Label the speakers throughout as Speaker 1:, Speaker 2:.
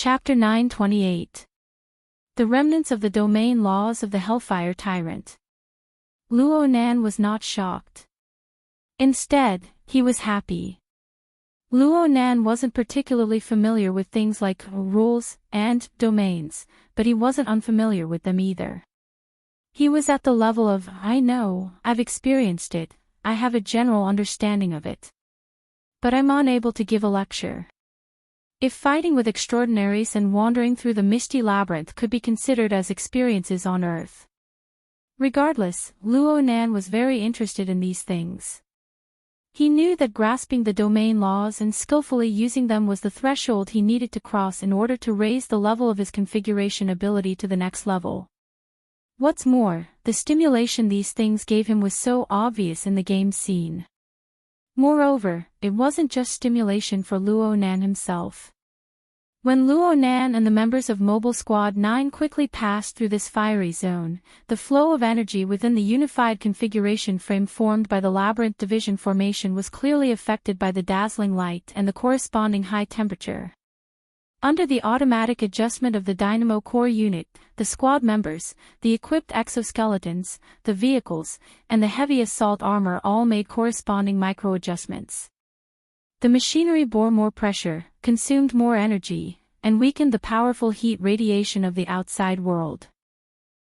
Speaker 1: Chapter 928. The Remnants of the Domain Laws of the Hellfire Tyrant. Luo Nan was not shocked. Instead, he was happy. Luo Nan wasn't particularly familiar with things like rules and domains, but he wasn't unfamiliar with them either. He was at the level of, I know, I've experienced it, I have a general understanding of it. But I'm unable to give a lecture. If fighting with extraordinaries and wandering through the misty labyrinth could be considered as experiences on Earth. Regardless, Luo Nan was very interested in these things. He knew that grasping the domain laws and skillfully using them was the threshold he needed to cross in order to raise the level of his configuration ability to the next level. What's more, the stimulation these things gave him was so obvious in the game scene. Moreover, it wasn't just stimulation for Luo Nan himself. When Luo Nan and the members of Mobile Squad 9 quickly passed through this fiery zone, the flow of energy within the unified configuration frame formed by the Labyrinth Division formation was clearly affected by the dazzling light and the corresponding high temperature. Under the automatic adjustment of the Dynamo Core unit, the squad members, the equipped exoskeletons, the vehicles, and the heavy assault armor all made corresponding micro-adjustments. The machinery bore more pressure, consumed more energy, and weakened the powerful heat radiation of the outside world.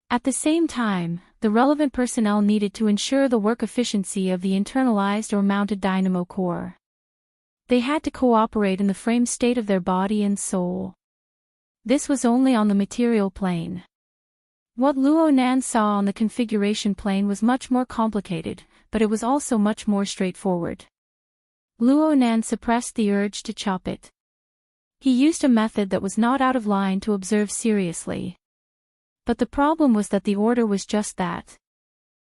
Speaker 1: At the same time, the relevant personnel needed to ensure the work efficiency of the internalized or mounted Dynamo Core. They had to cooperate in the frame state of their body and soul. This was only on the material plane. What Luo Nan saw on the configuration plane was much more complicated, but it was also much more straightforward. Luo Nan suppressed the urge to chop it. He used a method that was not out of line to observe seriously. But the problem was that the order was just that.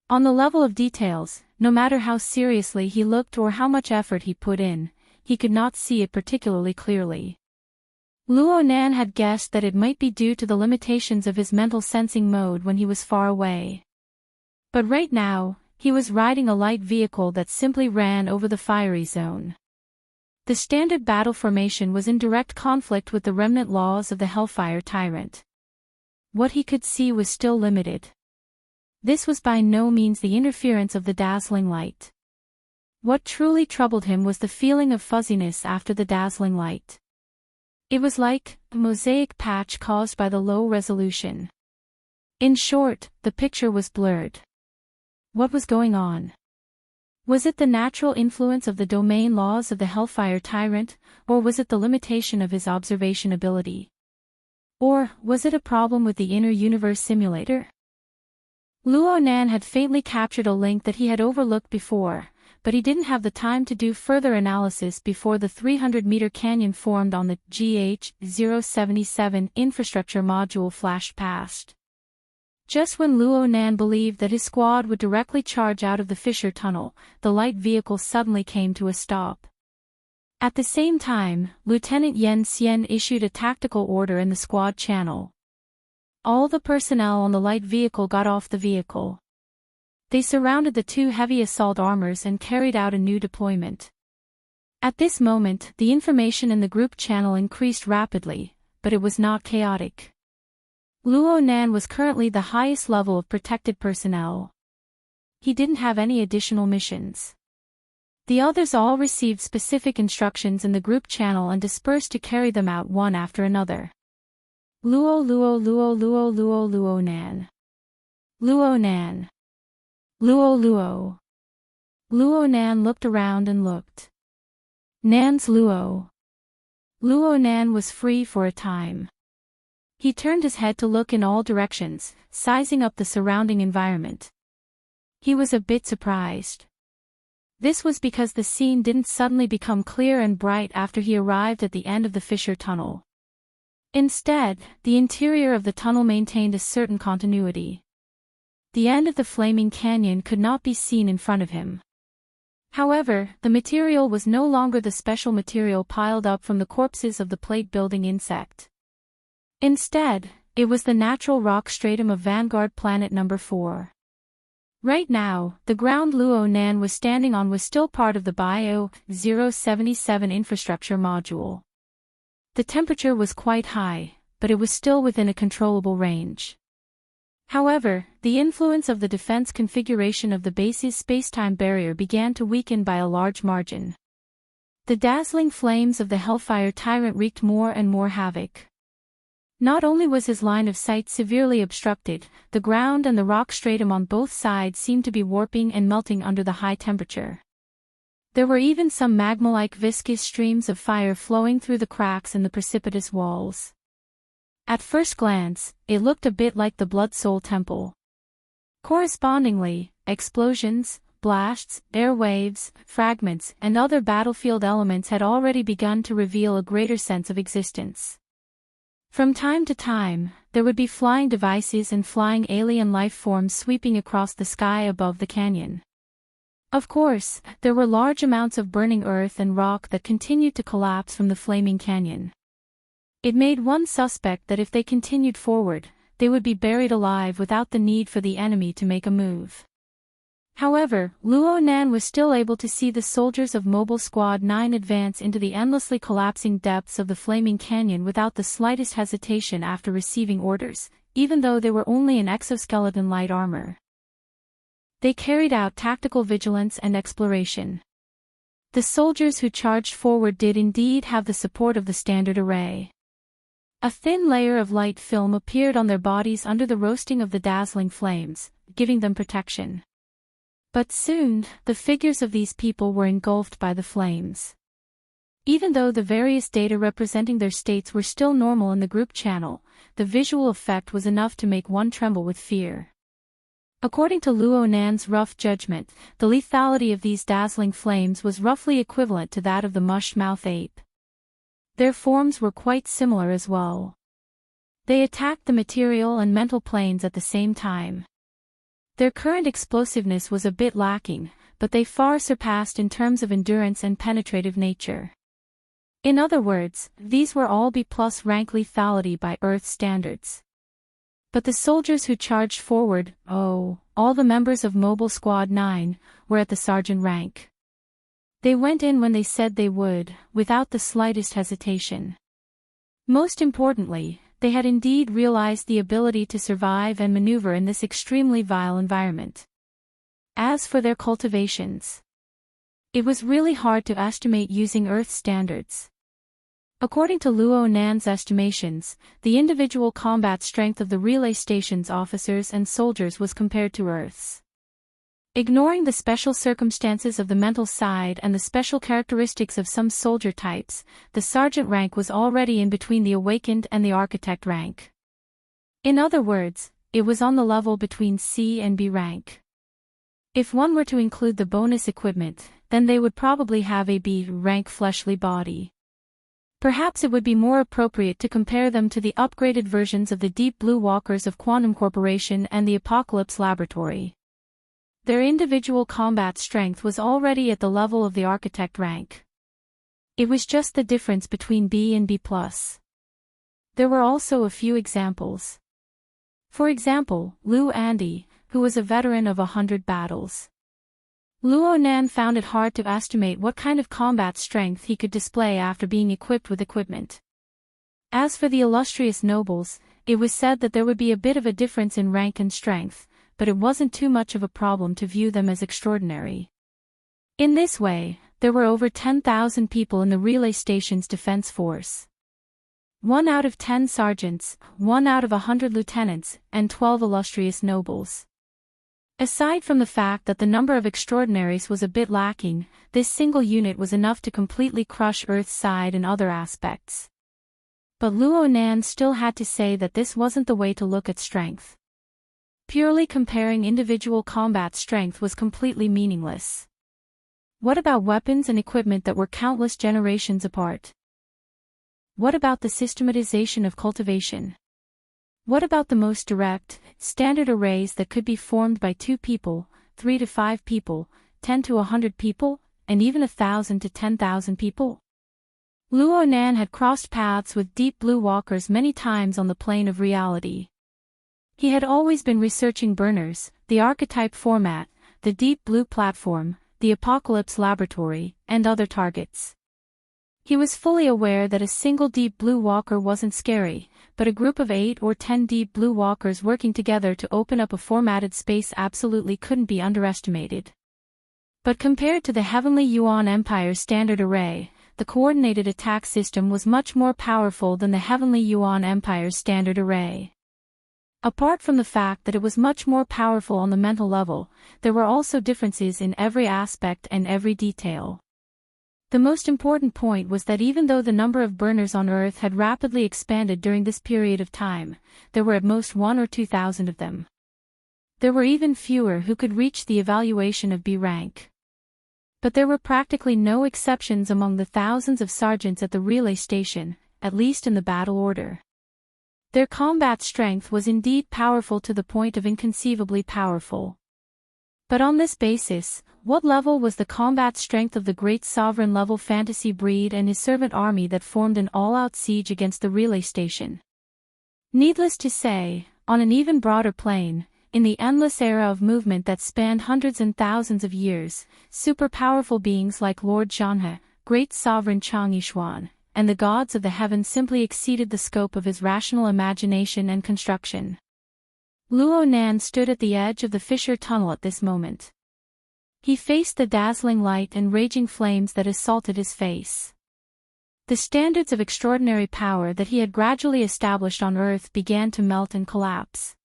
Speaker 1: On the level of details, no matter how seriously he looked or how much effort he put in, he could not see it particularly clearly. Luo Nan had guessed that it might be due to the limitations of his mental sensing mode when he was far away. But right now, he was riding a light vehicle that simply ran over the fiery zone. The standard battle formation was in direct conflict with the remnant laws of the Hellfire Tyrant. What he could see was still limited. This was by no means the interference of the dazzling light. What truly troubled him was the feeling of fuzziness after the dazzling light. It was like a mosaic patch caused by the low resolution. In short, the picture was blurred. What was going on? Was it the natural influence of the domain laws of the Hellfire Tyrant, or was it the limitation of his observation ability? Or was it a problem with the inner universe simulator? Luo Nan had faintly captured a link that he had overlooked before, but he didn't have the time to do further analysis before the 300-meter canyon formed on the GH-077 infrastructure module flashed past. Just when Luo Nan believed that his squad would directly charge out of the fissure tunnel, the light vehicle suddenly came to a stop. At the same time, Lieutenant Yen Xian issued a tactical order in the squad channel. All the personnel on the light vehicle got off the vehicle. They surrounded the two heavy assault armors and carried out a new deployment. At this moment, the information in the group channel increased rapidly, but it was not chaotic. Luo Nan was currently the highest level of protected personnel. He didn't have any additional missions. The others all received specific instructions in the group channel and dispersed to carry them out one after another. Luo Nan. Luo Nan. Luo. Luo Nan looked around and looked. Nan's Luo. Luo Nan was free for a time. He turned his head to look in all directions, sizing up the surrounding environment. He was a bit surprised. This was because the scene didn't suddenly become clear and bright after he arrived at the end of the fissure tunnel. Instead, the interior of the tunnel maintained a certain continuity. The end of the flaming canyon could not be seen in front of him. However, the material was no longer the special material piled up from the corpses of the plate-building insect. Instead, it was the natural rock stratum of Vanguard Planet No. 4. Right now, the ground Luo Nan was standing on was still part of the Bio-077 infrastructure module. The temperature was quite high, but it was still within a controllable range. However, the influence of the defense configuration of the base's spacetime barrier began to weaken by a large margin. The dazzling flames of the Hellfire Tyrant wreaked more and more havoc. Not only was his line of sight severely obstructed, the ground and the rock stratum on both sides seemed to be warping and melting under the high temperature. There were even some magma-like viscous streams of fire flowing through the cracks in the precipitous walls. At first glance, it looked a bit like the Blood Soul Temple. Correspondingly, explosions, blasts, air waves, fragments, and other battlefield elements had already begun to reveal a greater sense of existence. From time to time, there would be flying devices and flying alien life forms sweeping across the sky above the canyon. Of course, there were large amounts of burning earth and rock that continued to collapse from the flaming canyon. It made one suspect that if they continued forward, they would be buried alive without the need for the enemy to make a move. However, Luo Nan was still able to see the soldiers of Mobile Squad 9 advance into the endlessly collapsing depths of the flaming canyon without the slightest hesitation after receiving orders, even though they were only in exoskeleton light armor. They carried out tactical vigilance and exploration. The soldiers who charged forward did indeed have the support of the standard array. A thin layer of light film appeared on their bodies under the roasting of the dazzling flames, giving them protection. But soon, the figures of these people were engulfed by the flames. Even though the various data representing their states were still normal in the group channel, the visual effect was enough to make one tremble with fear. According to Luo Nan's rough judgment, the lethality of these dazzling flames was roughly equivalent to that of the mush-mouth ape. Their forms were quite similar as well. They attacked the material and mental planes at the same time. Their current explosiveness was a bit lacking, but they far surpassed in terms of endurance and penetrative nature. In other words, these were all B+ rank lethality by Earth standards. But the soldiers who charged forward, all the members of Mobile Squad 9, were at the sergeant rank. They went in when they said they would, without the slightest hesitation. Most importantly, they had indeed realized the ability to survive and maneuver in this extremely vile environment. As for their cultivations, it was really hard to estimate using Earth standards. According to Luo Nan's estimations, the individual combat strength of the relay station's officers and soldiers was compared to Earth's. Ignoring the special circumstances of the mental side and the special characteristics of some soldier types, the sergeant rank was already in between the awakened and the architect rank. In other words, it was on the level between C and B rank. If one were to include the bonus equipment, then they would probably have a B rank fleshly body. Perhaps it would be more appropriate to compare them to the upgraded versions of the Deep Blue Walkers of Quantum Corporation and the Apocalypse Laboratory. Their individual combat strength was already at the level of the architect rank. It was just the difference between B and B+. There were also a few examples. For example, Lu Andy, who was a veteran of 100 battles. Luo Nan found it hard to estimate what kind of combat strength he could display after being equipped with equipment. As for the illustrious nobles, it was said that there would be a bit of a difference in rank and strength, but it wasn't too much of a problem to view them as extraordinary. In this way, there were over 10,000 people in the relay station's defense force. 1 out of 10 sergeants, 1 out of 100 lieutenants, and 12 illustrious nobles. Aside from the fact that the number of extraordinaries was a bit lacking, this single unit was enough to completely crush Earth's side in other aspects. But Luo Nan still had to say that this wasn't the way to look at strength. Purely comparing individual combat strength was completely meaningless. What about weapons and equipment that were countless generations apart? What about the systematization of cultivation? What about the most direct, standard arrays that could be formed by 2 people, 3 to 5 people, 10 to 100 people, and even 1,000 to 10,000 people? Luo Nan had crossed paths with Deep Blue Walkers many times on the plane of reality. He had always been researching burners, the archetype format, the Deep Blue platform, the Apocalypse Laboratory, and other targets. He was fully aware that a single Deep Blue Walker wasn't scary, but a group of 8 or 10 Deep Blue Walkers working together to open up a formatted space absolutely couldn't be underestimated. But compared to the Heavenly Yuan Empire's standard array, the coordinated attack system was much more powerful than the Heavenly Yuan Empire's standard array. Apart from the fact that it was much more powerful on the mental level, there were also differences in every aspect and every detail. The most important point was that even though the number of burners on Earth had rapidly expanded during this period of time, there were at most 1 or 2,000 of them. There were even fewer who could reach the evaluation of B rank. But there were practically no exceptions among the thousands of sergeants at the relay station, at least in the battle order. Their combat strength was indeed powerful to the point of inconceivably powerful. But on this basis, what level was the combat strength of the great sovereign-level fantasy breed and his servant army that formed an all-out siege against the relay station? Needless to say, on an even broader plane, in the endless era of movement that spanned hundreds and thousands of years, super-powerful beings like Lord Zhanghe, great sovereign Chang Yishuan, and the gods of the heavens simply exceeded the scope of his rational imagination and construction. Luo Nan stood at the edge of the fissure tunnel at this moment. He faced the dazzling light and raging flames that assaulted his face. The standards of extraordinary power that he had gradually established on Earth began to melt and collapse.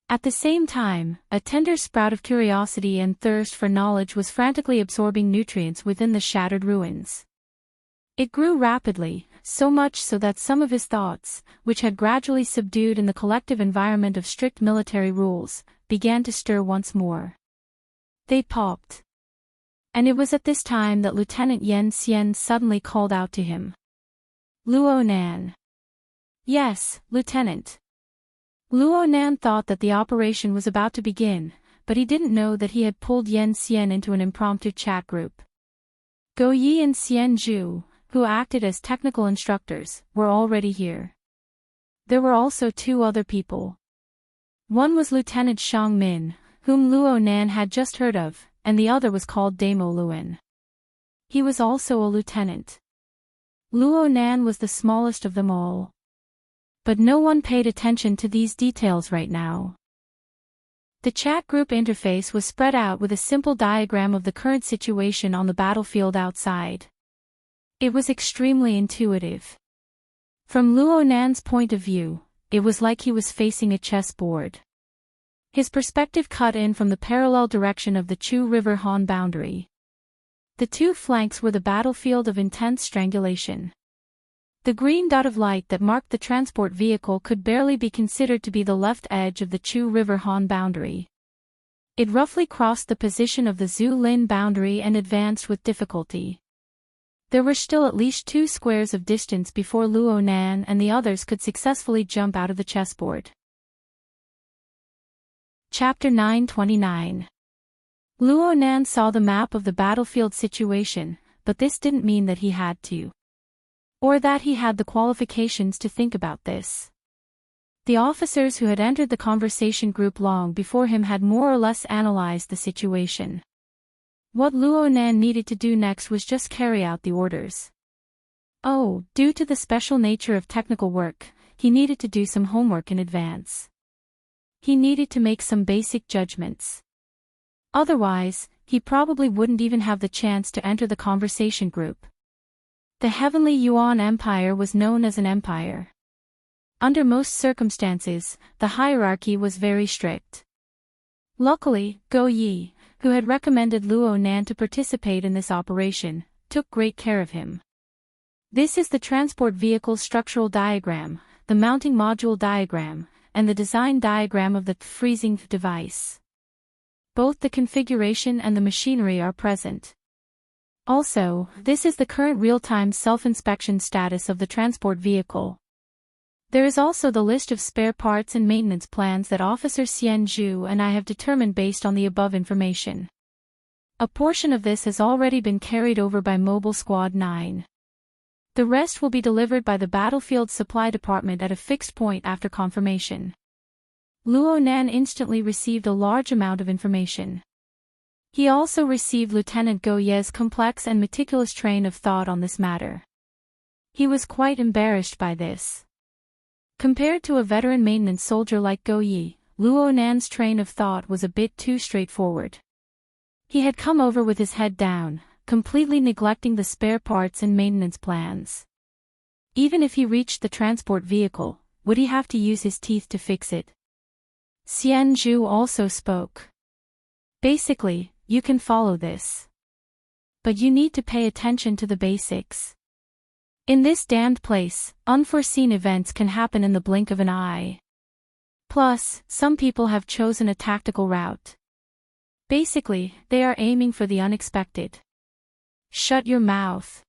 Speaker 1: At the same time, a tender sprout of curiosity and thirst for knowledge was frantically absorbing nutrients within the shattered ruins. It grew rapidly, so much so that some of his thoughts, which had gradually subdued in the collective environment of strict military rules, began to stir once more. They popped. And it was at this time that Lieutenant Yen Xian suddenly called out to him. "Luo Nan." "Yes, Lieutenant." Luo Nan thought that the operation was about to begin, but he didn't know that he had pulled Yen Xian into an impromptu chat group. Go Yi and Xian Zhu, who acted as technical instructors, were already here. There were also 2 other people. One was Lieutenant Shang Min, whom Luo Nan had just heard of, and the other was called Damo Luan. He was also a lieutenant. Luo Nan was the smallest of them all. But no one paid attention to these details right now. The chat group interface was spread out with a simple diagram of the current situation on the battlefield outside. It was extremely intuitive. From Luo Nan's point of view, it was like he was facing a chessboard. His perspective cut in from the parallel direction of the Chu River Han boundary. The 2 flanks were the battlefield of intense strangulation. The green dot of light that marked the transport vehicle could barely be considered to be the left edge of the Chu River Han boundary. It roughly crossed the position of the Zhu Lin boundary and advanced with difficulty. There were still at least 2 squares of distance before Luo Nan and the others could successfully jump out of the chessboard. Chapter 929. Luo Nan saw the map of the battlefield situation, but this didn't mean that he had to. Or that he had the qualifications to think about this. The officers who had entered the conversation group long before him had more or less analyzed the situation. What Luo Nan needed to do next was just carry out the orders. Oh, due to the special nature of technical work, he needed to do some homework in advance. He needed to make some basic judgments. Otherwise, he probably wouldn't even have the chance to enter the conversation group. The Heavenly Yuan Empire was known as an empire. Under most circumstances, the hierarchy was very strict. Luckily, Go Yi, who had recommended Luo Nan to participate in this operation, took great care of him. This is the transport vehicle structural diagram, the mounting module diagram, and the design diagram of the freezing device. Both the configuration and the machinery are present. Also, this is the current real-time self-inspection status of the transport vehicle. There is also the list of spare parts and maintenance plans that Officer Xian Zhu and I have determined based on the above information. A portion of this has already been carried over by Mobile Squad 9. The rest will be delivered by the Battlefield Supply Department at a fixed point after confirmation. Luo Nan instantly received a large amount of information. He also received Lieutenant Go Ye's complex and meticulous train of thought on this matter. He was quite embarrassed by this. Compared to a veteran maintenance soldier like Go Yi, Luo Nan's train of thought was a bit too straightforward. He had come over with his head down, completely neglecting the spare parts and maintenance plans. Even if he reached the transport vehicle, would he have to use his teeth to fix it? Xian Zhu also spoke. Basically, you can follow this. But you need to pay attention to the basics. In this damned place, unforeseen events can happen in the blink of an eye. Plus, some people have chosen a tactical route. Basically, they are aiming for the unexpected. Shut your mouth.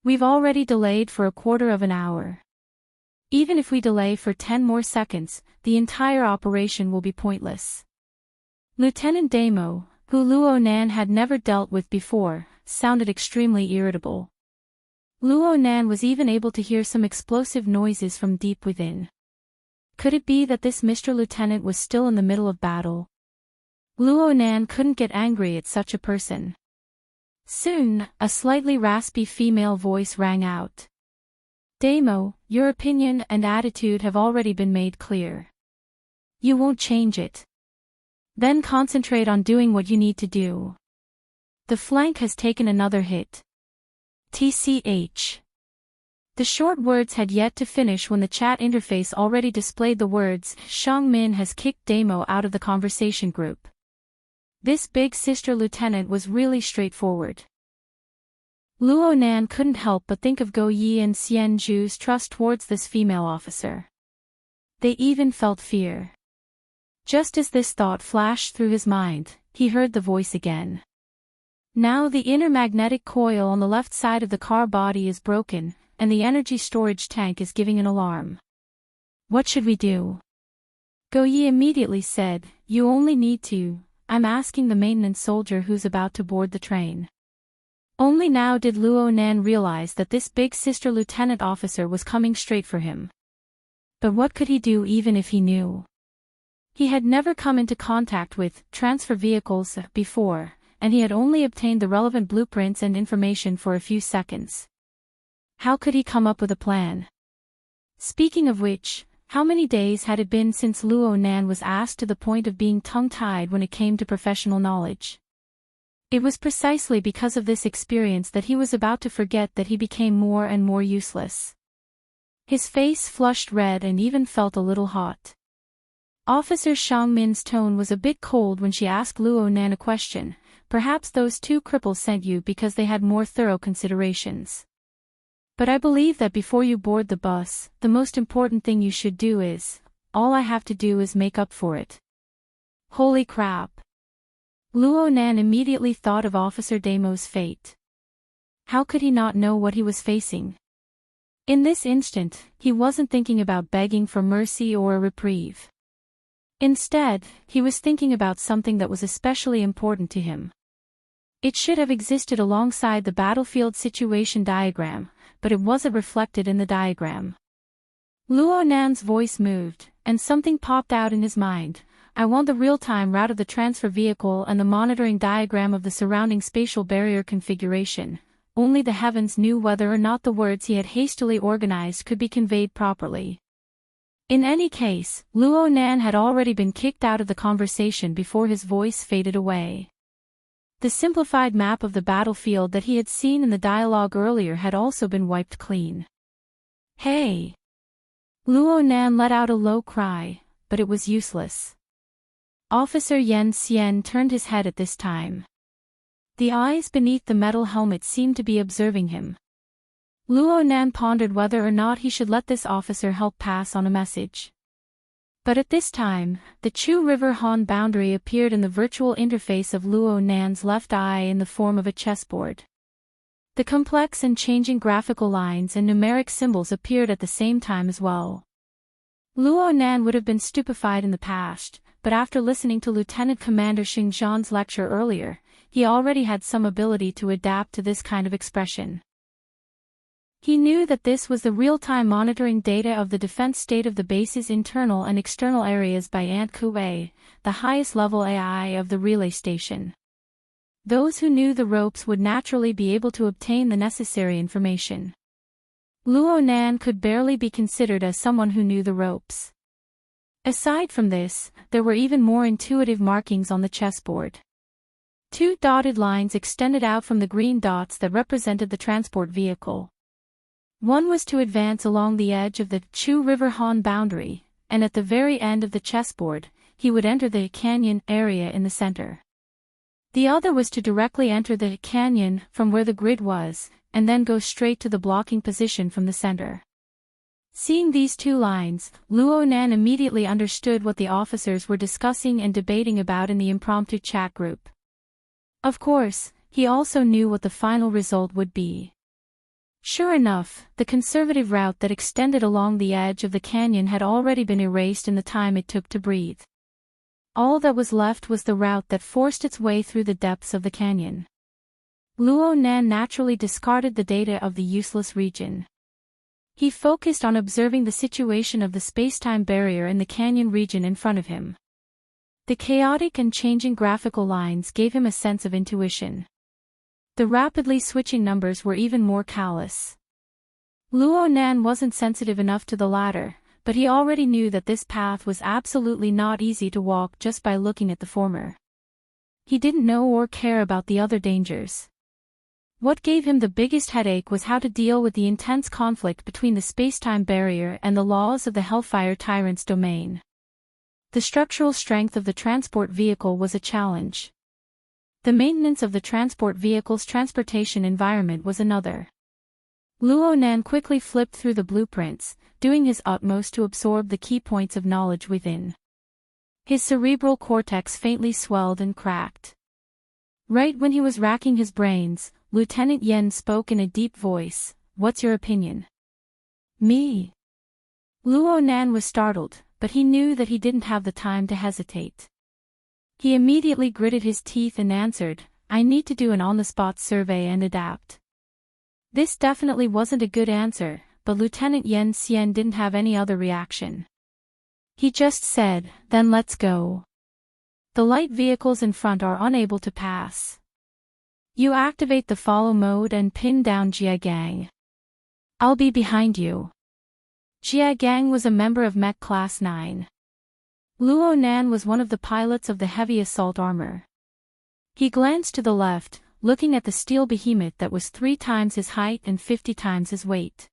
Speaker 1: We've already delayed for a quarter of an hour. Even if we delay for 10 more seconds, the entire operation will be pointless. Lieutenant Damo, who Luo Nan had never dealt with before, sounded extremely irritable. Luo Nan was even able to hear some explosive noises from deep within. Could it be that this Mr. Lieutenant was still in the middle of battle? Luo Nan couldn't get angry at such a person. Soon, a slightly raspy female voice rang out. Damo, your opinion and attitude have already been made clear. You won't change it. Then concentrate on doing what you need to do. The flank has taken another hit. TCH. The short words had yet to finish when the chat interface already displayed the words, Shang Min has kicked Damo out of the conversation group. This big sister lieutenant was really straightforward. Luo Nan couldn't help but think of Go Yi and Xian Zhu's trust towards this female officer. They even felt fear. Just as this thought flashed through his mind, he heard the voice again. Now the inner magnetic coil on the left side of the car body is broken, and the energy storage tank is giving an alarm. What should we do? Go Yi immediately said, you only need to. I'm asking the maintenance soldier who's about to board the train. Only now did Luo Nan realize that this big sister lieutenant officer was coming straight for him. But what could he do even if he knew? He had never come into contact with transfer vehicles before, and he had only obtained the relevant blueprints and information for a few seconds. How could he come up with a plan? Speaking of which, how many days had it been since Luo Nan was asked to the point of being tongue-tied when it came to professional knowledge? It was precisely because of this experience that he was about to forget that he became more and more useless. His face flushed red and even felt a little hot. Officer Shang Min's tone was a bit cold when she asked Luo Nan a question. Perhaps those two cripples sent you because they had more thorough considerations. But I believe that before you board the bus, the most important thing you should do is, all I have to do is make up for it. Holy crap. Luo Nan immediately thought of Officer Damo's fate. How could he not know what he was facing? In this instant, he wasn't thinking about begging for mercy or a reprieve. Instead, he was thinking about something that was especially important to him. It should have existed alongside the battlefield situation diagram, but it wasn't reflected in the diagram. Luo Nan's voice moved, and something popped out in his mind. I want the real-time route of the transfer vehicle and the monitoring diagram of the surrounding spatial barrier configuration. Only the heavens knew whether or not the words he had hastily organized could be conveyed properly. In any case, Luo Nan had already been kicked out of the conversation before his voice faded away. The simplified map of the battlefield that he had seen in the dialogue earlier had also been wiped clean. Hey! Luo Nan let out a low cry, but it was useless. Officer Yan Xian turned his head at this time. The eyes beneath the metal helmet seemed to be observing him. Luo Nan pondered whether or not he should let this officer help pass on a message. But at this time, the Chu River Han boundary appeared in the virtual interface of Luo Nan's left eye in the form of a chessboard. The complex and changing graphical lines and numeric symbols appeared at the same time as well. Luo Nan would have been stupefied in the past, but after listening to Lieutenant Commander Xing Zhan's lecture earlier, he already had some ability to adapt to this kind of expression. He knew that this was the real-time monitoring data of the defense state of the base's internal and external areas by Ant Kuei, the highest-level AI of the relay station. Those who knew the ropes would naturally be able to obtain the necessary information. Luo Nan could barely be considered as someone who knew the ropes. Aside from this, there were even more intuitive markings on the chessboard. 2 dotted lines extended out from the green dots that represented the transport vehicle. One was to advance along the edge of the Chu River Han boundary, and at the very end of the chessboard, he would enter the canyon area in the center. The other was to directly enter the canyon from where the grid was, and then go straight to the blocking position from the center. Seeing these 2 lines, Luo Nan immediately understood what the officers were discussing and debating about in the impromptu chat group. Of course, he also knew what the final result would be. Sure enough, the conservative route that extended along the edge of the canyon had already been erased in the time it took to breathe. All that was left was the route that forced its way through the depths of the canyon. Luo Nan naturally discarded the data of the useless region. He focused on observing the situation of the space-time barrier in the canyon region in front of him. The chaotic and changing graphical lines gave him a sense of intuition. The rapidly switching numbers were even more callous. Luo Nan wasn't sensitive enough to the latter, but he already knew that this path was absolutely not easy to walk just by looking at the former. He didn't know or care about the other dangers. What gave him the biggest headache was how to deal with the intense conflict between the space-time barrier and the laws of the Hellfire Tyrant's domain. The structural strength of the transport vehicle was a challenge. The maintenance of the transport vehicle's transportation environment was another. Luo Nan quickly flipped through the blueprints, doing his utmost to absorb the key points of knowledge within. His cerebral cortex faintly swelled and cracked. Right when he was racking his brains, Lieutenant Yen spoke in a deep voice, "What's your opinion?" "Me?" Luo Nan was startled, but he knew that he didn't have the time to hesitate. He immediately gritted his teeth and answered, "I need to do an on-the-spot survey and adapt." This definitely wasn't a good answer, but Lieutenant Yen Xian didn't have any other reaction. He just said, "Then let's go. The light vehicles in front are unable to pass. You activate the follow mode and pin down Jia Gang. I'll be behind you." Jia Gang was a member of Mech Class 9. Luo Nan was one of the pilots of the heavy assault armor. He glanced to the left, looking at the steel behemoth that was 3 times his height and 50 times his weight.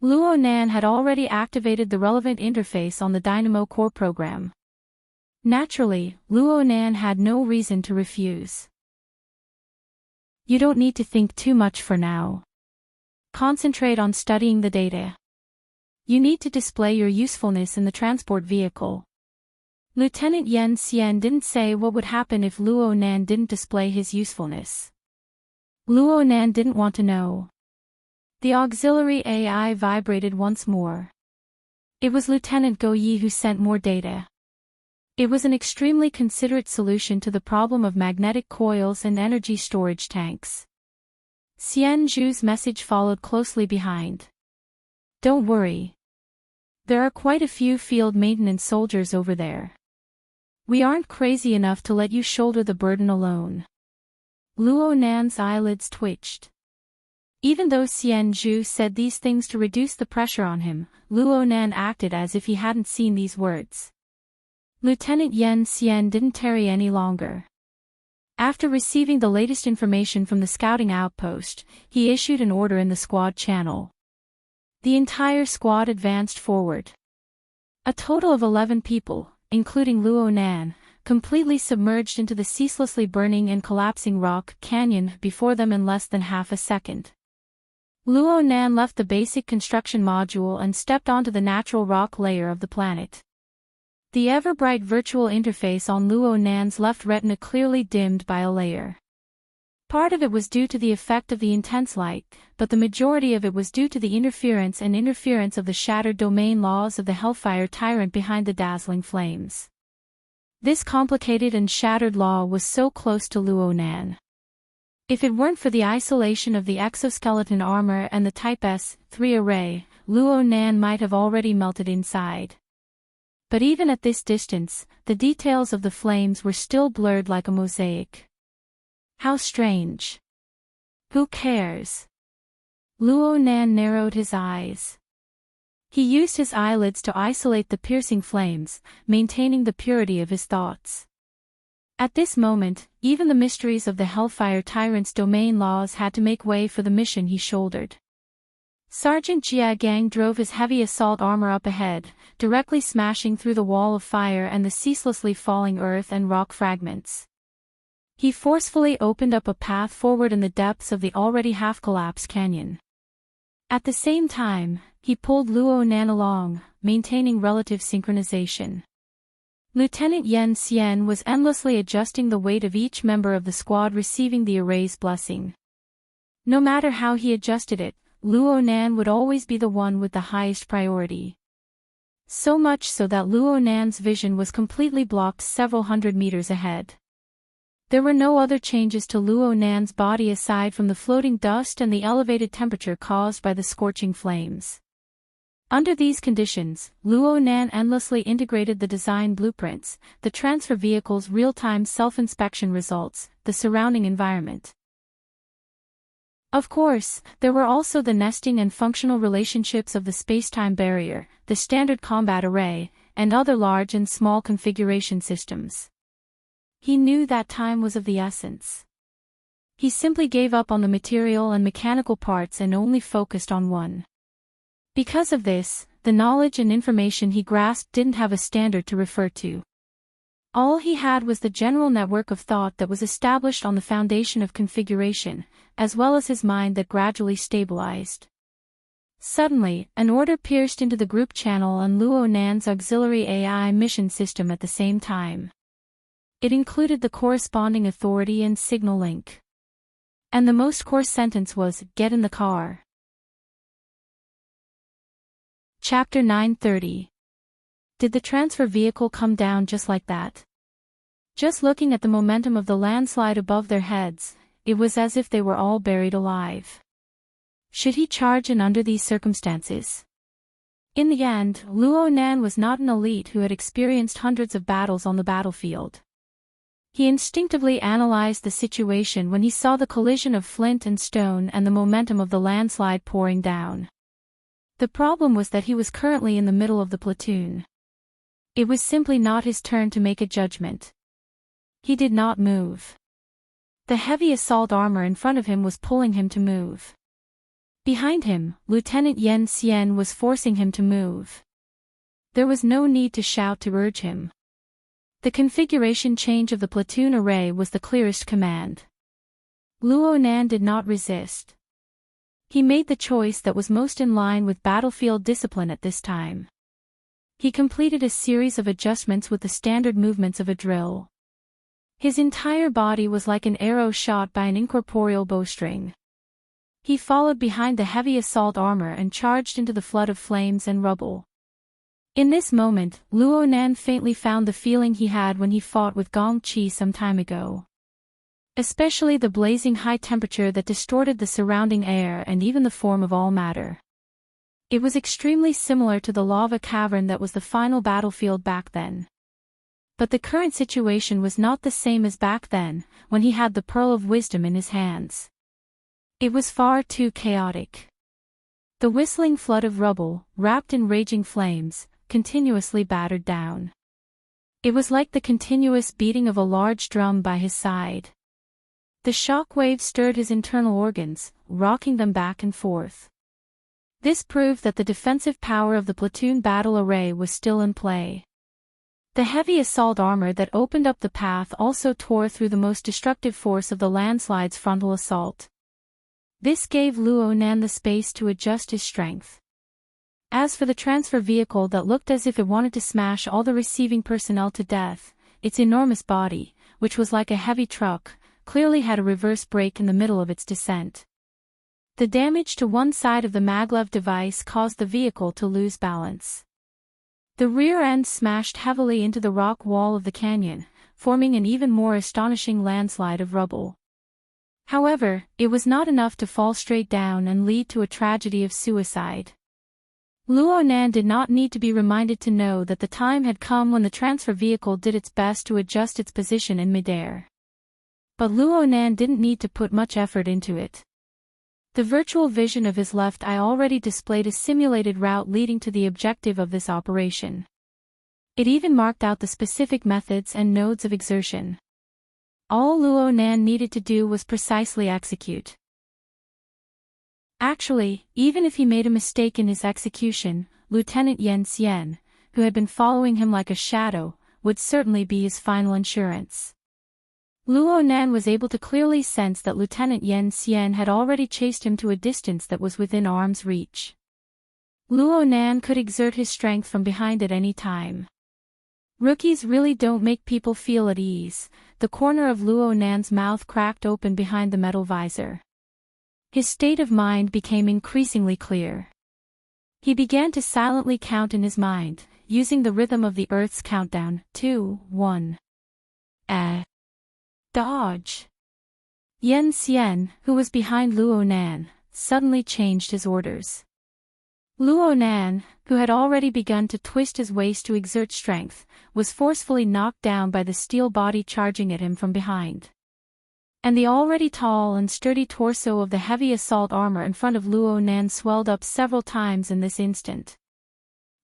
Speaker 1: Luo Nan had already activated the relevant interface on the Dynamo Core program. Naturally, Luo Nan had no reason to refuse. "You don't need to think too much for now. Concentrate on studying the data. You need to display your usefulness in the transport vehicle." Lieutenant Yen Xian didn't say what would happen if Luo Nan didn't display his usefulness. Luo Nan didn't want to know. The auxiliary AI vibrated once more. It was Lieutenant Go Yi who sent more data. It was an extremely considerate solution to the problem of magnetic coils and energy storage tanks. Xian Zhu's message followed closely behind. "Don't worry. There are quite a few field maintenance soldiers over there. We aren't crazy enough to let you shoulder the burden alone." Luo Nan's eyelids twitched. Even though Xian Zhu said these things to reduce the pressure on him, Luo Nan acted as if he hadn't seen these words. Lieutenant Yen Xian didn't tarry any longer. After receiving the latest information from the scouting outpost, he issued an order in the squad channel. The entire squad advanced forward. A total of 11 people, including Luo Nan, completely submerged into the ceaselessly burning and collapsing rock canyon before them in less than half a second. Luo Nan left the basic construction module and stepped onto the natural rock layer of the planet. The ever-bright virtual interface on Luo Nan's left retina clearly dimmed by a layer. Part of it was due to the effect of the intense light, but the majority of it was due to the interference of the shattered domain laws of the Hellfire Tyrant behind the dazzling flames. This complicated and shattered law was so close to Luo Nan. If it weren't for the isolation of the exoskeleton armor and the Type S3 array, Luo Nan might have already melted inside. But even at this distance, the details of the flames were still blurred like a mosaic. How strange. Who cares? Luo Nan narrowed his eyes. He used his eyelids to isolate the piercing flames, maintaining the purity of his thoughts. At this moment, even the mysteries of the Hellfire Tyrant's domain laws had to make way for the mission he shouldered. Sergeant Jia Gang drove his heavy assault armor up ahead, directly smashing through the wall of fire and the ceaselessly falling earth and rock fragments. He forcefully opened up a path forward in the depths of the already half-collapsed canyon. At the same time, he pulled Luo Nan along, maintaining relative synchronization. Lieutenant Yen Xian was endlessly adjusting the weight of each member of the squad receiving the array's blessing. No matter how he adjusted it, Luo Nan would always be the one with the highest priority. So much so that Luo Nan's vision was completely blocked several hundred meters ahead. There were no other changes to Luo Nan's body aside from the floating dust and the elevated temperature caused by the scorching flames. Under these conditions, Luo Nan endlessly integrated the design blueprints, the transfer vehicle's real-time self-inspection results, the surrounding environment. Of course, there were also the nesting and functional relationships of the space-time barrier, the standard combat array, and other large and small configuration systems. He knew that time was of the essence. He simply gave up on the material and mechanical parts and only focused on one. Because of this, the knowledge and information he grasped didn't have a standard to refer to. All he had was the general network of thought that was established on the foundation of configuration, as well as his mind that gradually stabilized. Suddenly, an order pierced into the group channel on Luo Nan's auxiliary AI mission system at the same time. It included the corresponding authority and signal link. And the most core sentence was, "Get in the car." Chapter 930. Did the transfer vehicle come down just like that? Just looking at the momentum of the landslide above their heads, it was as if they were all buried alive. Should he charge in under these circumstances? In the end, Luo Nan was not an elite who had experienced hundreds of battles on the battlefield. He instinctively analyzed the situation when he saw the collision of flint and stone and the momentum of the landslide pouring down. The problem was that he was currently in the middle of the platoon. It was simply not his turn to make a judgment. He did not move. The heavy assault armor in front of him was pulling him to move. Behind him, Lieutenant Yen Xian was forcing him to move. There was no need to shout to urge him. The configuration change of the platoon array was the clearest command. Luo Nan did not resist. He made the choice that was most in line with battlefield discipline at this time. He completed a series of adjustments with the standard movements of a drill. His entire body was like an arrow shot by an incorporeal bowstring. He followed behind the heavy assault armor and charged into the flood of flames and rubble. In this moment, Luo Nan faintly found the feeling he had when he fought with Gong Qi some time ago. Especially the blazing high temperature that distorted the surrounding air and even the form of all matter. It was extremely similar to the lava cavern that was the final battlefield back then. But the current situation was not the same as back then, when he had the Pearl of Wisdom in his hands. It was far too chaotic. The whistling flood of rubble, wrapped in raging flames, continuously battered down. It was like the continuous beating of a large drum by his side. The shock wave stirred his internal organs, rocking them back and forth. This proved that the defensive power of the platoon battle array was still in play. The heavy assault armor that opened up the path also tore through the most destructive force of the landslide's frontal assault. This gave Luo Nan the space to adjust his strength. As for the transfer vehicle that looked as if it wanted to smash all the receiving personnel to death, its enormous body, which was like a heavy truck, clearly had a reverse brake in the middle of its descent. The damage to one side of the maglev device caused the vehicle to lose balance. The rear end smashed heavily into the rock wall of the canyon, forming an even more astonishing landslide of rubble. However, it was not enough to fall straight down and lead to a tragedy of suicide. Luo Nan did not need to be reminded to know that the time had come when the transfer vehicle did its best to adjust its position in midair. But Luo Nan didn't need to put much effort into it. The virtual vision of his left eye already displayed a simulated route leading to the objective of this operation. It even marked out the specific methods and nodes of exertion. All Luo Nan needed to do was precisely execute. Actually, even if he made a mistake in his execution, Lieutenant Yen Xian, who had been following him like a shadow, would certainly be his final insurance. Luo Nan was able to clearly sense that Lieutenant Yen Xian had already chased him to a distance that was within arm's reach. Luo Nan could exert his strength from behind at any time. Rookies really don't make people feel at ease. The corner of Luo Nan's mouth cracked open behind the metal visor. His state of mind became increasingly clear. He began to silently count in his mind, using the rhythm of the Earth's countdown, 2, 1. Dodge. Yen Xian, who was behind Luo Nan, suddenly changed his orders. Luo Nan, who had already begun to twist his waist to exert strength, was forcefully knocked down by the steel body charging at him from behind. And the already tall and sturdy torso of the heavy assault armor in front of Luo Nan swelled up several times in this instant.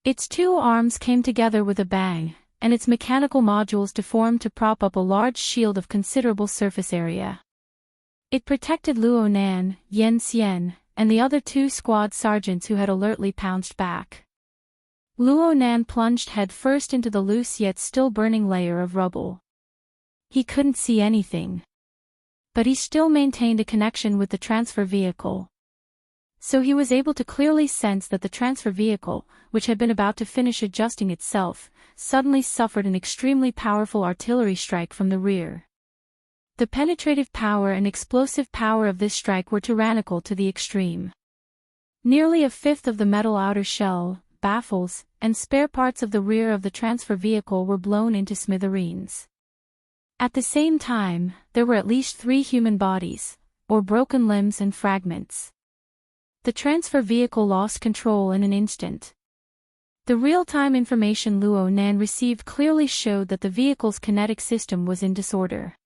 Speaker 1: Its two arms came together with a bang, and its mechanical modules deformed to prop up a large shield of considerable surface area. It protected Luo Nan, Yen Xian, and the other two squad sergeants who had alertly pounced back. Luo Nan plunged headfirst into the loose yet still burning layer of rubble. He couldn't see anything. But he still maintained a connection with the transfer vehicle. So he was able to clearly sense that the transfer vehicle, which had been about to finish adjusting itself, suddenly suffered an extremely powerful artillery strike from the rear. The penetrative power and explosive power of this strike were tyrannical to the extreme. Nearly a fifth of the metal outer shell, baffles, and spare parts of the rear of the transfer vehicle were blown into smithereens. At the same time, there were at least 3 human bodies, or broken limbs and fragments. The transfer vehicle lost control in an instant. The real-time information Luo Nan received clearly showed that the vehicle's kinetic system was in disorder.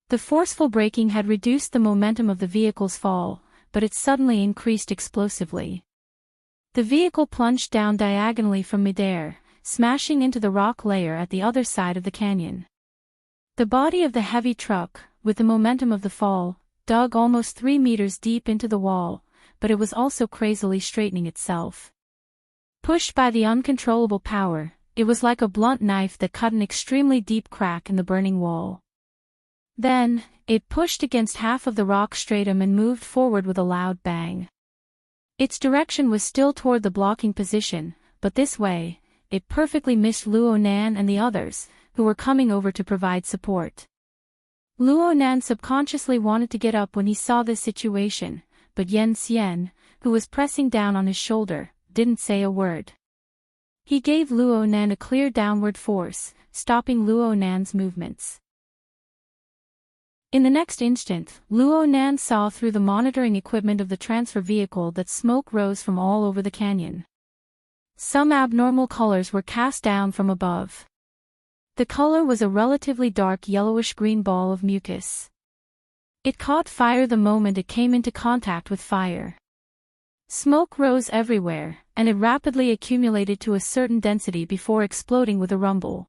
Speaker 1: The forceful braking had reduced the momentum of the vehicle's fall, but it suddenly increased explosively. The vehicle plunged down diagonally from midair, smashing into the rock layer at the other side of the canyon. The body of the heavy truck, with the momentum of the fall, dug almost 3 meters deep into the wall, but it was also crazily straightening itself. Pushed by the uncontrollable power, it was like a blunt knife that cut an extremely deep crack in the burning wall. Then, it pushed against half of the rock stratum and moved forward with a loud bang. Its direction was still toward the blocking position, but this way, it perfectly missed Luo Nan and the others, who were coming over to provide support. Luo Nan subconsciously wanted to get up when he saw this situation, but Yen Xian, who was pressing down on his shoulder, didn't say a word. He gave Luo Nan a clear downward force, stopping Luo Nan's movements. In the next instant, Luo Nan saw through the monitoring equipment of the transfer vehicle that smoke rose from all over the canyon. Some abnormal colors were cast down from above. The color was a relatively dark yellowish-green ball of mucus. It caught fire the moment it came into contact with fire. Smoke rose everywhere, and it rapidly accumulated to a certain density before exploding with a rumble.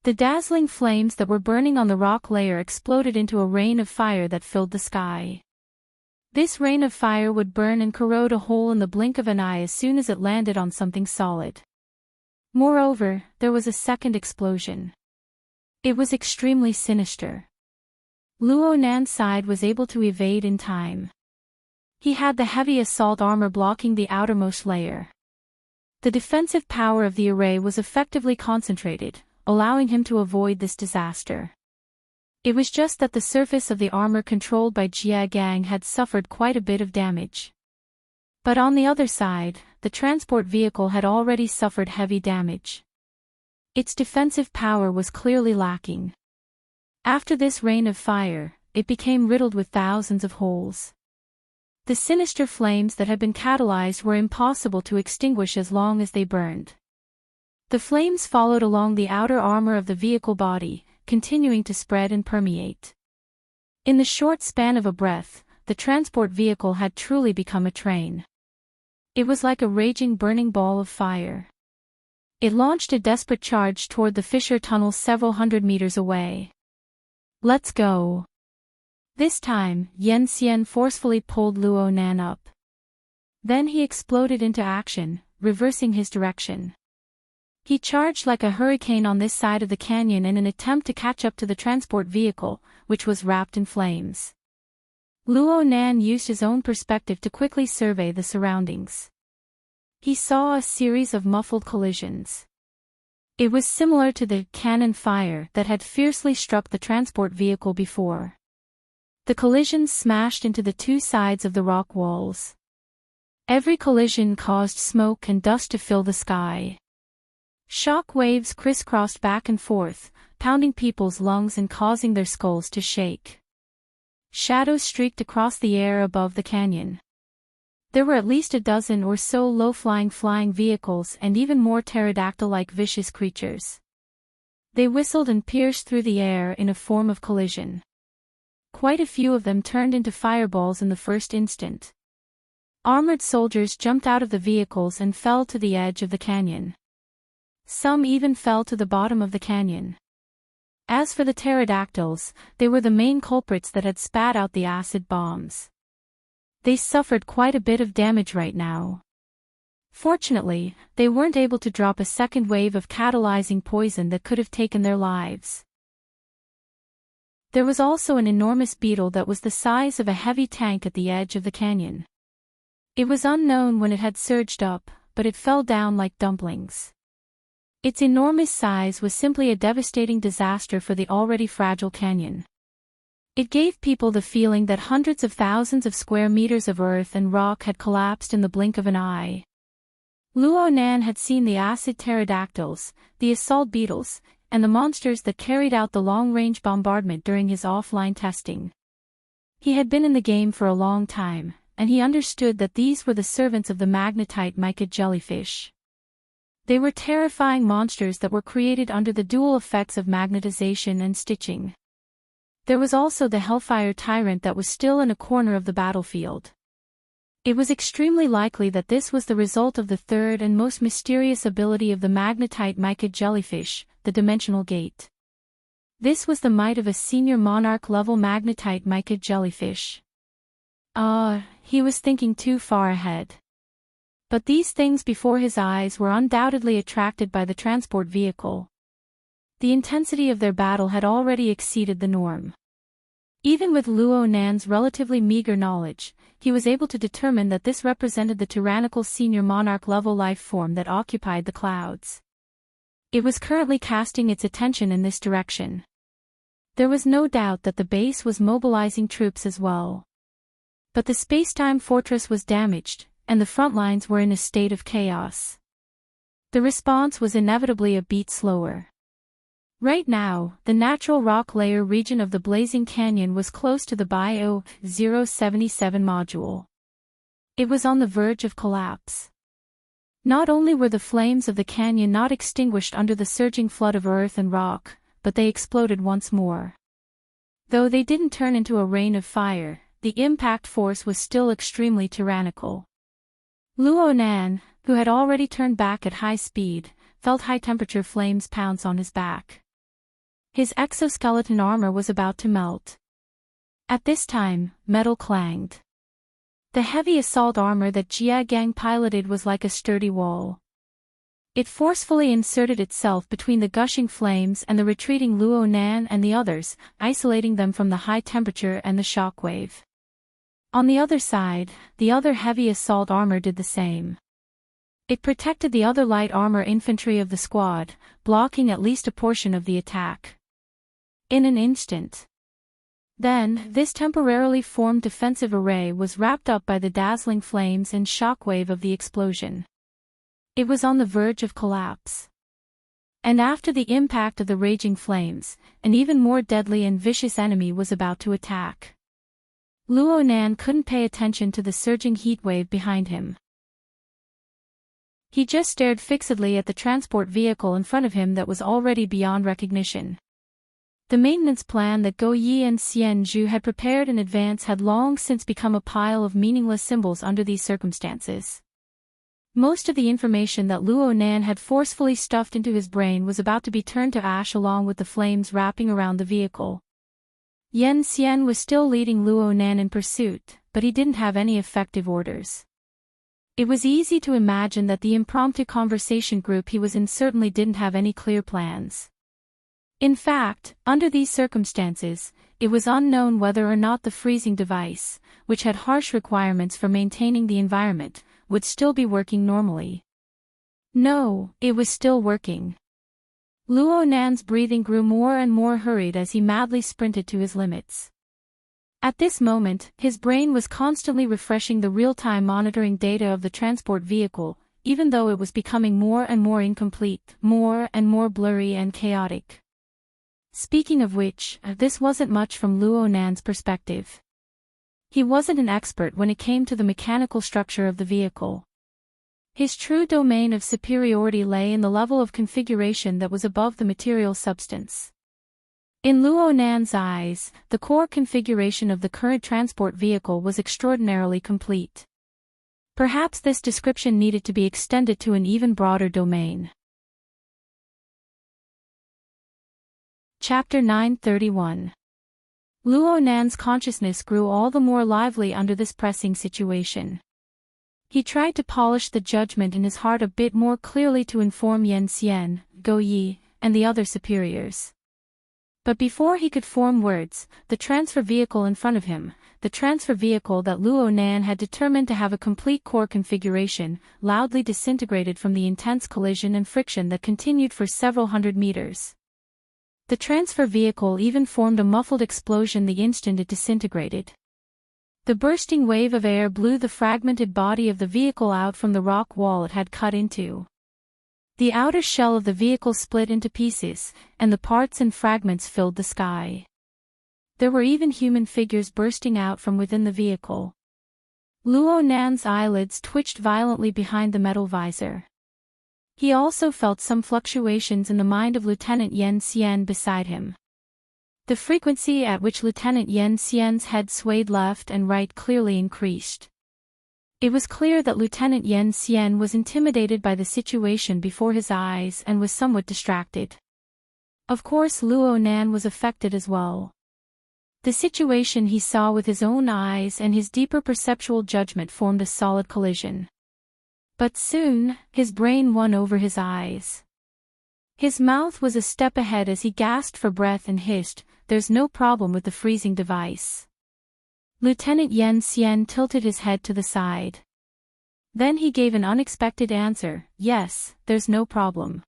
Speaker 1: The dazzling flames that were burning on the rock layer exploded into a rain of fire that filled the sky. This rain of fire would burn and corrode a hole in the blink of an eye as soon as it landed on something solid. Moreover, there was a second explosion. It was extremely sinister. Luo Nan's side was able to evade in time. He had the heavy assault armor blocking the outermost layer. The defensive power of the array was effectively concentrated, allowing him to avoid this disaster. It was just that the surface of the armor controlled by Jia Gang had suffered quite a bit of damage. But on the other side, the transport vehicle had already suffered heavy damage. Its defensive power was clearly lacking. After this rain of fire, it became riddled with thousands of holes. The sinister flames that had been catalyzed were impossible to extinguish as long as they burned. The flames followed along the outer armor of the vehicle body, continuing to spread and permeate. In the short span of a breath, the transport vehicle had truly become a train. It was like a raging burning ball of fire. It launched a desperate charge toward the fissure tunnel several hundred meters away. "Let's go." This time, Yen Xian forcefully pulled Luo Nan up. Then he exploded into action, reversing his direction. He charged like a hurricane on this side of the canyon in an attempt to catch up to the transport vehicle, which was wrapped in flames. Luo Nan used his own perspective to quickly survey the surroundings. He saw a series of muffled collisions. It was similar to the cannon fire that had fiercely struck the transport vehicle before. The collisions smashed into the two sides of the rock walls. Every collision caused smoke and dust to fill the sky. Shock waves crisscrossed back and forth, pounding people's lungs and causing their skulls to shake. Shadows streaked across the air above the canyon. There were at least a dozen or so low-flying flying vehicles and even more pterodactyl-like vicious creatures. They whistled and pierced through the air in a form of collision. Quite a few of them turned into fireballs in the first instant. Armored soldiers jumped out of the vehicles and fell to the edge of the canyon. Some even fell to the bottom of the canyon. As for the pterodactyls, they were the main culprits that had spat out the acid bombs. They suffered quite a bit of damage right now. Fortunately, they weren't able to drop a second wave of catalyzing poison that could have taken their lives. There was also an enormous beetle that was the size of a heavy tank at the edge of the canyon. It was unknown when it had surged up, but it fell down like dumplings. Its enormous size was simply a devastating disaster for the already fragile canyon. It gave people the feeling that hundreds of thousands of square meters of earth and rock had collapsed in the blink of an eye. Luo Nan had seen the acid pterodactyls, the assault beetles, and the monsters that carried out the long-range bombardment during his offline testing. He had been in the game for a long time, and he understood that these were the servants of the magnetite mica jellyfish. They were terrifying monsters that were created under the dual effects of magnetization and stitching. There was also the Hellfire Tyrant that was still in a corner of the battlefield. It was extremely likely that this was the result of the third and most mysterious ability of the magnetite mica jellyfish, the Dimensional Gate. This was the might of a senior monarch-level magnetite mica jellyfish. He was thinking too far ahead. But these things before his eyes were undoubtedly attracted by the transport vehicle. The intensity of their battle had already exceeded the norm. Even with Luo Nan's relatively meager knowledge, he was able to determine that this represented the tyrannical senior monarch-level life form that occupied the clouds. It was currently casting its attention in this direction. There was no doubt that the base was mobilizing troops as well. But the space-time fortress was damaged, and the front lines were in a state of chaos. The response was inevitably a beat slower. Right now, the natural rock layer region of the blazing canyon was close to the Bio 077 module. It was on the verge of collapse. Not only were the flames of the canyon not extinguished under the surging flood of earth and rock, but they exploded once more. Though they didn't turn into a rain of fire, the impact force was still extremely tyrannical. Luo Nan, who had already turned back at high speed, felt high-temperature flames pounce on his back. His exoskeleton armor was about to melt. At this time, metal clanged. The heavy assault armor that Jia Gang piloted was like a sturdy wall. It forcefully inserted itself between the gushing flames and the retreating Luo Nan and the others, isolating them from the high temperature and the shockwave. On the other side, the other heavy assault armor did the same. It protected the other light armor infantry of the squad, blocking at least a portion of the attack. In an instant. Then, this temporarily formed defensive array was wrapped up by the dazzling flames and shockwave of the explosion. It was on the verge of collapse. And after the impact of the raging flames, an even more deadly and vicious enemy was about to attack. Luo Nan couldn't pay attention to the surging heatwave behind him. He just stared fixedly at the transport vehicle in front of him that was already beyond recognition. The maintenance plan that Go Yi and Xian Zhu had prepared in advance had long since become a pile of meaningless symbols under these circumstances. Most of the information that Luo Nan had forcefully stuffed into his brain was about to be turned to ash along with the flames wrapping around the vehicle. Yan Xian was still leading Luo Nan in pursuit, but he didn't have any effective orders. It was easy to imagine that the impromptu conversation group he was in certainly didn't have any clear plans. In fact, under these circumstances, it was unknown whether or not the freezing device, which had harsh requirements for maintaining the environment, would still be working normally. No, it was still working. Luo Nan's breathing grew more and more hurried as he madly sprinted to his limits. At this moment, his brain was constantly refreshing the real-time monitoring data of the transport vehicle, even though it was becoming more and more incomplete, more and more blurry and chaotic. Speaking of which, this wasn't much from Luo Nan's perspective. He wasn't an expert when it came to the mechanical structure of the vehicle. His true domain of superiority lay in the level of configuration that was above the material substance. In Luo Nan's eyes, the core configuration of the current transport vehicle was extraordinarily complete. Perhaps this description needed to be extended to an even broader domain. Chapter 931. Luo Nan's consciousness grew all the more lively under this pressing situation. He tried to polish the judgment in his heart a bit more clearly to inform Yan Xian, Go Yi, and the other superiors. But before he could form words, the transfer vehicle in front of him, the transfer vehicle that Luo Nan had determined to have a complete core configuration, loudly disintegrated from the intense collision and friction that continued for several hundred meters. The transfer vehicle even formed a muffled explosion the instant it disintegrated. The bursting wave of air blew the fragmented body of the vehicle out from the rock wall it had cut into. The outer shell of the vehicle split into pieces, and the parts and fragments filled the sky. There were even human figures bursting out from within the vehicle. Luo Nan's eyelids twitched violently behind the metal visor. He also felt some fluctuations in the mind of Lieutenant Yan Xian beside him. The frequency at which Lieutenant Yan Xian's head swayed left and right clearly increased. It was clear that Lieutenant Yan Xian was intimidated by the situation before his eyes and was somewhat distracted. Of course Luo Nan was affected as well. The situation he saw with his own eyes and his deeper perceptual judgment formed a solid collision. But soon, his brain won over his eyes. His mouth was a step ahead as he gasped for breath and hissed, "There's no problem with the freezing device." Lieutenant Yan Xian tilted his head to the side. Then he gave an unexpected answer, "Yes, there's no problem."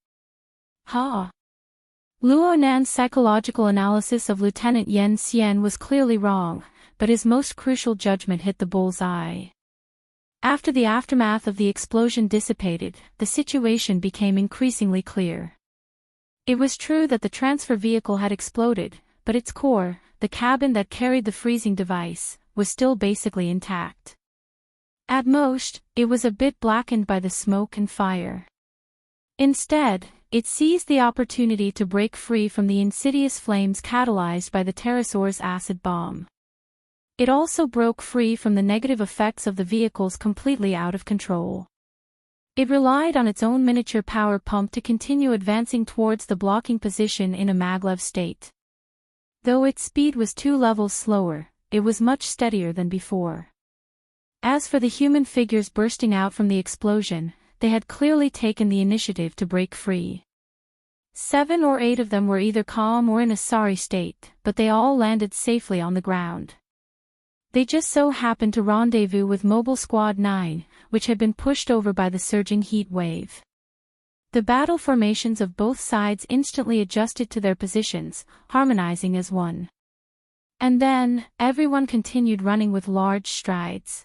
Speaker 1: Ha! Luo Nan's psychological analysis of Lieutenant Yan Xian was clearly wrong, but his most crucial judgment hit the bull's eye. After the aftermath of the explosion dissipated, the situation became increasingly clear. It was true that the transfer vehicle had exploded, but its core, the cabin that carried the freezing device, was still basically intact. At most, it was a bit blackened by the smoke and fire. Instead, it seized the opportunity to break free from the insidious flames catalyzed by the pterosaur's acid bomb. It also broke free from the negative effects of the vehicles completely out of control. It relied on its own miniature power pump to continue advancing towards the blocking position in a maglev state. Though its speed was 2 levels slower, it was much steadier than before. As for the human figures bursting out from the explosion, they had clearly taken the initiative to break free. 7 or 8 of them were either calm or in a sorry state, but they all landed safely on the ground. They just so happened to rendezvous with Mobile Squad 9, which had been pushed over by the surging heat wave. The battle formations of both sides instantly adjusted to their positions, harmonizing as one. And then, everyone continued running with large strides.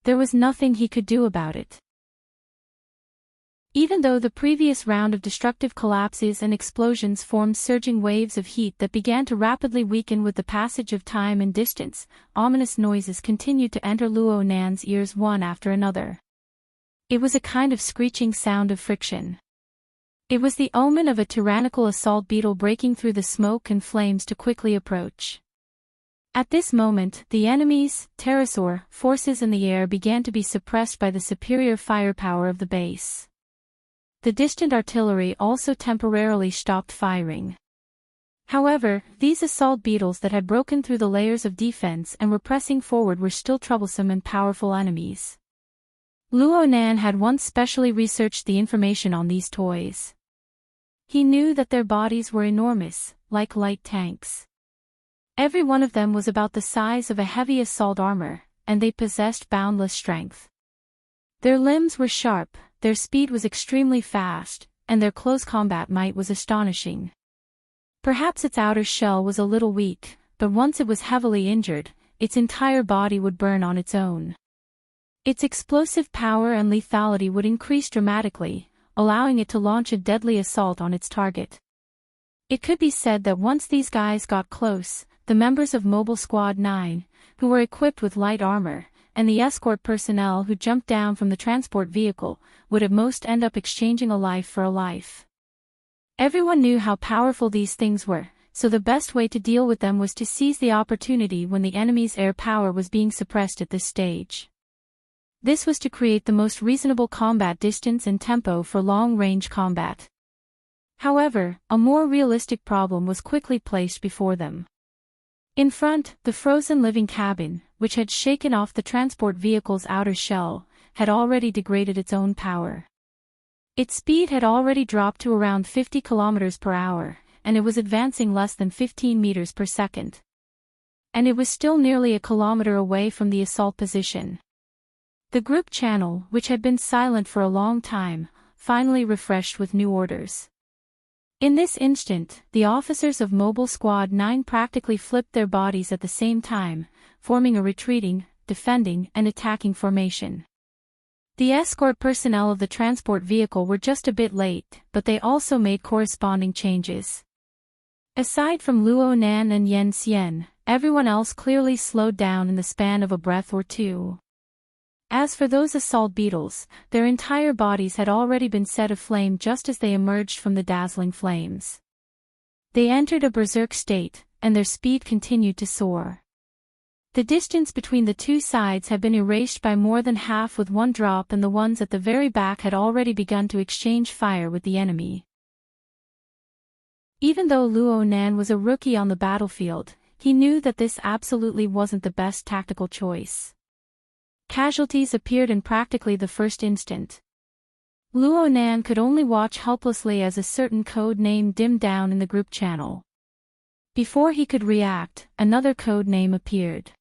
Speaker 1: There was nothing he could do about it. Even though the previous round of destructive collapses and explosions formed surging waves of heat that began to rapidly weaken with the passage of time and distance, ominous noises continued to enter Luo Nan's ears one after another. It was a kind of screeching sound of friction. It was the omen of a tyrannical assault beetle breaking through the smoke and flames to quickly approach. At this moment, the enemy's pterosaur forces in the air began to be suppressed by the superior firepower of the base. The distant artillery also temporarily stopped firing. However, these assault beetles that had broken through the layers of defense and were pressing forward were still troublesome and powerful enemies. Luo Nan had once specially researched the information on these toys. He knew that their bodies were enormous, like light tanks. Every one of them was about the size of a heavy assault armor, and they possessed boundless strength. Their limbs were sharp, their speed was extremely fast, and their close combat might was astonishing. Perhaps its outer shell was a little weak, but once it was heavily injured, its entire body would burn on its own. Its explosive power and lethality would increase dramatically, allowing it to launch a deadly assault on its target. It could be said that once these guys got close, the members of Mobile Squad 9, who were equipped with light armor, and the escort personnel who jumped down from the transport vehicle, would at most end up exchanging a life for a life. Everyone knew how powerful these things were, so the best way to deal with them was to seize the opportunity when the enemy's air power was being suppressed at this stage. This was to create the most reasonable combat distance and tempo for long-range combat. However, a more realistic problem was quickly placed before them. In front, the frozen living cabin, which had shaken off the transport vehicle's outer shell, had already degraded its own power. Its speed had already dropped to around 50 km per hour, and it was advancing less than 15 meters per second. And it was still nearly a kilometer away from the assault position. The group channel, which had been silent for a long time, finally refreshed with new orders. In this instant, the officers of Mobile Squad 9 practically flipped their bodies at the same time, forming a retreating, defending, and attacking formation. The escort personnel of the transport vehicle were just a bit late, but they also made corresponding changes. Aside from Luo Nan and Yen Xian, everyone else clearly slowed down in the span of a breath or two. As for those assault beetles, their entire bodies had already been set aflame just as they emerged from the dazzling flames. They entered a berserk state, and their speed continued to soar. The distance between the two sides had been erased by more than half with one drop, and the ones at the very back had already begun to exchange fire with the enemy. Even though Luo Nan was a rookie on the battlefield, he knew that this absolutely wasn't the best tactical choice. Casualties appeared in practically the first instant. Luo Nan could only watch helplessly as a certain code name dimmed down in the group channel. Before he could react, another code name appeared.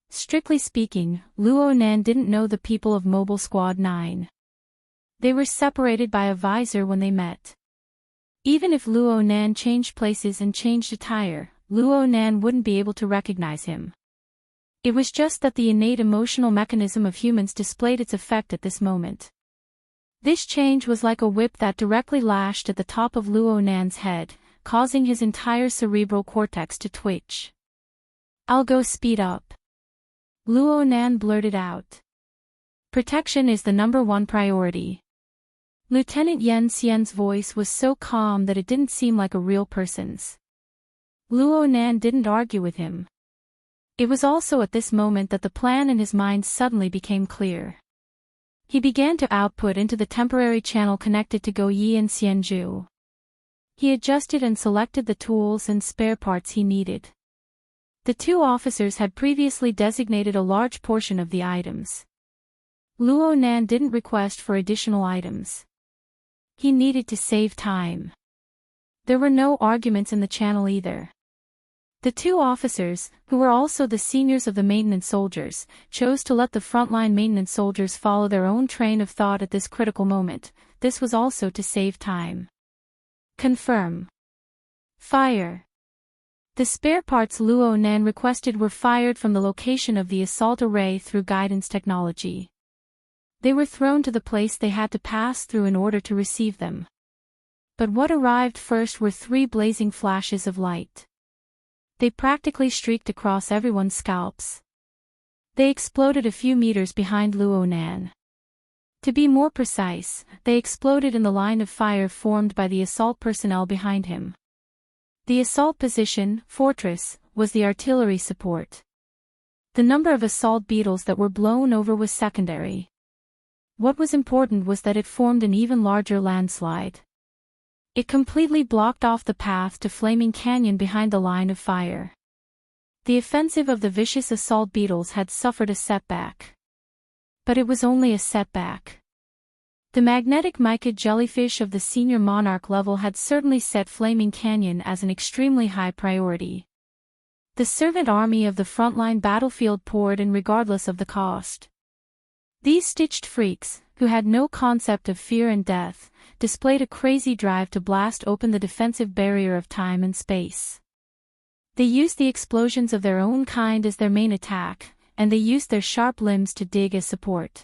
Speaker 1: Strictly speaking, Luo Nan didn't know the people of Mobile Squad 9. They were separated by a visor when they met. Even if Luo Nan changed places and changed attire, Luo Nan wouldn't be able to recognize him. It was just that the innate emotional mechanism of humans displayed its effect at this moment. This change was like a whip that directly lashed at the top of Luo Nan's head, causing his entire cerebral cortex to twitch. "I'll go speed up," Luo Nan blurted out. "Protection is the #1 priority." Lieutenant Yen Xian's voice was so calm that it didn't seem like a real person's. Luo Nan didn't argue with him. It was also at this moment that the plan in his mind suddenly became clear. He began to output into the temporary channel connected to Go Yi and Xianzhu. He adjusted and selected the tools and spare parts he needed. The two officers had previously designated a large portion of the items. Luo Nan didn't request for additional items. He needed to save time. There were no arguments in the channel either. The two officers, who were also the seniors of the maintenance soldiers, chose to let the frontline maintenance soldiers follow their own train of thought at this critical moment. This was also to save time. Confirm. Fire. The spare parts Luo Nan requested were fired from the location of the assault array through guidance technology. They were thrown to the place they had to pass through in order to receive them. But what arrived first were 3 blazing flashes of light. They practically streaked across everyone's scalps. They exploded a few meters behind Luo Nan. To be more precise, they exploded in the line of fire formed by the assault personnel behind him. The assault position, fortress, was the artillery support. The number of assault beetles that were blown over was secondary. What was important was that it formed an even larger landslide. It completely blocked off the path to Flaming Canyon behind the line of fire. The offensive of the vicious assault beetles had suffered a setback. But it was only a setback. The magnetic mica jellyfish of the senior monarch level had certainly set Flaming Canyon as an extremely high priority. The servant army of the frontline battlefield poured in regardless of the cost. These stitched freaks, who had no concept of fear and death, displayed a crazy drive to blast open the defensive barrier of time and space. They used the explosions of their own kind as their main attack, and they used their sharp limbs to dig as support.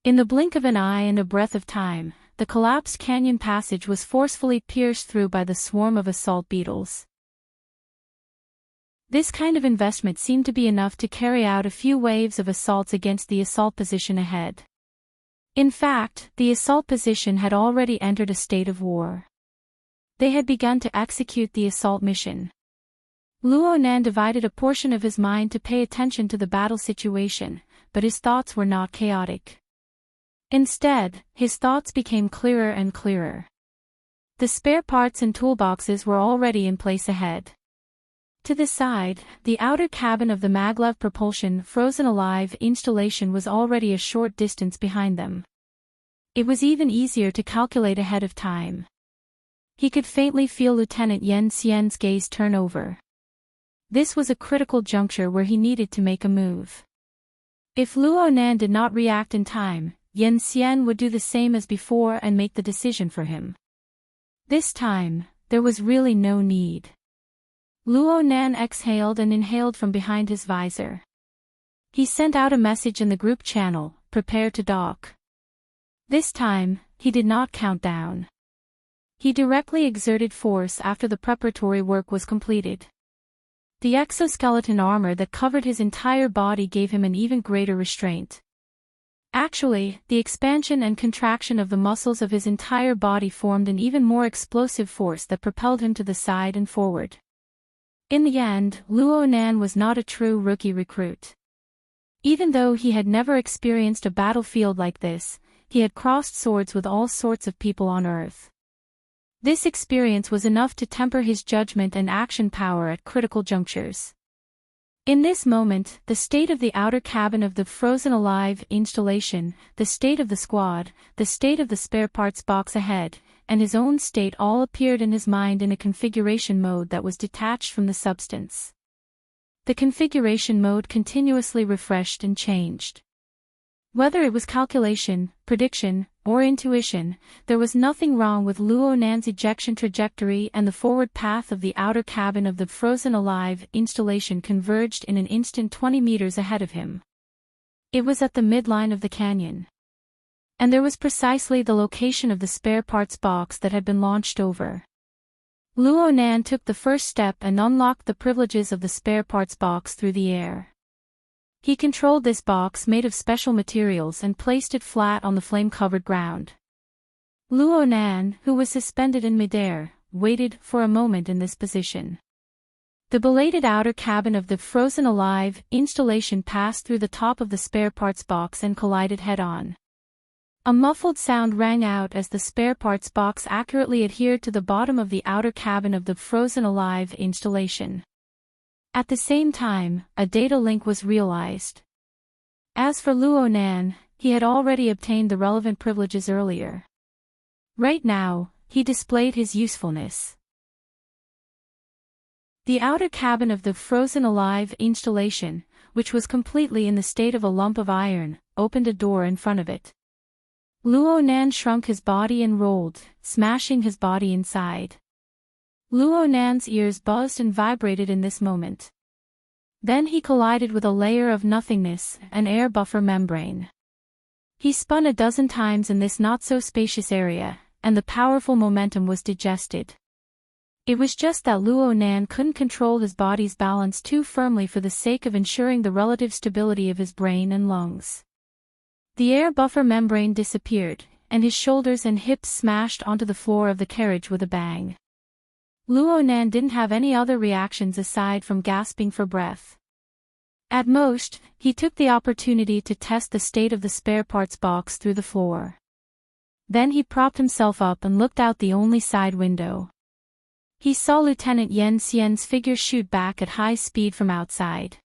Speaker 1: In the blink of an eye and a breath of time, the collapsed canyon passage was forcefully pierced through by the swarm of assault beetles. This kind of investment seemed to be enough to carry out a few waves of assaults against the assault position ahead. In fact, the assault position had already entered a state of war. They had begun to execute the assault mission. Luo Nan divided a portion of his mind to pay attention to the battle situation, but his thoughts were not chaotic. Instead, his thoughts became clearer and clearer. The spare parts and toolboxes were already in place ahead. To the side, the outer cabin of the maglev propulsion frozen alive installation was already a short distance behind them. It was even easier to calculate ahead of time. He could faintly feel Lieutenant Yen Xian's gaze turn over. This was a critical juncture where he needed to make a move. If Luo Nan did not react in time, Yen Xian would do the same as before and make the decision for him. This time, there was really no need. Luo Nan exhaled and inhaled from behind his visor. He sent out a message in the group channel, "Prepare to dock." This time, he did not count down. He directly exerted force after the preparatory work was completed. The exoskeleton armor that covered his entire body gave him an even greater restraint. Actually, the expansion and contraction of the muscles of his entire body formed an even more explosive force that propelled him to the side and forward. In the end, Luo Nan was not a true rookie recruit. Even though he had never experienced a battlefield like this, he had crossed swords with all sorts of people on Earth. This experience was enough to temper his judgment and action power at critical junctures. In this moment, the state of the outer cabin of the frozen alive installation, the state of the squad, the state of the spare parts box ahead, and his own state all appeared in his mind in a configuration mode that was detached from the substance. The configuration mode continuously refreshed and changed. Whether it was calculation, prediction, or intuition, there was nothing wrong with Luo Nan's ejection trajectory, and the forward path of the outer cabin of the frozen alive installation converged in an instant 20 meters ahead of him. It was at the midline of the canyon. And there was precisely the location of the spare parts box that had been launched over. Luo Nan took the first step and unlocked the privileges of the spare parts box through the air. He controlled this box made of special materials and placed it flat on the flame-covered ground. Luo Nan, who was suspended in midair, waited for a moment in this position. The belated outer cabin of the frozen alive installation passed through the top of the spare parts box and collided head-on. A muffled sound rang out as the spare parts box accurately adhered to the bottom of the outer cabin of the frozen alive installation. At the same time, a data link was realized. As for Luo Nan, he had already obtained the relevant privileges earlier. Right now, he displayed his usefulness. The outer cabin of the frozen alive installation, which was completely in the state of a lump of iron, opened a door in front of it. Luo Nan shrunk his body and rolled, smashing his body inside. Luo Nan's ears buzzed and vibrated in this moment. Then he collided with a layer of nothingness, an air buffer membrane. He spun a dozen times in this not-so-spacious area, and the powerful momentum was digested. It was just that Luo Nan couldn't control his body's balance too firmly for the sake of ensuring the relative stability of his brain and lungs. The air buffer membrane disappeared, and his shoulders and hips smashed onto the floor of the carriage with a bang. Luo Nan didn't have any other reactions aside from gasping for breath. At most, he took the opportunity to test the state of the spare parts box through the floor. Then he propped himself up and looked out the only side window. He saw Lieutenant Yen Xian's figure shoot back at high speed from outside.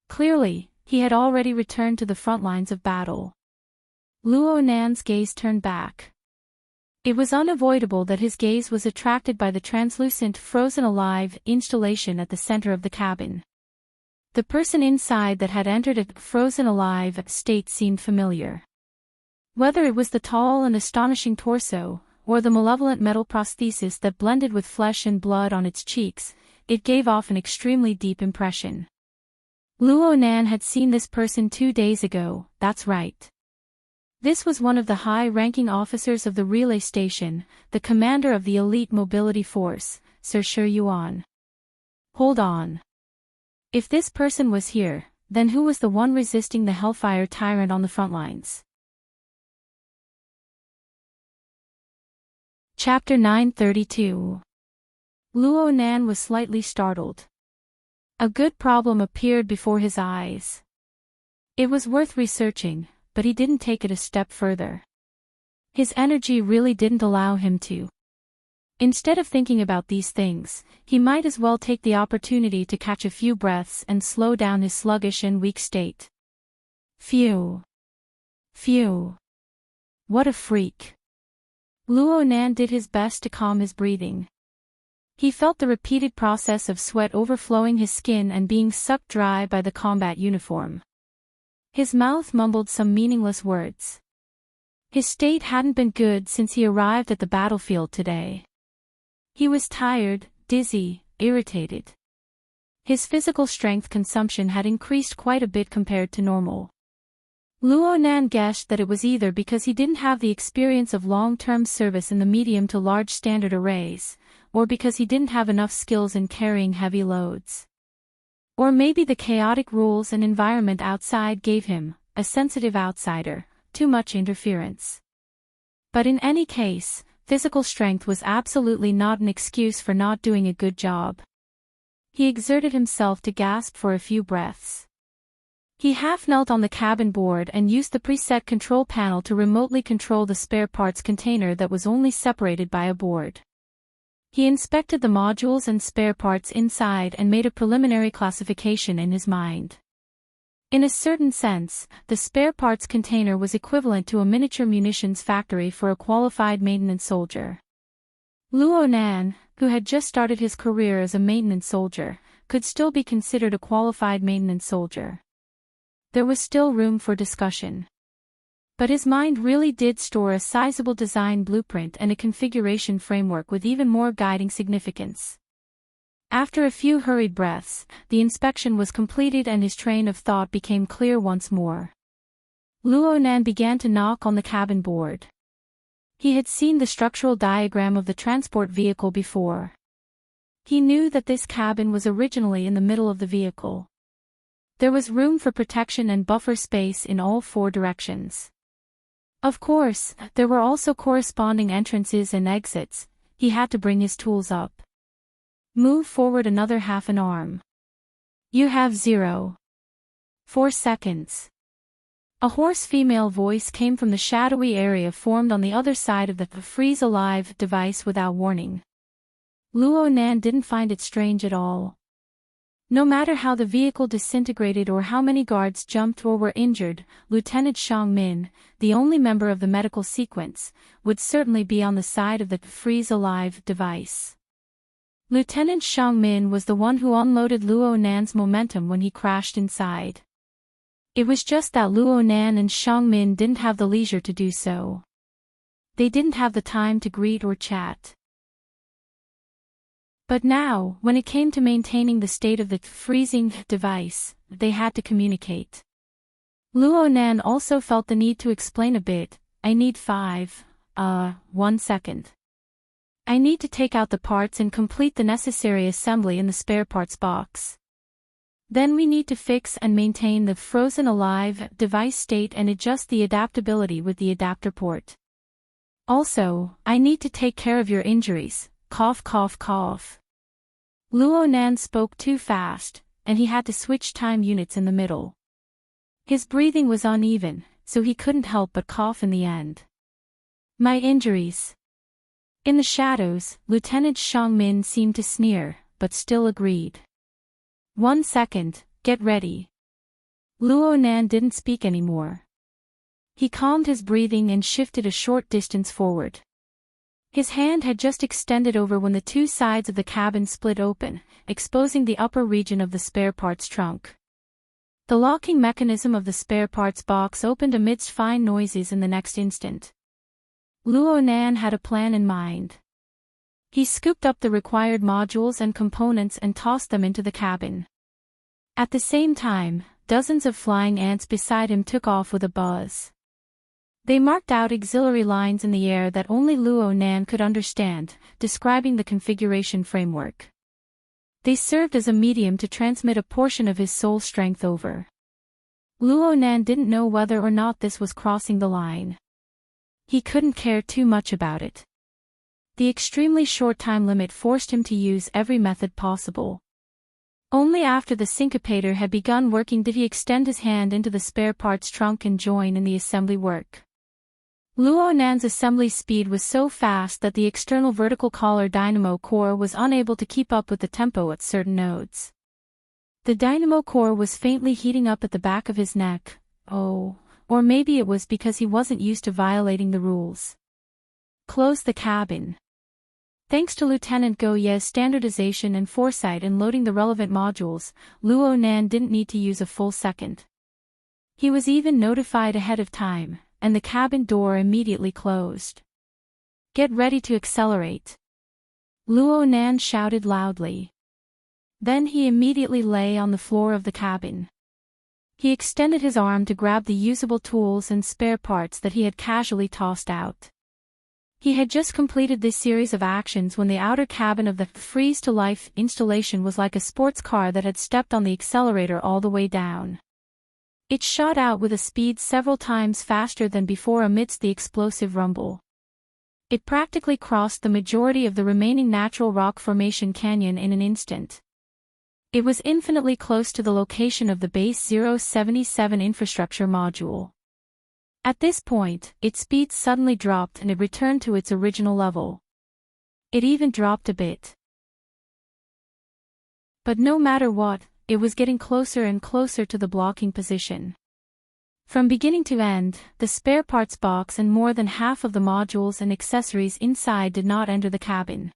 Speaker 1: Clearly, he had already returned to the front lines of battle. Luo Nan's gaze turned back. It was unavoidable that his gaze was attracted by the translucent frozen alive installation at the center of the cabin. The person inside that had entered a frozen alive state seemed familiar. Whether it was the tall and astonishing torso, or the malevolent metal prosthesis that blended with flesh and blood on its cheeks, it gave off an extremely deep impression. Luo Nan had seen this person 2 days ago, that's right. This was one of the high-ranking officers of the relay station, the commander of the elite mobility force, Sir Shi Yuan. Hold on. If this person was here, then who was the one resisting the Hellfire Tyrant on the front lines? Chapter 932. Luo Nan was slightly startled. A good problem appeared before his eyes. It was worth researching, but he didn't take it a step further. His energy really didn't allow him to. Instead of thinking about these things, he might as well take the opportunity to catch a few breaths and slow down his sluggish and weak state. Phew. Phew. What a freak. Luo Nan did his best to calm his breathing. He felt the repeated process of sweat overflowing his skin and being sucked dry by the combat uniform. His mouth mumbled some meaningless words. His state hadn't been good since he arrived at the battlefield today. He was tired, dizzy, irritated. His physical strength consumption had increased quite a bit compared to normal. Luo Nan guessed that it was either because he didn't have the experience of long-term service in the medium to large standard arrays, or because he didn't have enough skills in carrying heavy loads. Or maybe the chaotic rules and environment outside gave him, a sensitive outsider, too much interference. But in any case, physical strength was absolutely not an excuse for not doing a good job. He exerted himself to gasp for a few breaths. He half knelt on the cabin board and used the preset control panel to remotely control the spare parts container that was only separated by a board. He inspected the modules and spare parts inside and made a preliminary classification in his mind. In a certain sense, the spare parts container was equivalent to a miniature munitions factory for a qualified maintenance soldier. Luo Nan, who had just started his career as a maintenance soldier, could still be considered a qualified maintenance soldier. There was still room for discussion. But his mind really did store a sizable design blueprint and a configuration framework with even more guiding significance. After a few hurried breaths, the inspection was completed and his train of thought became clear once more. Luo Nan began to knock on the cabin board. He had seen the structural diagram of the transport vehicle before. He knew that this cabin was originally in the middle of the vehicle. There was room for protection and buffer space in all 4 directions. Of course, there were also corresponding entrances and exits. He had to bring his tools up. Move forward another half an arm. You have 0.4 seconds. A hoarse female voice came from the shadowy area formed on the other side of the freeze-alive device without warning. Luo Nan didn't find it strange at all. No matter how the vehicle disintegrated or how many guards jumped or were injured, Lieutenant Shang Min, the only member of the medical sequence, would certainly be on the side of the freeze-alive device. Lieutenant Shang Min was the one who unloaded Luo Nan's momentum when he crashed inside. It was just that Luo Nan and Shang Min didn't have the leisure to do so. They didn't have the time to greet or chat. But now, when it came to maintaining the state of the freezing device, they had to communicate. Luo Nan also felt the need to explain a bit. I need 1 second. I need to take out the parts and complete the necessary assembly in the spare parts box. Then we need to fix and maintain the frozen alive device state and adjust the adaptability with the adapter port. Also, I need to take care of your injuries, cough cough cough. Luo Nan spoke too fast, and he had to switch time units in the middle. His breathing was uneven, so he couldn't help but cough in the end. My injuries. In the shadows, Lieutenant Shangmin seemed to sneer, but still agreed. 1 second, get ready. Luo Nan didn't speak anymore. He calmed his breathing and shifted a short distance forward. His hand had just extended over when the two sides of the cabin split open, exposing the upper region of the spare parts trunk. The locking mechanism of the spare parts box opened amidst fine noises in the next instant. Luo Nan had a plan in mind. He scooped up the required modules and components and tossed them into the cabin. At the same time, dozens of flying ants beside him took off with a buzz. They marked out auxiliary lines in the air that only Luo Nan could understand, describing the configuration framework. They served as a medium to transmit a portion of his soul strength over. Luo Nan didn't know whether or not this was crossing the line. He couldn't care too much about it. The extremely short time limit forced him to use every method possible. Only after the syncopator had begun working did he extend his hand into the spare parts trunk and join in the assembly work. Luo Nan's assembly speed was so fast that the external vertical collar dynamo core was unable to keep up with the tempo at certain nodes. The dynamo core was faintly heating up at the back of his neck. Oh, or maybe it was because he wasn't used to violating the rules. Close the cabin. Thanks to Lieutenant Go Ye's standardization and foresight in loading the relevant modules, Luo Nan didn't need to use a full second. He was even notified ahead of time, and the cabin door immediately closed. Get ready to accelerate. Luo Nan shouted loudly. Then he immediately lay on the floor of the cabin. He extended his arm to grab the usable tools and spare parts that he had casually tossed out. He had just completed this series of actions when the outer cabin of the freeze-to-life installation was like a sports car that had stepped on the accelerator all the way down. It shot out with a speed several times faster than before amidst the explosive rumble. It practically crossed the majority of the remaining natural rock formation canyon in an instant. It was infinitely close to the location of the Base 077 infrastructure module. At this point, its speed suddenly dropped and it returned to its original level. It even dropped a bit. But no matter what, it was getting closer and closer to the blocking position. From beginning to end, the spare parts box and more than half of the modules and accessories inside did not enter the cabin.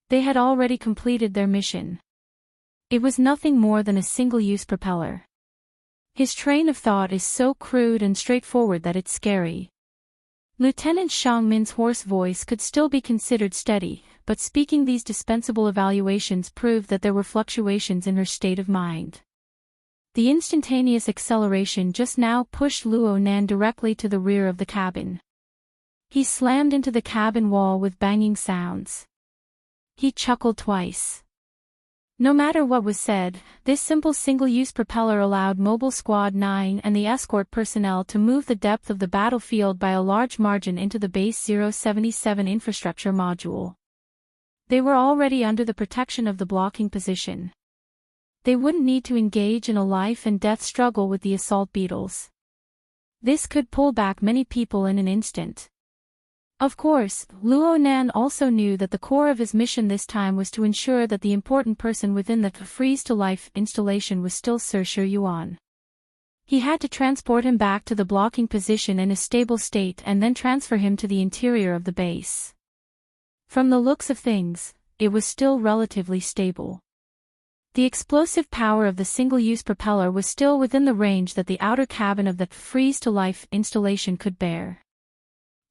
Speaker 1: They had already completed their mission. It was nothing more than a single-use propeller. His train of thought is so crude and straightforward that it's scary. Lieutenant Shangmin's hoarse voice could still be considered steady, but speaking these dispensable evaluations proved that there were fluctuations in her state of mind. The instantaneous acceleration just now pushed Luo Nan directly to the rear of the cabin. He slammed into the cabin wall with banging sounds. He chuckled twice. No matter what was said, this simple single-use propeller allowed Mobile Squad 9 and the escort personnel to move the depth of the battlefield by a large margin into the Base 077 infrastructure module. They were already under the protection of the blocking position. They wouldn't need to engage in a life-and-death struggle with the assault beetles. This could pull back many people in an instant. Of course, Luo Nan also knew that the core of his mission this time was to ensure that the important person within the freeze-to-life installation was still Sir Shuyuan. He had to transport him back to the blocking position in a stable state and then transfer him to the interior of the base. From the looks of things, it was still relatively stable. The explosive power of the single-use propeller was still within the range that the outer cabin of the freeze-to-life installation could bear.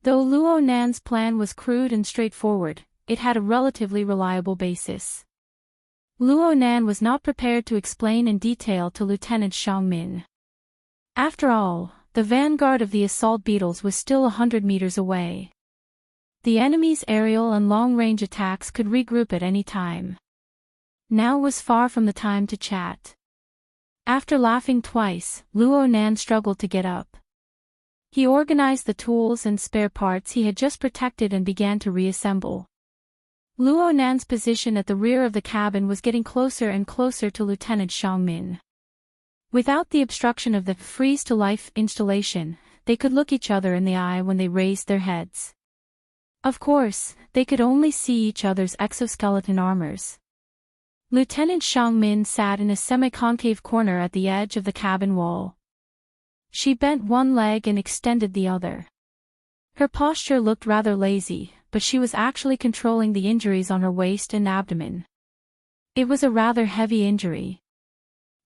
Speaker 1: Though Luo Nan's plan was crude and straightforward, it had a relatively reliable basis. Luo Nan was not prepared to explain in detail to Lieutenant Shangmin. After all, the vanguard of the assault beetles was still 100 meters away. The enemy's aerial and long-range attacks could regroup at any time. Now was far from the time to chat. After laughing twice, Luo Nan struggled to get up. He organized the tools and spare parts he had just protected and began to reassemble. Luo Nan's position at the rear of the cabin was getting closer and closer to Lieutenant Xiangmin. Without the obstruction of the freeze-to-life installation, they could look each other in the eye when they raised their heads. Of course, they could only see each other's exoskeleton armors. Lieutenant Xiangmin sat in a semi-concave corner at the edge of the cabin wall. She bent one leg and extended the other. Her posture looked rather lazy, but she was actually controlling the injuries on her waist and abdomen. It was a rather heavy injury.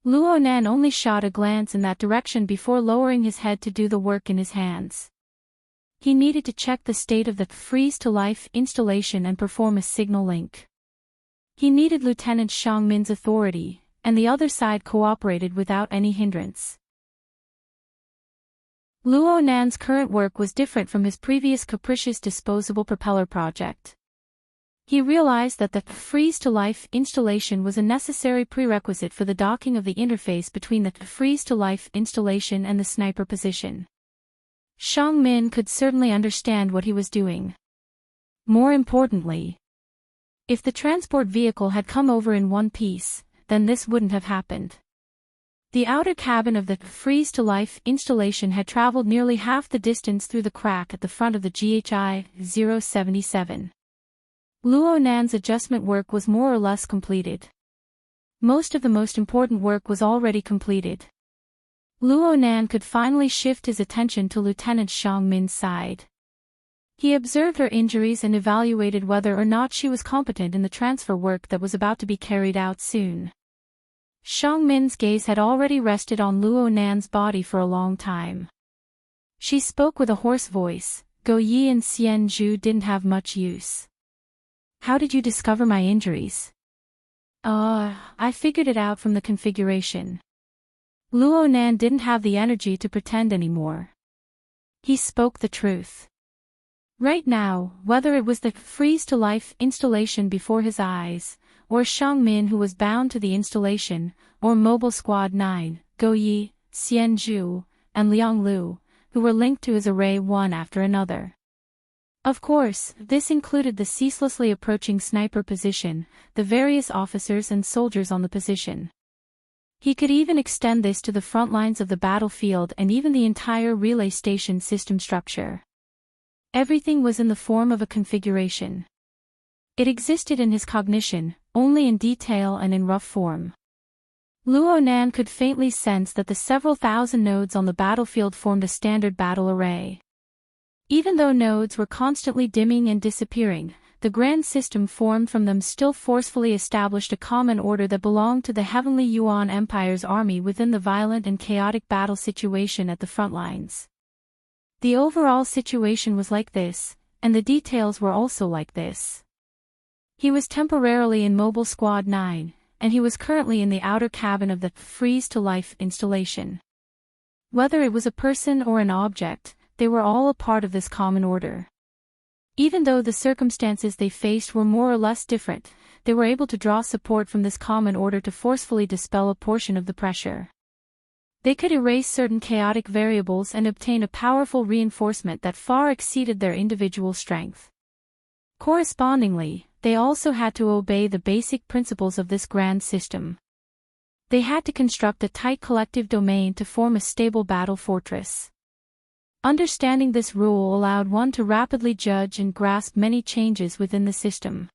Speaker 1: Luo Nan only shot a glance in that direction before lowering his head to do the work in his hands. He needed to check the state of the freeze-to-life installation and perform a signal link. He needed Lieutenant Xiangmin's authority, and the other side cooperated without any hindrance. Luo Nan's current work was different from his previous capricious disposable propeller project. He realized that the freeze-to-life installation was a necessary prerequisite for the docking of the interface between the freeze-to-life installation and the sniper position. Xiangmin could certainly understand what he was doing. More importantly, if the transport vehicle had come over in one piece, then this wouldn't have happened. The outer cabin of the freeze-to-life installation had traveled nearly half the distance through the crack at the front of the GHI-077. Luo Nan's adjustment work was more or less completed. Most of the most important work was already completed. Luo Nan could finally shift his attention to Lieutenant Xiangmin's side. He observed her injuries and evaluated whether or not she was competent in the transfer work that was about to be carried out soon. Xiangmin's gaze had already rested on Luo Nan's body for a long time. She spoke with a hoarse voice. Go Yi and Xian Zhu didn't have much use. How did you discover my injuries? I figured it out from the configuration. Luo Nan didn't have the energy to pretend anymore. He spoke the truth. Right now, whether it was the freeze-to-life installation before his eyes, or Xiangmin who was bound to the installation, or Mobile Squad 9, Go Yi, Xian Zhu, and Liang Lu, who were linked to his array one after another. Of course, this included the ceaselessly approaching sniper position, the various officers and soldiers on the position. He could even extend this to the front lines of the battlefield and even the entire relay station system structure. Everything was in the form of a configuration. It existed in his cognition, only in detail and in rough form. Luo Nan could faintly sense that the several thousand nodes on the battlefield formed a standard battle array. Even though nodes were constantly dimming and disappearing, the grand system formed from them still forcefully established a common order that belonged to the Heavenly Yuan Empire's army within the violent and chaotic battle situation at the front lines. The overall situation was like this, and the details were also like this. He was temporarily in Mobile Squad 9, and he was currently in the outer cabin of the freeze-to-life installation. Whether it was a person or an object, they were all a part of this common order. Even though the circumstances they faced were more or less different, they were able to draw support from this common order to forcefully dispel a portion of the pressure. They could erase certain chaotic variables and obtain a powerful reinforcement that far exceeded their individual strength. Correspondingly, they also had to obey the basic principles of this grand system. They had to construct a tight collective domain to form a stable battle fortress. Understanding this rule allowed one to rapidly judge and grasp many changes within the system.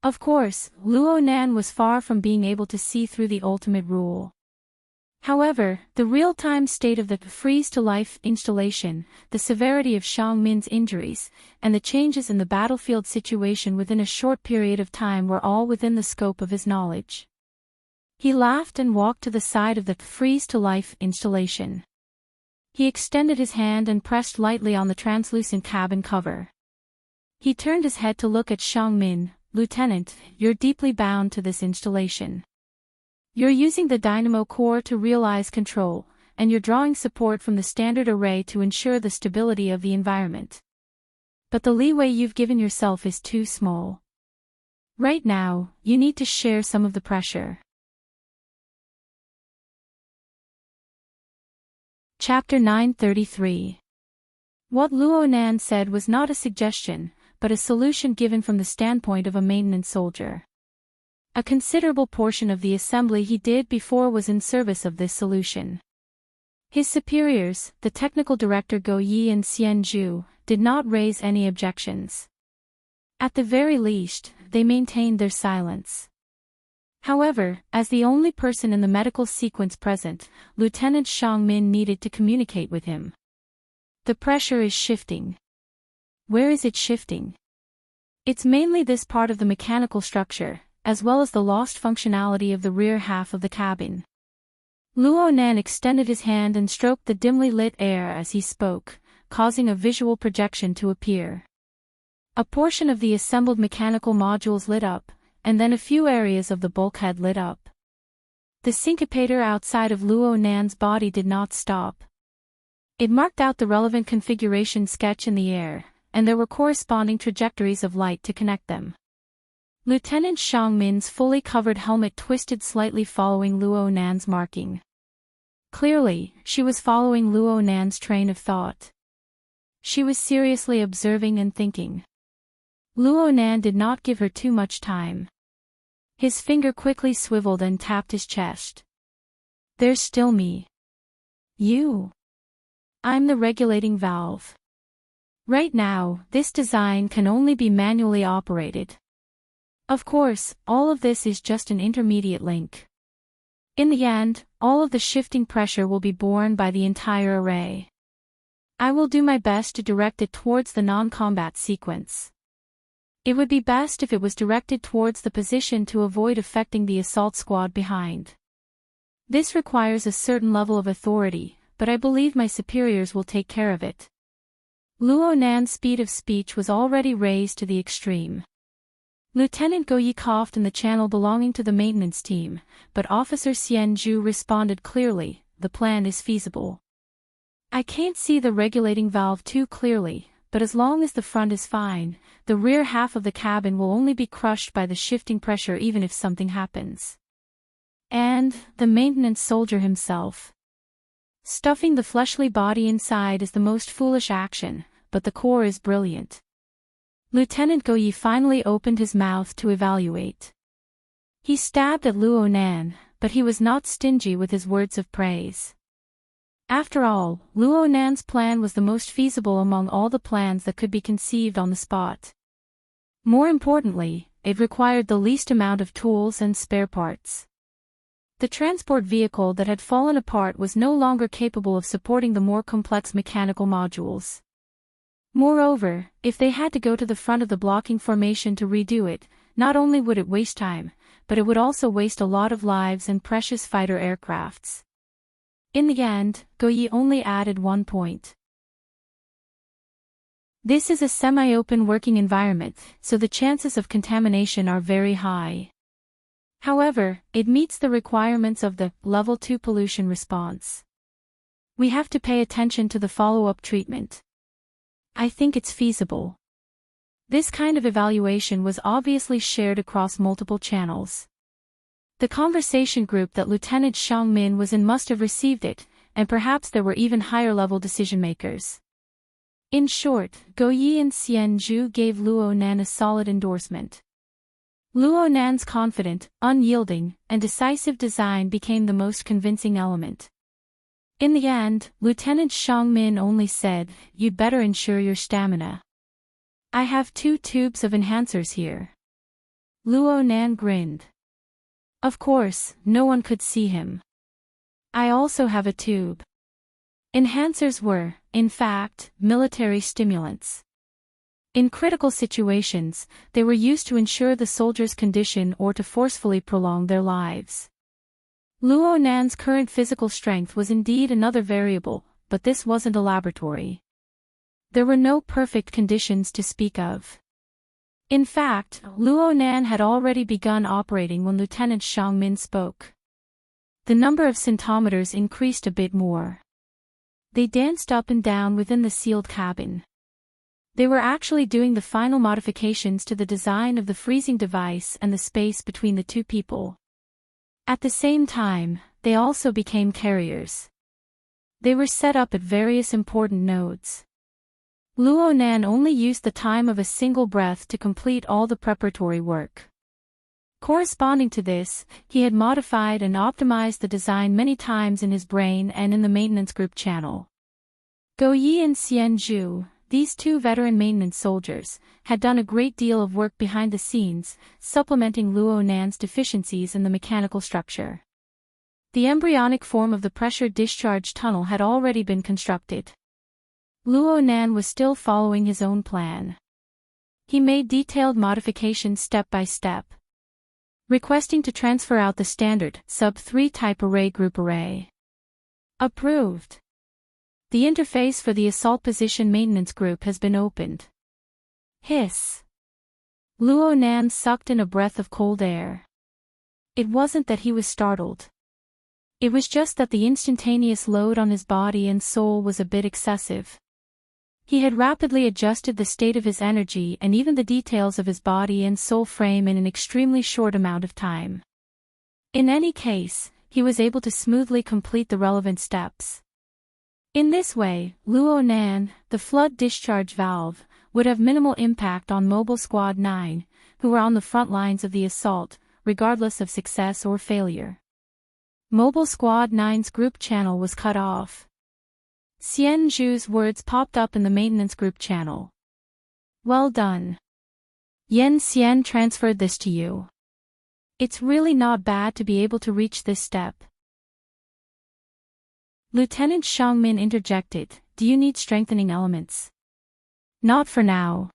Speaker 1: Of course, Luo Nan was far from being able to see through the ultimate rule. However, the real-time state of the freeze-to-life installation, the severity of Xiangmin's injuries, and the changes in the battlefield situation within a short period of time were all within the scope of his knowledge. He laughed and walked to the side of the freeze-to-life installation. He extended his hand and pressed lightly on the translucent cabin cover. He turned his head to look at Xiangmin. Lieutenant, you're deeply bound to this installation. You're using the dynamo core to realize control, and you're drawing support from the standard array to ensure the stability of the environment. But the leeway you've given yourself is too small. Right now, you need to share some of the pressure. Chapter 933. What Luo Nan said was not a suggestion, but a solution given from the standpoint of a maintenance soldier. A considerable portion of the assembly he did before was in service of this solution. His superiors, the technical director Go Yi and Xian Zhu, did not raise any objections. At the very least, they maintained their silence. However, as the only person in the medical sequence present, Lieutenant Shang Min needed to communicate with him. The pressure is shifting. Where is it shifting? It's mainly this part of the mechanical structure, as well as the lost functionality of the rear half of the cabin. Luo Nan extended his hand and stroked the dimly lit air as he spoke, causing a visual projection to appear. A portion of the assembled mechanical modules lit up, and then a few areas of the bulkhead lit up. The syncopator outside of Luo Nan's body did not stop. It marked out the relevant configuration sketch in the air, and there were corresponding trajectories of light to connect them. Lieutenant Shang Min's fully covered helmet twisted slightly following Luo Nan's marking. Clearly, she was following Luo Nan's train of thought. She was seriously observing and thinking. Luo Nan did not give her too much time. His finger quickly swiveled and tapped his chest. There's still me. You. I'm the regulating valve. Right now, this design can only be manually operated. Of course, all of this is just an intermediate link. In the end, all of the shifting pressure will be borne by the entire array. I will do my best to direct it towards the non-combat sequence. It would be best if it was directed towards the position to avoid affecting the assault squad behind. This requires a certain level of authority, but I believe my superiors will take care of it. Luo Nan's speed of speech was already raised to the extreme. Lieutenant Go Yi coughed in the channel belonging to the maintenance team, but Officer Xian Zhu responded clearly, the plan is feasible. I can't see the regulating valve too clearly, but as long as the front is fine, the rear half of the cabin will only be crushed by the shifting pressure even if something happens. And, the maintenance soldier himself. Stuffing the fleshly body inside is the most foolish action, but the core is brilliant. Lieutenant Go Yi finally opened his mouth to evaluate. He stabbed at Luo Nan, but he was not stingy with his words of praise. After all, Luo Nan's plan was the most feasible among all the plans that could be conceived on the spot. More importantly, it required the least amount of tools and spare parts. The transport vehicle that had fallen apart was no longer capable of supporting the more complex mechanical modules. Moreover, if they had to go to the front of the blocking formation to redo it, not only would it waste time, but it would also waste a lot of lives and precious fighter aircrafts. In the end, Go Yi only added one point. This is a semi-open working environment, so the chances of contamination are very high. However, it meets the requirements of the Level 2 pollution response. We have to pay attention to the follow-up treatment. I think it's feasible. This kind of evaluation was obviously shared across multiple channels. The conversation group that Lieutenant Shang Min was in must have received it, and perhaps there were even higher-level decision-makers. In short, Go Yi and Xian Zhu gave Luo Nan a solid endorsement. Luo Nan's confident, unyielding, and decisive design became the most convincing element. In the end, Lieutenant Shang Min only said, "You'd better ensure your stamina. I have 2 tubes of enhancers here." Luo Nan grinned. Of course, no one could see him. I also have a tube. Enhancers were, in fact, military stimulants. In critical situations, they were used to ensure the soldiers' condition or to forcefully prolong their lives. Luo Nan's current physical strength was indeed another variable, but this wasn't a laboratory. There were no perfect conditions to speak of. In fact, Luo Nan had already begun operating when Lieutenant Shang Min spoke. The number of scintometers increased a bit more. They danced up and down within the sealed cabin. They were actually doing the final modifications to the design of the freezing device and the space between the two people. At the same time, they also became carriers. They were set up at various important nodes. Luo Nan only used the time of a single breath to complete all the preparatory work. Corresponding to this, he had modified and optimized the design many times in his brain and in the maintenance group channel. Go Yi and Xian Zhu, these two veteran maintenance soldiers, had done a great deal of work behind the scenes, supplementing Luo Nan's deficiencies in the mechanical structure. The embryonic form of the pressure discharge tunnel had already been constructed. Luo Nan was still following his own plan. He made detailed modifications step by step, requesting to transfer out the standard sub-3 type array group array. Approved. The interface for the assault position maintenance group has been opened. Hiss. Luo Nan sucked in a breath of cold air. It wasn't that he was startled. It was just that the instantaneous load on his body and soul was a bit excessive. He had rapidly adjusted the state of his energy and even the details of his body and soul frame in an extremely short amount of time. In any case, he was able to smoothly complete the relevant steps. In this way, Luo Nan, the flood discharge valve, would have minimal impact on Mobile Squad 9, who were on the front lines of the assault, regardless of success or failure. Mobile Squad 9's group channel was cut off. Xian Zhu's words popped up in the maintenance group channel. Well done. Yan Xian transferred this to you. It's really not bad to be able to reach this step. Lieutenant Shangmin interjected, do you need strengthening elements? Not for now.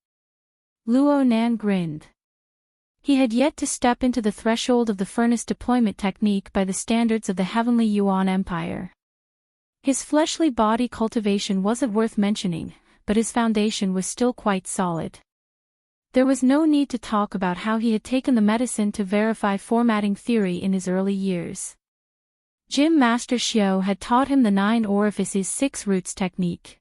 Speaker 1: Luo Nan grinned. He had yet to step into the threshold of the furnace deployment technique by the standards of the Heavenly Yuan Empire. His fleshly body cultivation wasn't worth mentioning, but his foundation was still quite solid. There was no need to talk about how he had taken the medicine to verify formatting theory in his early years. Gym Master Xiao had taught him the 9 orifices 6 roots technique.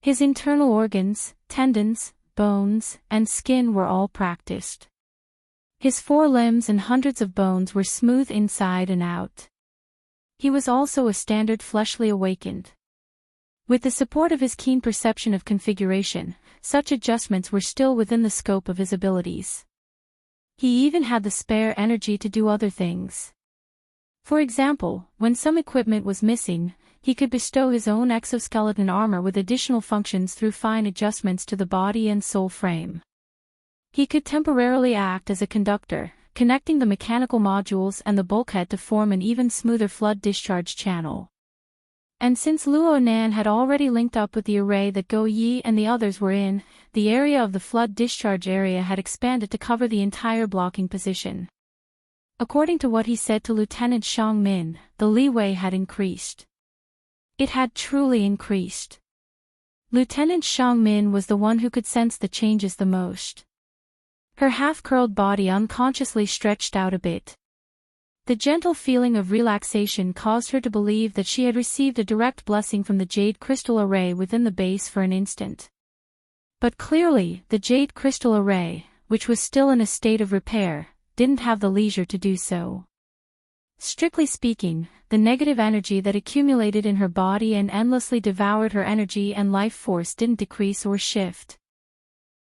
Speaker 1: His internal organs, tendons, bones, and skin were all practiced. His 4 limbs and hundreds of bones were smooth inside and out. He was also a standard fleshly awakened. With the support of his keen perception of configuration, such adjustments were still within the scope of his abilities. He even had the spare energy to do other things. For example, when some equipment was missing, he could bestow his own exoskeleton armor with additional functions through fine adjustments to the body and soul frame. He could temporarily act as a conductor, connecting the mechanical modules and the bulkhead to form an even smoother flood discharge channel. And since Luo Nan had already linked up with the array that Go Yi and the others were in, the area of the flood discharge area had expanded to cover the entire blocking position. According to what he said to Lieutenant Shangmin, the leeway had increased. It had truly increased. Lieutenant Shangmin was the one who could sense the changes the most. Her half-curled body unconsciously stretched out a bit. The gentle feeling of relaxation caused her to believe that she had received a direct blessing from the jade crystal array within the base for an instant. But clearly, the jade crystal array, which was still in a state of repair, didn't have the leisure to do so. Strictly speaking, the negative energy that accumulated in her body and endlessly devoured her energy and life force didn't decrease or shift.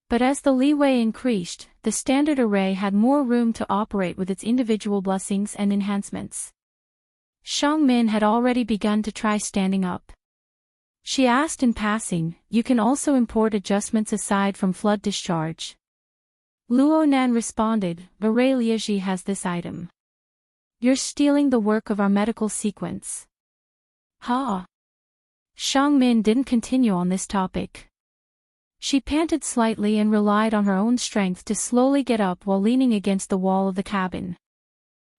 Speaker 1: But as the leeway increased, the standard array had more room to operate with its individual blessings and enhancements. Shangmin had already begun to try standing up. She asked in passing, you can also import adjustments aside from flood discharge. Luo Nan responded, Array Liaji has this item. You're stealing the work of our medical sequence. Ha! Shangmin didn't continue on this topic. She panted slightly and relied on her own strength to slowly get up while leaning against the wall of the cabin.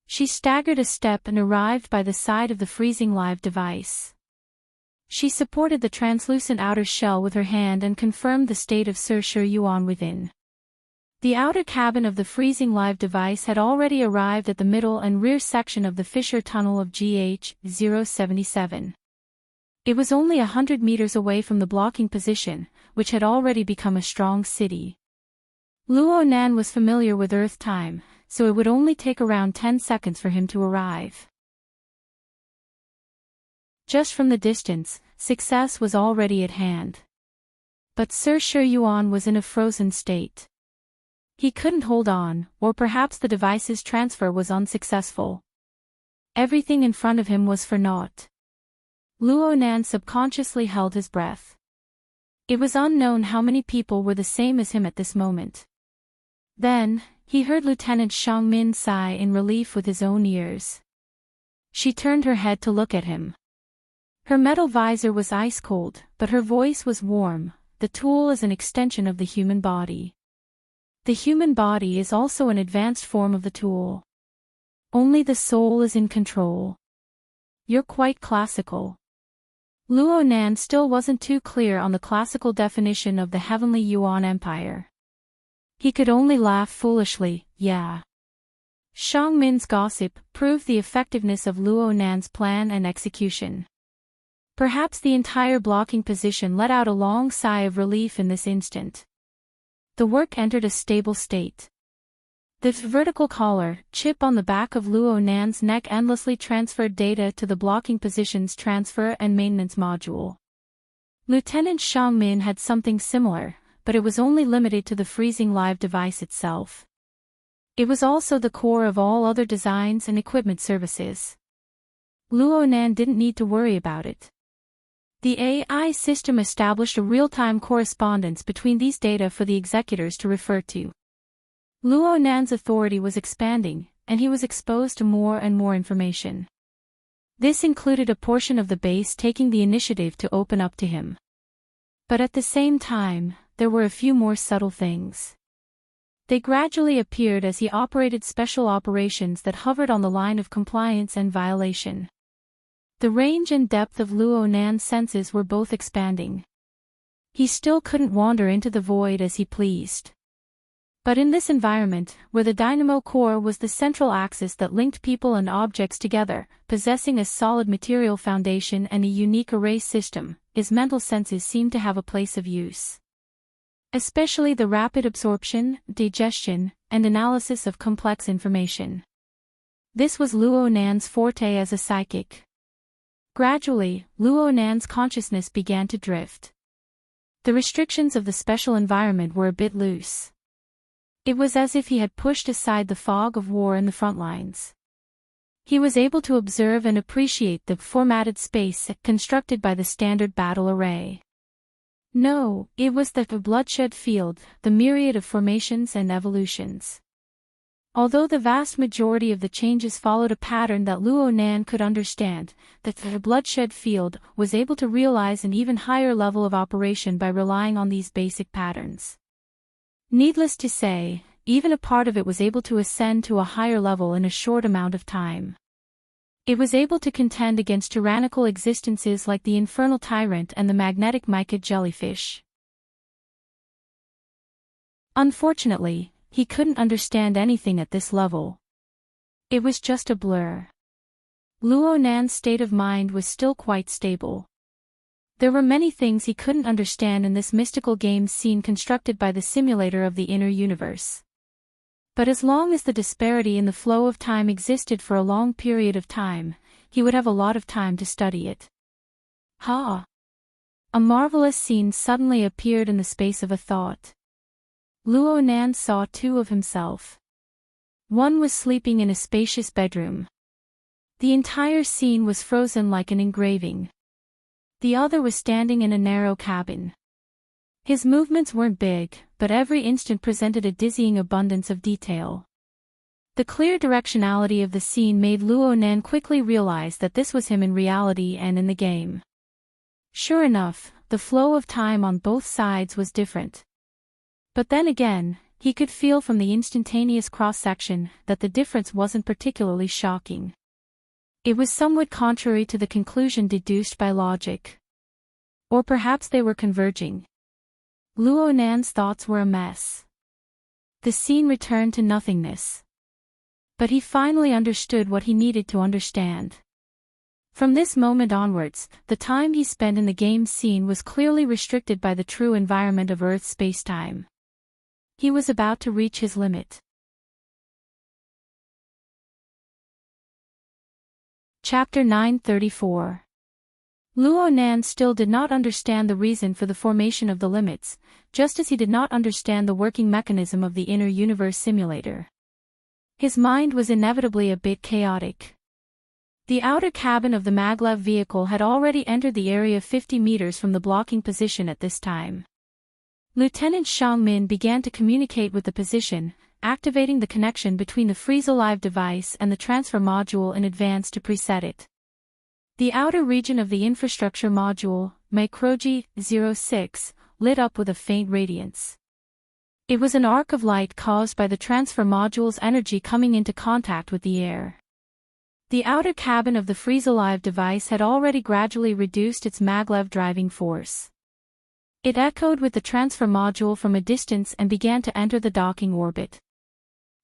Speaker 1: She staggered a step and arrived by the side of the freezing live device. She supported the translucent outer shell with her hand and confirmed the state of Sir Shi Yuan within. The outer cabin of the freezing live device had already arrived at the middle and rear section of the fissure tunnel of GH-077. It was only 100 meters away from the blocking position, which had already become a strong city. Luo Nan was familiar with Earth time, so it would only take around 10 seconds for him to arrive. Just from the distance, success was already at hand. But Sir Yuan was in a frozen state. He couldn't hold on, or perhaps the device's transfer was unsuccessful. Everything in front of him was for naught. Luo Nan subconsciously held his breath. It was unknown how many people were the same as him at this moment. Then, he heard Lieutenant Shangmin sigh in relief with his own ears. She turned her head to look at him. Her metal visor was ice-cold, but her voice was warm. The tool is an extension of the human body. The human body is also an advanced form of the tool. Only the soul is in control. You're quite classical. Luo Nan still wasn't too clear on the classical definition of the Heavenly Yuan Empire. He could only laugh foolishly, yeah. Shangmin's gossip proved the effectiveness of Luo Nan's plan and execution. Perhaps the entire blocking position let out a long sigh of relief in this instant. The work entered a stable state. The vertical collar chip on the back of Luo Nan's neck endlessly transferred data to the blocking position's transfer and maintenance module. Lieutenant Shangmin had something similar, but it was only limited to the freezing live device itself. It was also the core of all other designs and equipment services. Luo Nan didn't need to worry about it. The AI system established a real-time correspondence between these data for the executors to refer to. Luo Nan's authority was expanding, and he was exposed to more and more information. This included a portion of the base taking the initiative to open up to him. But at the same time, there were a few more subtle things. They gradually appeared as he operated special operations that hovered on the line of compliance and violation. The range and depth of Luo Nan's senses were both expanding. He still couldn't wander into the void as he pleased. But in this environment, where the dynamo core was the central axis that linked people and objects together, possessing a solid material foundation and a unique array system, his mental senses seemed to have a place of use. Especially the rapid absorption, digestion, and analysis of complex information. This was Luo Nan's forte as a psychic. Gradually, Luo Nan's consciousness began to drift. The restrictions of the special environment were a bit loose. It was as if he had pushed aside the fog of war in the front lines. He was able to observe and appreciate the formatted space constructed by the standard battle array. No, it was the bloodshed field, the myriad of formations and evolutions. Although the vast majority of the changes followed a pattern that Luo Nan could understand, the bloodshed field was able to realize an even higher level of operation by relying on these basic patterns. Needless to say, even a part of it was able to ascend to a higher level in a short amount of time. It was able to contend against tyrannical existences like the infernal tyrant and the magnetic mica jellyfish. Unfortunately, he couldn't understand anything at this level. It was just a blur. Luo Nan's state of mind was still quite stable. There were many things he couldn't understand in this mystical game scene constructed by the simulator of the inner universe. But as long as the disparity in the flow of time existed for a long period of time, he would have a lot of time to study it. Ha! A marvelous scene suddenly appeared in the space of a thought. Luo Nan saw two of himself. One was sleeping in a spacious bedroom. The entire scene was frozen like an engraving. The other was standing in a narrow cabin. His movements weren't big, but every instant presented a dizzying abundance of detail. The clear directionality of the scene made Luo Nan quickly realize that this was him in reality and in the game. Sure enough, the flow of time on both sides was different. But then again, he could feel from the instantaneous cross-section that the difference wasn't particularly shocking. It was somewhat contrary to the conclusion deduced by logic. Or perhaps they were converging. Luo Nan's thoughts were a mess. The scene returned to nothingness. But he finally understood what he needed to understand. From this moment onwards, the time he spent in the game scene was clearly restricted by the true environment of Earth's spacetime. He was about to reach his limit. Chapter 934. Luo Nan still did not understand the reason for the formation of the limits, just as he did not understand the working mechanism of the inner universe simulator. His mind was inevitably a bit chaotic. The outer cabin of the maglev vehicle had already entered the area 50 meters from the blocking position at this time. Lieutenant Xiangmin began to communicate with the position, activating the connection between the freeze-alive device and the transfer module in advance to preset it. The outer region of the infrastructure module, Microji 06, lit up with a faint radiance. It was an arc of light caused by the transfer module's energy coming into contact with the air. The outer cabin of the freeze-alive device had already gradually reduced its maglev driving force. It echoed with the transfer module from a distance and began to enter the docking orbit.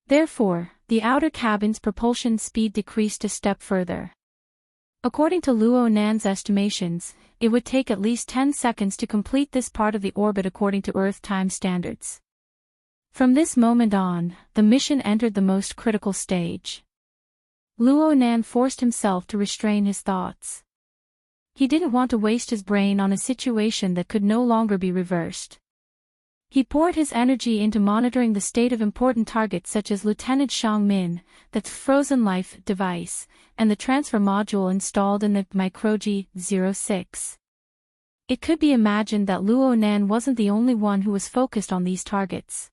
Speaker 1: Therefore, the outer cabin's propulsion speed decreased a step further. According to Luo Nan's estimations, it would take at least 10 seconds to complete this part of the orbit according to Earth time standards. From this moment on, the mission entered the most critical stage. Luo Nan forced himself to restrain his thoughts. He didn't want to waste his brain on a situation that could no longer be reversed. He poured his energy into monitoring the state of important targets such as Lieutenant Xiangmin, the frozen life device, and the transfer module installed in the Microji 06. It could be imagined that Luo Nan wasn't the only one who was focused on these targets.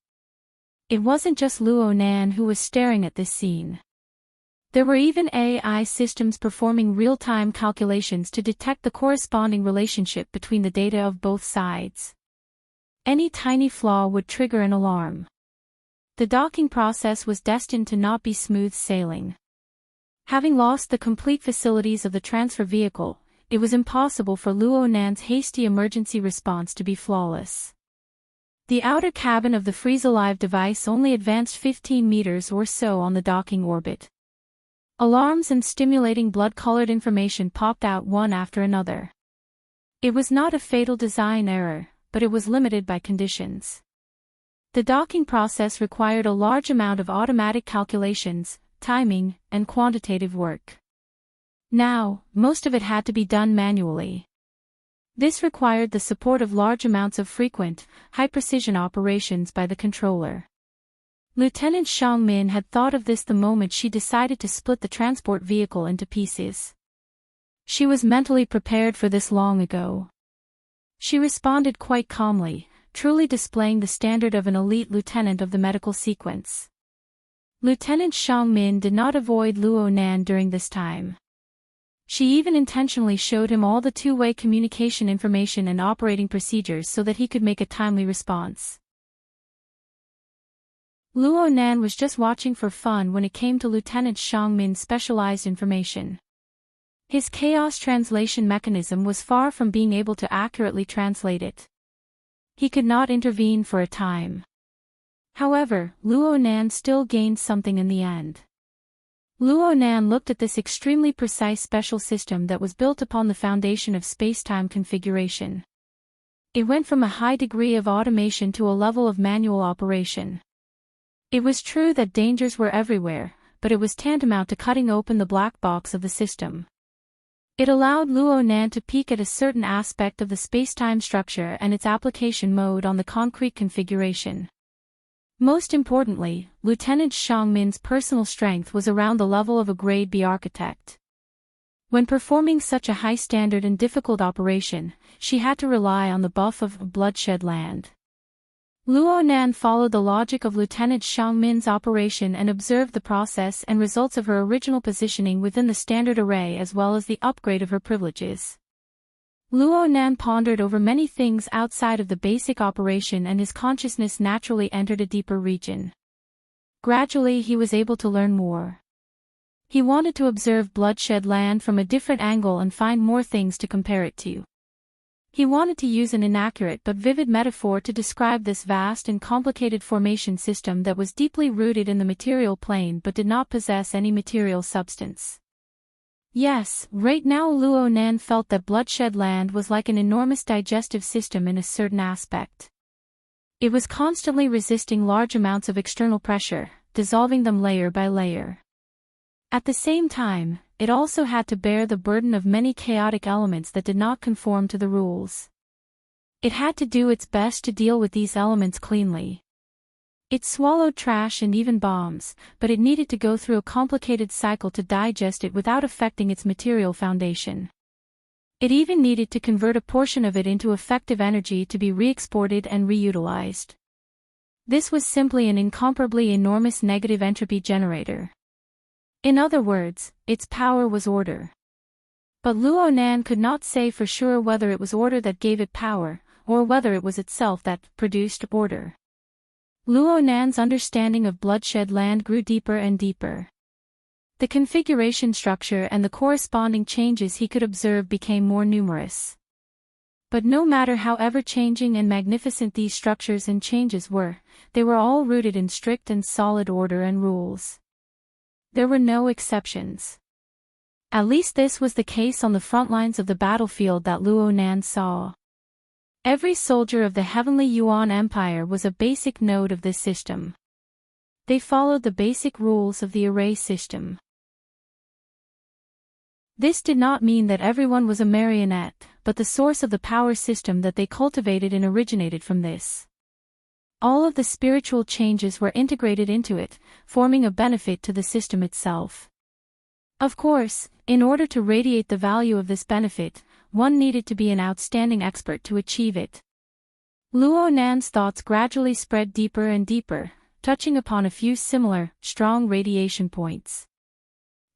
Speaker 1: It wasn't just Luo Nan who was staring at this scene. There were even AI systems performing real-time calculations to detect the corresponding relationship between the data of both sides. Any tiny flaw would trigger an alarm. The docking process was destined to not be smooth sailing. Having lost the complete facilities of the transfer vehicle, it was impossible for Luo Nan's hasty emergency response to be flawless. The outer cabin of the freeze-alive device only advanced 15 meters or so on the docking orbit. Alarms and stimulating blood-colored information popped out one after another. It was not a fatal design error, but it was limited by conditions. The docking process required a large amount of automatic calculations, timing, and quantitative work. Now, most of it had to be done manually. This required the support of large amounts of frequent, high-precision operations by the controller. Lieutenant Xiangmin had thought of this the moment she decided to split the transport vehicle into pieces. She was mentally prepared for this long ago. She responded quite calmly, truly displaying the standard of an elite lieutenant of the medical sequence. Lieutenant Xiangmin did not avoid Luo Nan during this time. She even intentionally showed him all the two-way communication information and operating procedures so that he could make a timely response. Luo Nan was just watching for fun when it came to Lieutenant Xiangmin's specialized information. His chaos translation mechanism was far from being able to accurately translate it. He could not intervene for a time. However, Luo Nan still gained something in the end. Luo Nan looked at this extremely precise special system that was built upon the foundation of space-time configuration. It went from a high degree of automation to a level of manual operation. It was true that dangers were everywhere, but it was tantamount to cutting open the black box of the system. It allowed Luo Nan to peek at a certain aspect of the space-time structure and its application mode on the concrete configuration. Most importantly, Lieutenant Xiangmin's personal strength was around the level of a Grade B architect. When performing such a high-standard and difficult operation, she had to rely on the buff of bloodshed land. Luo Nan followed the logic of Lieutenant Xiangmin's operation and observed the process and results of her original positioning within the standard array as well as the upgrade of her privileges. Luo Nan pondered over many things outside of the basic operation and his consciousness naturally entered a deeper region. Gradually he was able to learn more. He wanted to observe bloodshed land from a different angle and find more things to compare it to. He wanted to use an inaccurate but vivid metaphor to describe this vast and complicated formation system that was deeply rooted in the material plane but did not possess any material substance. Yes, right now Luo Nan felt that bloodshed land was like an enormous digestive system in a certain aspect. It was constantly resisting large amounts of external pressure, dissolving them layer by layer. At the same time, it also had to bear the burden of many chaotic elements that did not conform to the rules. It had to do its best to deal with these elements cleanly. It swallowed trash and even bombs, but it needed to go through a complicated cycle to digest it without affecting its material foundation. It even needed to convert a portion of it into effective energy to be re-exported and reutilized. This was simply an incomparably enormous negative entropy generator. In other words, its power was order. But Luo Nan could not say for sure whether it was order that gave it power, or whether it was itself that produced order. Luo Nan's understanding of Bloodshed Land grew deeper and deeper. The configuration structure and the corresponding changes he could observe became more numerous. But no matter how ever-changing and magnificent these structures and changes were, they were all rooted in strict and solid order and rules. There were no exceptions. At least this was the case on the front lines of the battlefield that Luo Nan saw. Every soldier of the Heavenly Yuan Empire was a basic node of this system. They followed the basic rules of the array system. This did not mean that everyone was a marionette, but the source of the power system that they cultivated and originated from this. All of the spiritual changes were integrated into it, forming a benefit to the system itself. Of course, in order to radiate the value of this benefit, one needed to be an outstanding expert to achieve it. Luo Nan's thoughts gradually spread deeper and deeper, touching upon a few similar, strong radiation points.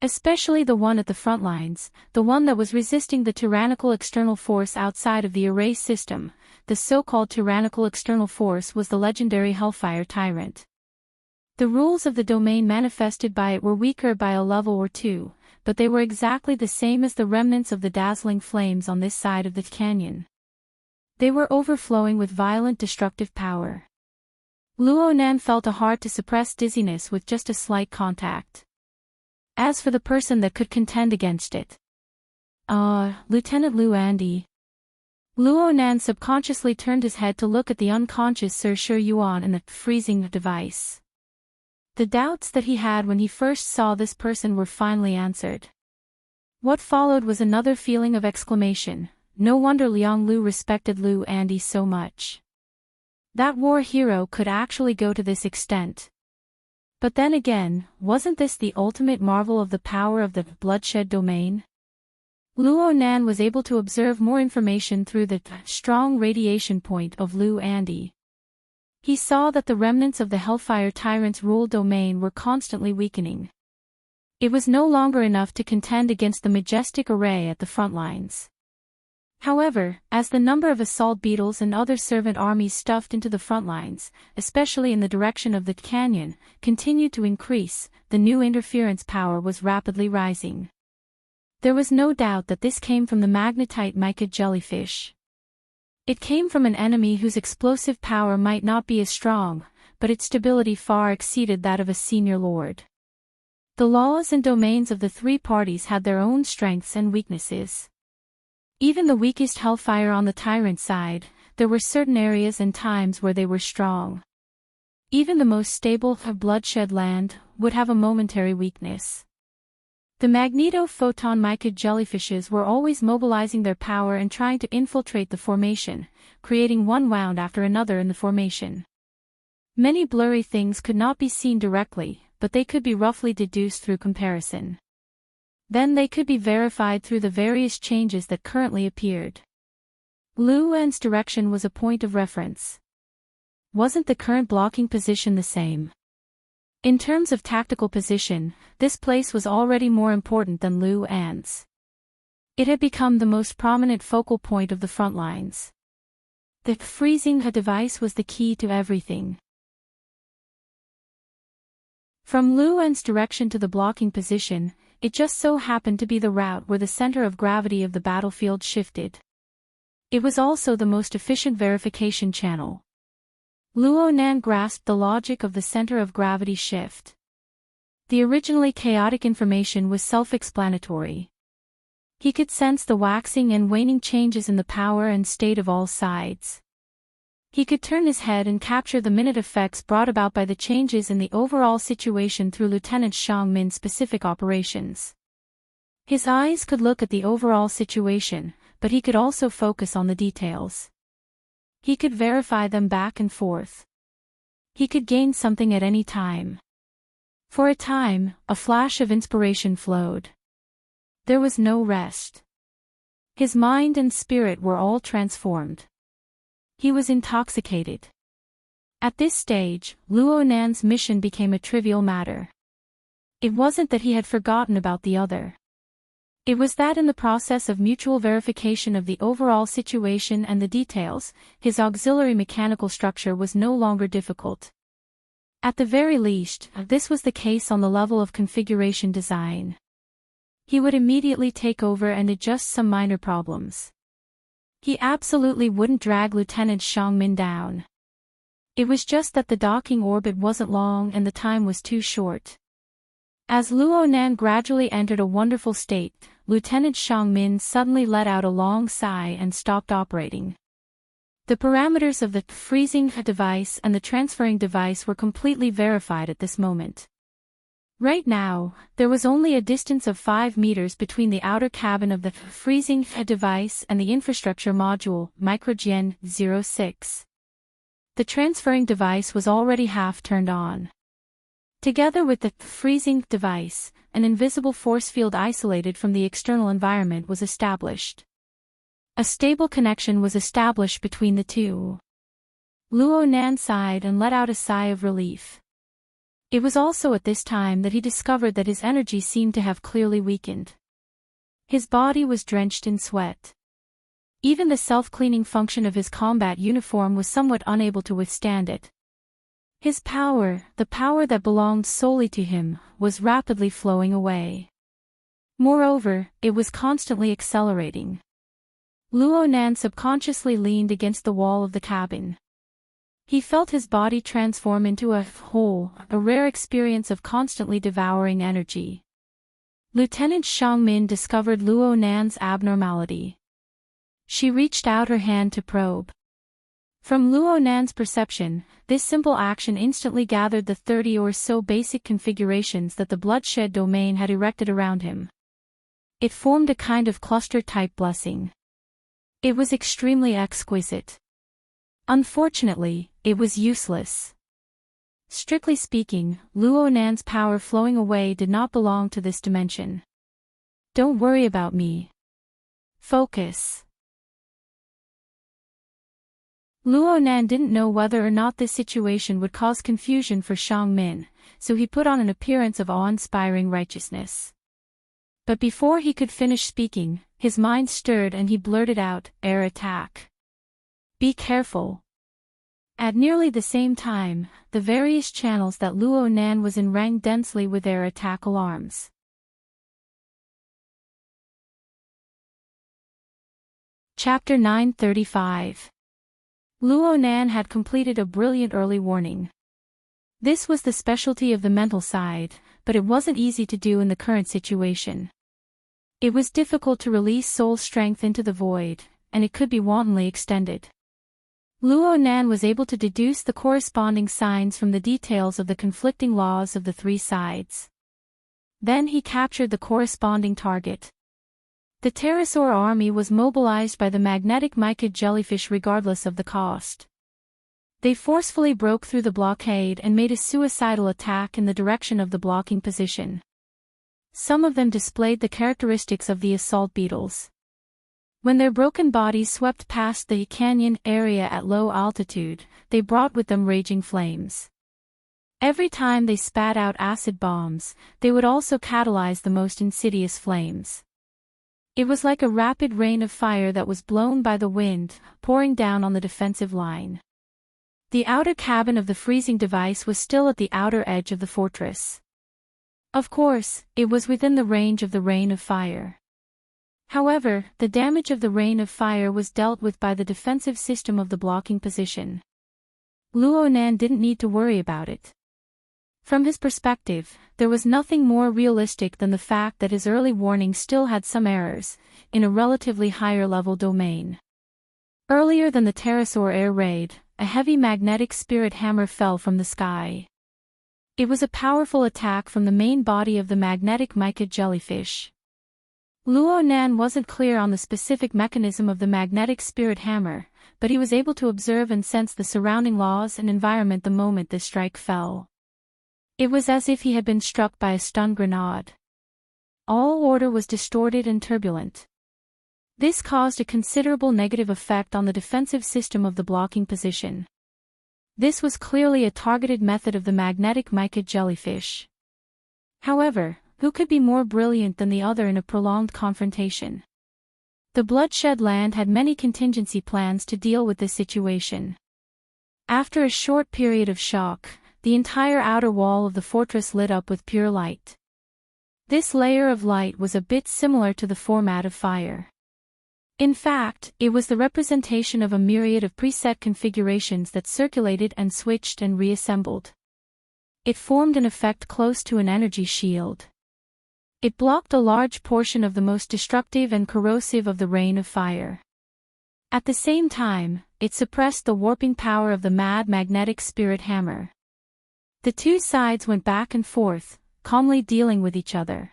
Speaker 1: Especially the one at the front lines, the one that was resisting the tyrannical external force outside of the array system. The so-called tyrannical external force was the legendary Hellfire Tyrant. The rules of the domain manifested by it were weaker by a level or two, but they were exactly the same as the remnants of the dazzling flames on this side of the canyon. They were overflowing with violent destructive power. Luo Nan felt a hard-to-suppress dizziness with just a slight contact. As for the person that could contend against it. Lieutenant Lu Andy. Luo Nan subconsciously turned his head to look at the unconscious Sir Shi Yuan and the freezing device. The doubts that he had when he first saw this person were finally answered. What followed was another feeling of exclamation. No wonder Liang Lu respected Lu Andy so much. That war hero could actually go to this extent. But then again, wasn't this the ultimate marvel of the power of the bloodshed domain? Luo Nan was able to observe more information through the strong radiation point of Lu Andy. He saw that the remnants of the Hellfire Tyrant's rule domain were constantly weakening. It was no longer enough to contend against the majestic array at the front lines. However, as the number of assault beetles and other servant armies stuffed into the front lines, especially in the direction of the canyon, continued to increase, the new interference power was rapidly rising. There was no doubt that this came from the magnetite mica jellyfish. It came from an enemy whose explosive power might not be as strong, but its stability far exceeded that of a senior lord. The laws and domains of the three parties had their own strengths and weaknesses. Even the weakest Hellfire on the Tyrant side, there were certain areas and times where they were strong. Even the most stable of Bloodshed Land would have a momentary weakness. The magneto-photon mica jellyfishes were always mobilizing their power and trying to infiltrate the formation, creating one wound after another in the formation. Many blurry things could not be seen directly, but they could be roughly deduced through comparison. Then they could be verified through the various changes that currently appeared. Lu An's direction was a point of reference. Wasn't the current blocking position the same? In terms of tactical position, this place was already more important than Lu An's. It had become the most prominent focal point of the front lines. The freezing device was the key to everything. From Lu An's direction to the blocking position, it just so happened to be the route where the center of gravity of the battlefield shifted. It was also the most efficient verification channel. Luo Nan grasped the logic of the center of gravity shift. The originally chaotic information was self-explanatory. He could sense the waxing and waning changes in the power and state of all sides. He could turn his head and capture the minute effects brought about by the changes in the overall situation through Lieutenant Xiang Min's specific operations. His eyes could look at the overall situation, but he could also focus on the details. He could verify them back and forth. He could gain something at any time. For a time, a flash of inspiration flowed. There was no rest. His mind and spirit were all transformed. He was intoxicated. At this stage, Luo Nan's mission became a trivial matter. It wasn't that he had forgotten about the other. It was that in the process of mutual verification of the overall situation and the details, his auxiliary mechanical structure was no longer difficult. At the very least, this was the case on the level of configuration design. He would immediately take over and adjust some minor problems. He absolutely wouldn't drag Lieutenant Xiangmin down. It was just that the docking orbit wasn't long and the time was too short. As Luo Nan gradually entered a wonderful state, Lieutenant Xiangmin suddenly let out a long sigh and stopped operating. The parameters of the freezing device and the transferring device were completely verified at this moment. Right now, there was only a distance of 5 meters between the outer cabin of the freezing device and the infrastructure module, Microgen 06. The transferring device was already half turned on. Together with the freezing device, an invisible force field isolated from the external environment was established. A stable connection was established between the two. Luo Nan sighed and let out a sigh of relief. It was also at this time that he discovered that his energy seemed to have clearly weakened. His body was drenched in sweat. Even the self-cleaning function of his combat uniform was somewhat unable to withstand it. His power, the power that belonged solely to him, was rapidly flowing away. Moreover, it was constantly accelerating. Luo Nan subconsciously leaned against the wall of the cabin. He felt his body transform into a whole, a rare experience of constantly devouring energy. Lieutenant Xiangmin discovered Luo Nan's abnormality. She reached out her hand to probe. From Luo Nan's perception, this simple action instantly gathered the 30 or so basic configurations that the bloodshed domain had erected around him. It formed a kind of cluster-type blessing. It was extremely exquisite. Unfortunately, it was useless. Strictly speaking, Luo Nan's power flowing away did not belong to this dimension. Don't worry about me. Focus. Luo Nan didn't know whether or not this situation would cause confusion for Xiangmin, so he put on an appearance of awe-inspiring righteousness. But before he could finish speaking, his mind stirred and he blurted out, "Air attack. Be careful." At nearly the same time, the various channels that Luo Nan was in rang densely with air attack alarms. Chapter 935. Luo Nan had completed a brilliant early warning. This was the specialty of the mental side, but it wasn't easy to do in the current situation. It was difficult to release soul strength into the void, and it could be wantonly extended. Luo Nan was able to deduce the corresponding signs from the details of the conflicting laws of the three sides. Then he captured the corresponding target. The pterosaur army was mobilized by the magnetic mica jellyfish regardless of the cost. They forcefully broke through the blockade and made a suicidal attack in the direction of the blocking position. Some of them displayed the characteristics of the assault beetles. When their broken bodies swept past the canyon area at low altitude, they brought with them raging flames. Every time they spat out acid bombs, they would also catalyze the most insidious flames. It was like a rapid rain of fire that was blown by the wind, pouring down on the defensive line. The outer cabin of the freezing device was still at the outer edge of the fortress. Of course, it was within the range of the rain of fire. However, the damage of the rain of fire was dealt with by the defensive system of the blocking position. Luo Nan didn't need to worry about it. From his perspective, there was nothing more realistic than the fact that his early warning still had some errors, in a relatively higher-level domain. Earlier than the pterosaur air raid, a heavy magnetic spirit hammer fell from the sky. It was a powerful attack from the main body of the magnetic mica jellyfish. Luo Nan wasn't clear on the specific mechanism of the magnetic spirit hammer, but he was able to observe and sense the surrounding laws and environment the moment the strike fell. It was as if he had been struck by a stun grenade. All order was distorted and turbulent. This caused a considerable negative effect on the defensive system of the blocking position. This was clearly a targeted method of the magnetic mica jellyfish. However, who could be more brilliant than the other in a prolonged confrontation? The Bloodshed Land had many contingency plans to deal with this situation. After a short period of shock, the entire outer wall of the fortress lit up with pure light. This layer of light was a bit similar to the format of fire. In fact, it was the representation of a myriad of preset configurations that circulated and switched and reassembled. It formed an effect close to an energy shield. It blocked a large portion of the most destructive and corrosive of the rain of fire. At the same time, it suppressed the warping power of the mad magnetic spirit hammer. The two sides went back and forth, calmly dealing with each other.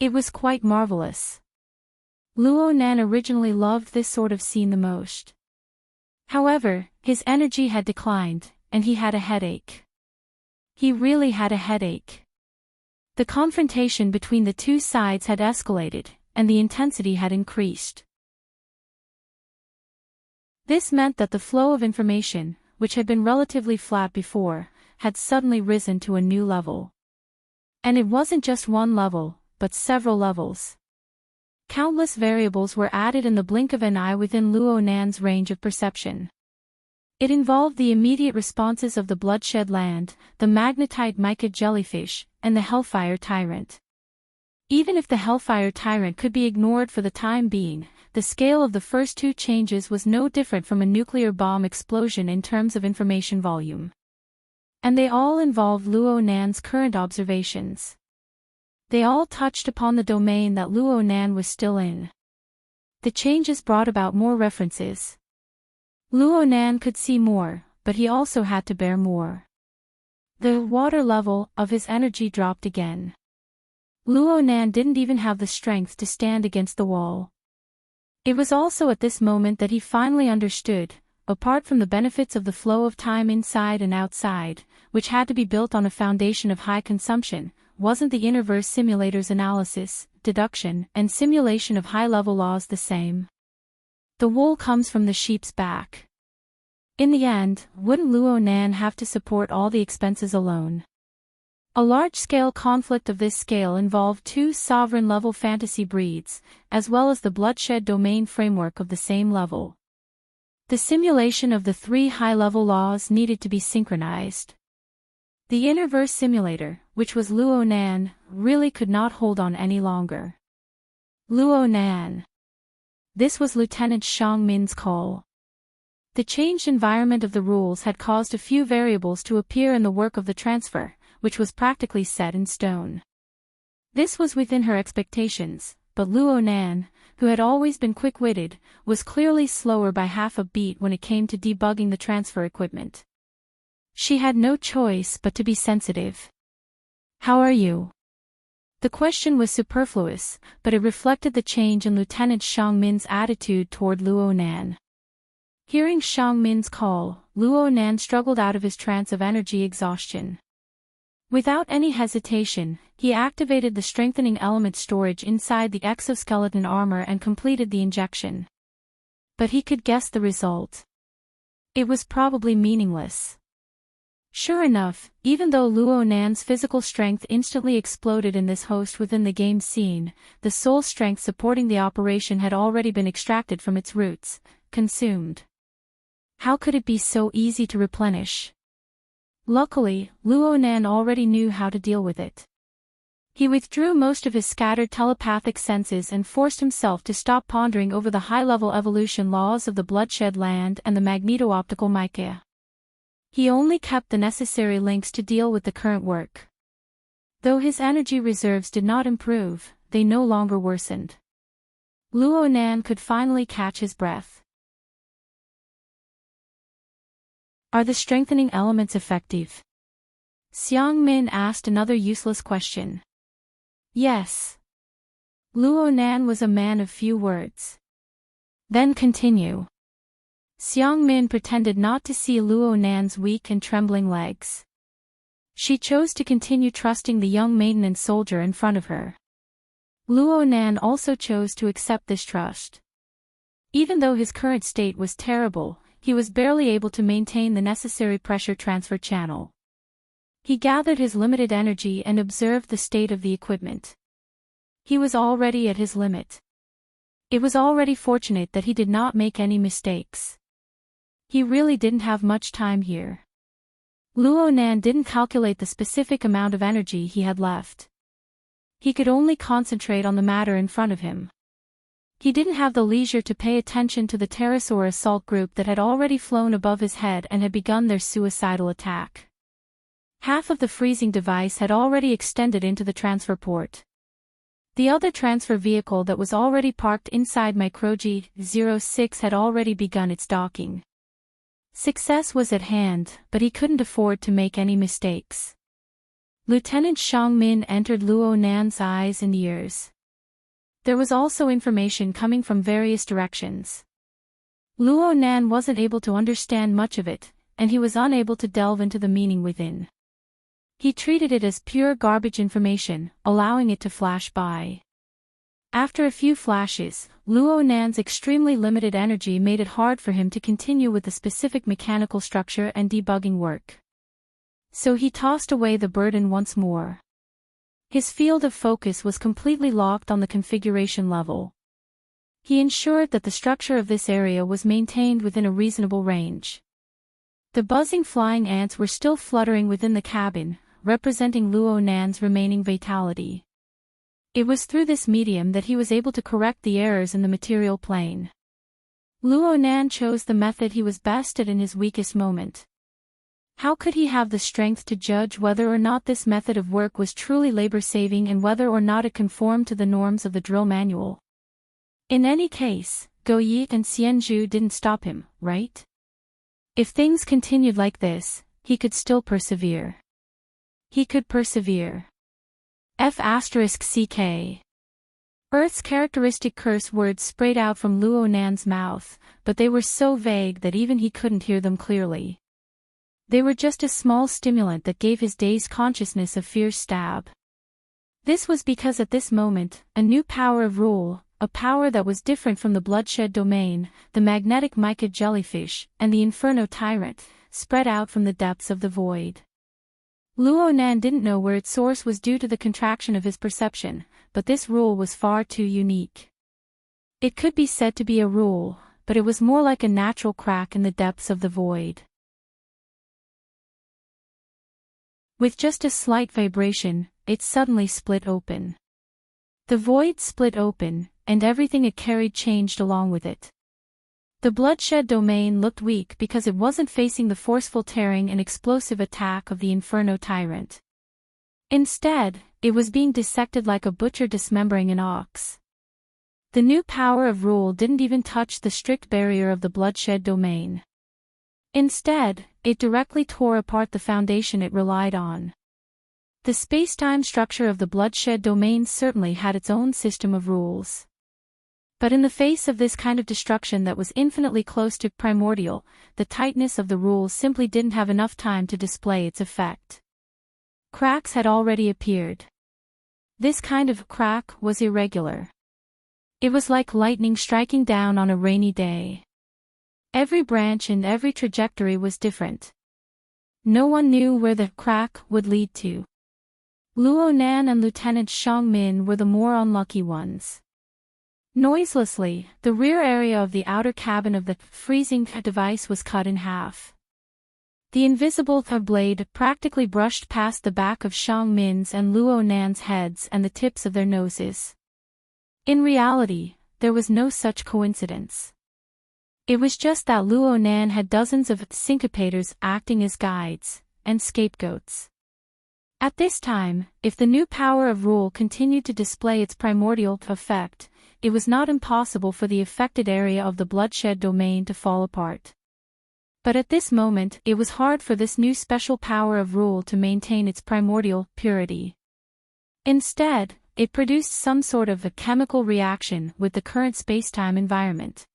Speaker 1: It was quite marvelous. Luo Nan originally loved this sort of scene the most. However, his energy had declined, and he had a headache. He really had a headache. The confrontation between the two sides had escalated, and the intensity had increased. This meant that the flow of information, which had been relatively flat before, had suddenly risen to a new level. And it wasn't just one level, but several levels. Countless variables were added in the blink of an eye within Luo Nan's range of perception. It involved the immediate responses of the Bloodshed Land, the magnetite mica jellyfish, and the Hellfire Tyrant. Even if the Hellfire Tyrant could be ignored for the time being, the scale of the first two changes was no different from a nuclear bomb explosion in terms of information volume. And they all involved Luo Nan's current observations. They all touched upon the domain that Luo Nan was still in. The changes brought about more references. Luo Nan could see more, but he also had to bear more. The water level of his energy dropped again. Luo Nan didn't even have the strength to stand against the wall. It was also at this moment that he finally understood, apart from the benefits of the flow of time inside and outside, which had to be built on a foundation of high consumption, wasn't the Innerverse simulator's analysis, deduction, and simulation of high-level laws the same? The wool comes from the sheep's back. In the end, wouldn't Luo Nan have to support all the expenses alone? A large-scale conflict of this scale involved two sovereign-level fantasy breeds, as well as the bloodshed domain framework of the same level. The simulation of the three high-level laws needed to be synchronized. The Innerverse simulator, which was Luo Nan, really could not hold on any longer. Luo Nan. This was Lieutenant Shang Min's call. The changed environment of the rules had caused a few variables to appear in the work of the transfer, which was practically set in stone. This was within her expectations, but Luo Nan, who had always been quick-witted, was clearly slower by half a beat when it came to debugging the transfer equipment. She had no choice but to be sensitive. "How are you?" The question was superfluous, but it reflected the change in Lieutenant Shang Min's attitude toward Luo Nan. Hearing Shang Min's call, Luo Nan struggled out of his trance of energy exhaustion. Without any hesitation, he activated the strengthening element storage inside the exoskeleton armor and completed the injection. But he could guess the result. It was probably meaningless. Sure enough, even though Luo Nan's physical strength instantly exploded in this host within the game scene, the soul strength supporting the operation had already been extracted from its roots, consumed. How could it be so easy to replenish? Luckily, Luo Nan already knew how to deal with it. He withdrew most of his scattered telepathic senses and forced himself to stop pondering over the high-level evolution laws of the Bloodshed Land and the magneto-optical mica. He only kept the necessary links to deal with the current work. Though his energy reserves did not improve, they no longer worsened. Luo Nan could finally catch his breath. Are the strengthening elements effective? Xiang Min asked another useless question. Yes. Luo Nan was a man of few words. Then continue. Xiang Min pretended not to see Luo Nan's weak and trembling legs. She chose to continue trusting the young maintenance soldier in front of her. Luo Nan also chose to accept this trust. Even though his current state was terrible, he was barely able to maintain the necessary pressure transfer channel. He gathered his limited energy and observed the state of the equipment. He was already at his limit. It was already fortunate that he did not make any mistakes. He really didn't have much time here. Luo Nan didn't calculate the specific amount of energy he had left. He could only concentrate on the matter in front of him. He didn't have the leisure to pay attention to the pterosaur assault group that had already flown above his head and had begun their suicidal attack. Half of the freezing device had already extended into the transfer port. The other transfer vehicle that was already parked inside Microji 06 had already begun its docking. Success was at hand, but he couldn't afford to make any mistakes. Lieutenant Xiang Min entered Luo Nan's eyes and ears. There was also information coming from various directions. Luo Nan wasn't able to understand much of it, and he was unable to delve into the meaning within. He treated it as pure garbage information, allowing it to flash by. After a few flashes, Luo Nan's extremely limited energy made it hard for him to continue with the specific mechanical structure and debugging work. So he tossed away the burden once more. His field of focus was completely locked on the configuration level. He ensured that the structure of this area was maintained within a reasonable range. The buzzing flying ants were still fluttering within the cabin, representing Luo Nan's remaining vitality. It was through this medium that he was able to correct the errors in the material plane. Luo Nan chose the method he was best at in his weakest moment. How could he have the strength to judge whether or not this method of work was truly labor-saving and whether or not it conformed to the norms of the drill manual? In any case, Go Yi and Xianzhu didn't stop him, right? If things continued like this, he could still persevere. He could persevere. F***CK. Earth's characteristic curse words sprayed out from Luo Nan's mouth, but they were so vague that even he couldn't hear them clearly. They were just a small stimulant that gave his dazed consciousness a fierce stab. This was because at this moment, a new power of rule, a power that was different from the bloodshed domain, the magnetic mica jellyfish, and the inferno tyrant, spread out from the depths of the void. Luo Nan didn't know where its source was due to the contraction of his perception, but this rule was far too unique. It could be said to be a rule, but it was more like a natural crack in the depths of the void. With just a slight vibration, it suddenly split open. The void split open, and everything it carried changed along with it. The bloodshed domain looked weak because it wasn't facing the forceful tearing and explosive attack of the Inferno Tyrant. Instead, it was being dissected like a butcher dismembering an ox. The new power of rule didn't even touch the strict barrier of the bloodshed domain. Instead, it directly tore apart the foundation it relied on. The space-time structure of the bloodshed domain certainly had its own system of rules. But in the face of this kind of destruction that was infinitely close to primordial, the tightness of the rules simply didn't have enough time to display its effect. Cracks had already appeared. This kind of crack was irregular. It was like lightning striking down on a rainy day. Every branch and every trajectory was different. No one knew where the crack would lead to. Luo Nan and Lieutenant Xiang Min were the more unlucky ones. Noiselessly, the rear area of the outer cabin of the freezing device was cut in half. The invisible blade practically brushed past the back of Xiang Min's and Luo Nan's heads and the tips of their noses. In reality, there was no such coincidence. It was just that Luo Nan had dozens of syncopators acting as guides and scapegoats. At this time, if the new power of rule continued to display its primordial effect, it was not impossible for the affected area of the bloodshed domain to fall apart. But at this moment, it was hard for this new special power of rule to maintain its primordial purity. Instead, it produced some sort of a chemical reaction with the current spacetime environment.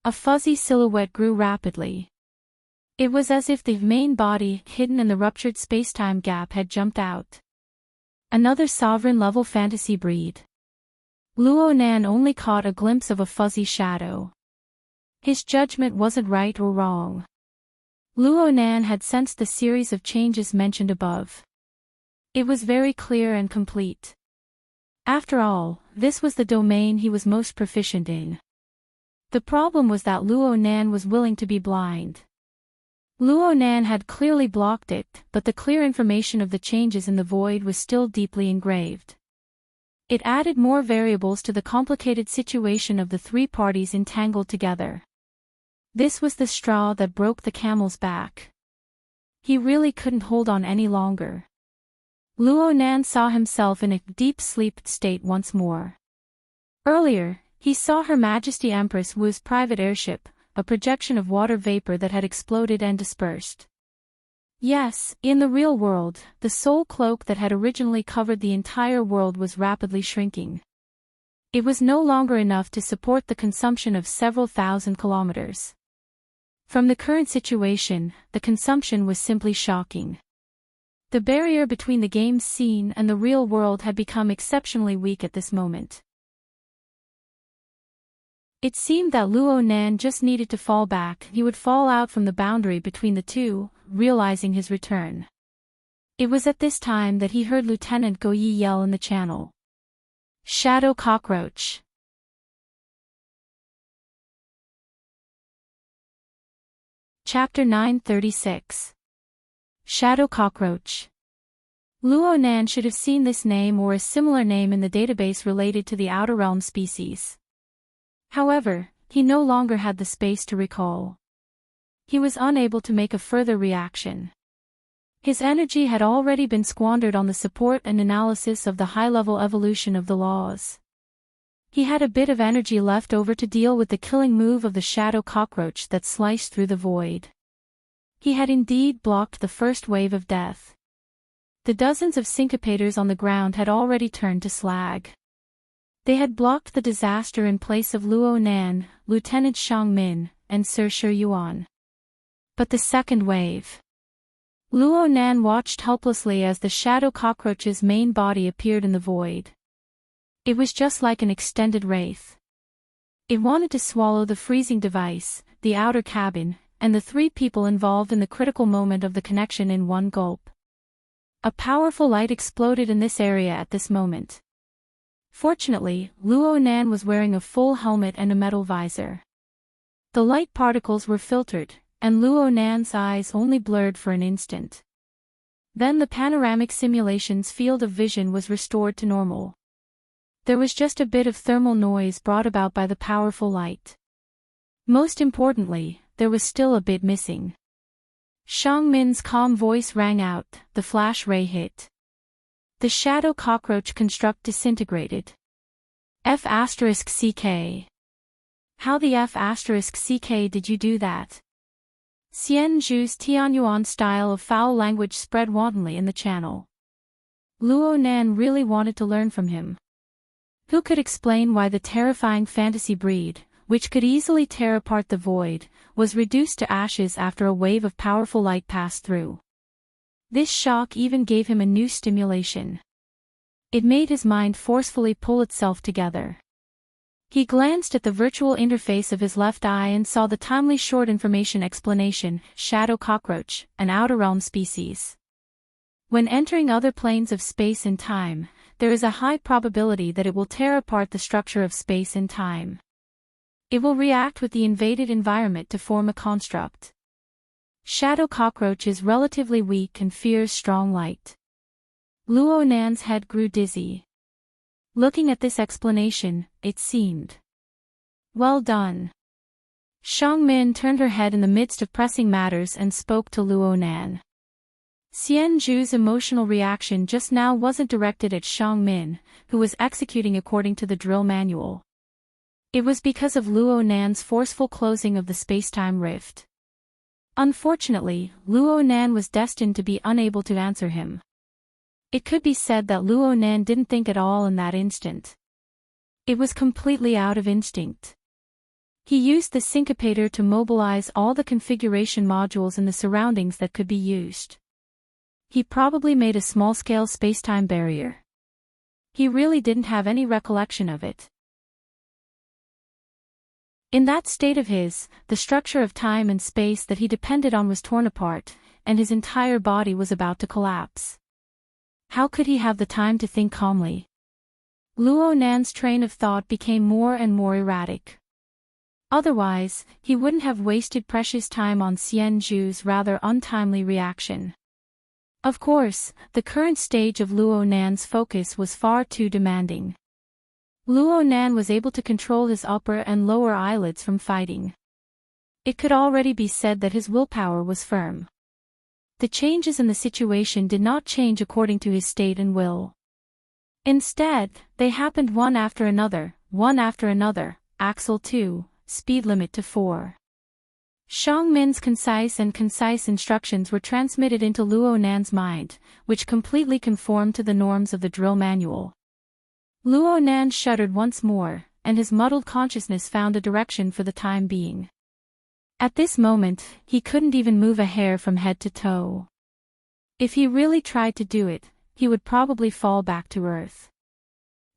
Speaker 1: A fuzzy silhouette grew rapidly. It was as if the main body, hidden in the ruptured spacetime gap, had jumped out. Another sovereign-level fantasy breed. Luo Nan only caught a glimpse of a fuzzy shadow. His judgment wasn't right or wrong. Luo Nan had sensed the series of changes mentioned above. It was very clear and complete. After all, this was the domain he was most proficient in. The problem was that Luo Nan was willing to be blind. Luo Nan had clearly blocked it, but the clear information of the changes in the void was still deeply engraved. It added more variables to the complicated situation of the three parties entangled together. This was the straw that broke the camel's back. He really couldn't hold on any longer. Luo Nan saw himself in a deep sleep state once more. Earlier, he saw Her Majesty Empress Wu's private airship, a projection of water vapor that had exploded and dispersed. Yes, in the real world, the soul cloak that had originally covered the entire world was rapidly shrinking. It was no longer enough to support the consumption of several thousand kilometers. From the current situation, the consumption was simply shocking. The barrier between the game's scene and the real world had become exceptionally weak at this moment. It seemed that Luo Nan just needed to fall back. He would fall out from the boundary between the two, realizing his return. It was at this time that he heard Lieutenant Go Yi yell in the channel. Shadow cockroach. Chapter 936. Shadow cockroach. Luo Nan should have seen this name or a similar name in the database related to the Outer Realm species. However, he no longer had the space to recall. He was unable to make a further reaction. His energy had already been squandered on the support and analysis of the high-level evolution of the laws. He had a bit of energy left over to deal with the killing move of the shadow cockroach that sliced through the void. He had indeed blocked the first wave of death. The dozens of syncopators on the ground had already turned to slag. They had blocked the disaster in place of Luo Nan, Lieutenant Shang Min, and Sir Shi Yuan. But the second wave. Luo Nan watched helplessly as the shadow cockroach's main body appeared in the void. It was just like an extended wraith. It wanted to swallow the freezing device, the outer cabin, and the three people involved in the critical moment of the connection in one gulp. A powerful light exploded in this area at this moment. Fortunately, Luo Nan was wearing a full helmet and a metal visor. The light particles were filtered, and Luo Nan's eyes only blurred for an instant. Then the panoramic simulation's field of vision was restored to normal. There was just a bit of thermal noise brought about by the powerful light. Most importantly, there was still a bit missing. Shang Min's calm voice rang out, the flash ray hit. The shadow cockroach construct disintegrated. F***CK. How the F***CK did you do that? Xian Zhu's Tianyuan style of foul language spread wantonly in the channel. Luo Nan really wanted to learn from him. Who could explain why the terrifying fantasy breed, which could easily tear apart the void, was reduced to ashes after a wave of powerful light passed through? This shock even gave him a new stimulation. It made his mind forcefully pull itself together. He glanced at the virtual interface of his left eye and saw the timely short information explanation, shadow cockroach, an outer realm species. When entering other planes of space and time, there is a high probability that it will tear apart the structure of space and time. It will react with the invaded environment to form a construct. Shadow cockroach is relatively weak and fears strong light. Luo Nan's head grew dizzy. Looking at this explanation, it seemed. Well done. Shang Min turned her head in the midst of pressing matters and spoke to Luo Nan. Xian Zhu's emotional reaction just now wasn't directed at Shang Min, who was executing according to the drill manual. It was because of Luo Nan's forceful closing of the spacetime rift. Unfortunately, Luo Nan was destined to be unable to answer him. It could be said that Luo Nan didn't think at all in that instant. It was completely out of instinct. He used the syncopator to mobilize all the configuration modules in the surroundings that could be used. He probably made a small-scale space-time barrier. He really didn't have any recollection of it. In that state of his, the structure of time and space that he depended on was torn apart, and his entire body was about to collapse. How could he have the time to think calmly? Luo Nan's train of thought became more and more erratic. Otherwise, he wouldn't have wasted precious time on Xian Zhu's rather untimely reaction. Of course, the current stage of Luo Nan's focus was far too demanding. Luo Nan was able to control his upper and lower eyelids from fighting. It could already be said that his willpower was firm. The changes in the situation did not change according to his state and will. Instead, they happened one after another, Axle 2. Speed limit to 4. Xiang Min's concise instructions were transmitted into Luo Nan's mind, which completely conformed to the norms of the drill manual. Luo Nan shuddered once more, and his muddled consciousness found a direction for the time being. At this moment, he couldn't even move a hair from head to toe. If he really tried to do it, he would probably fall back to earth.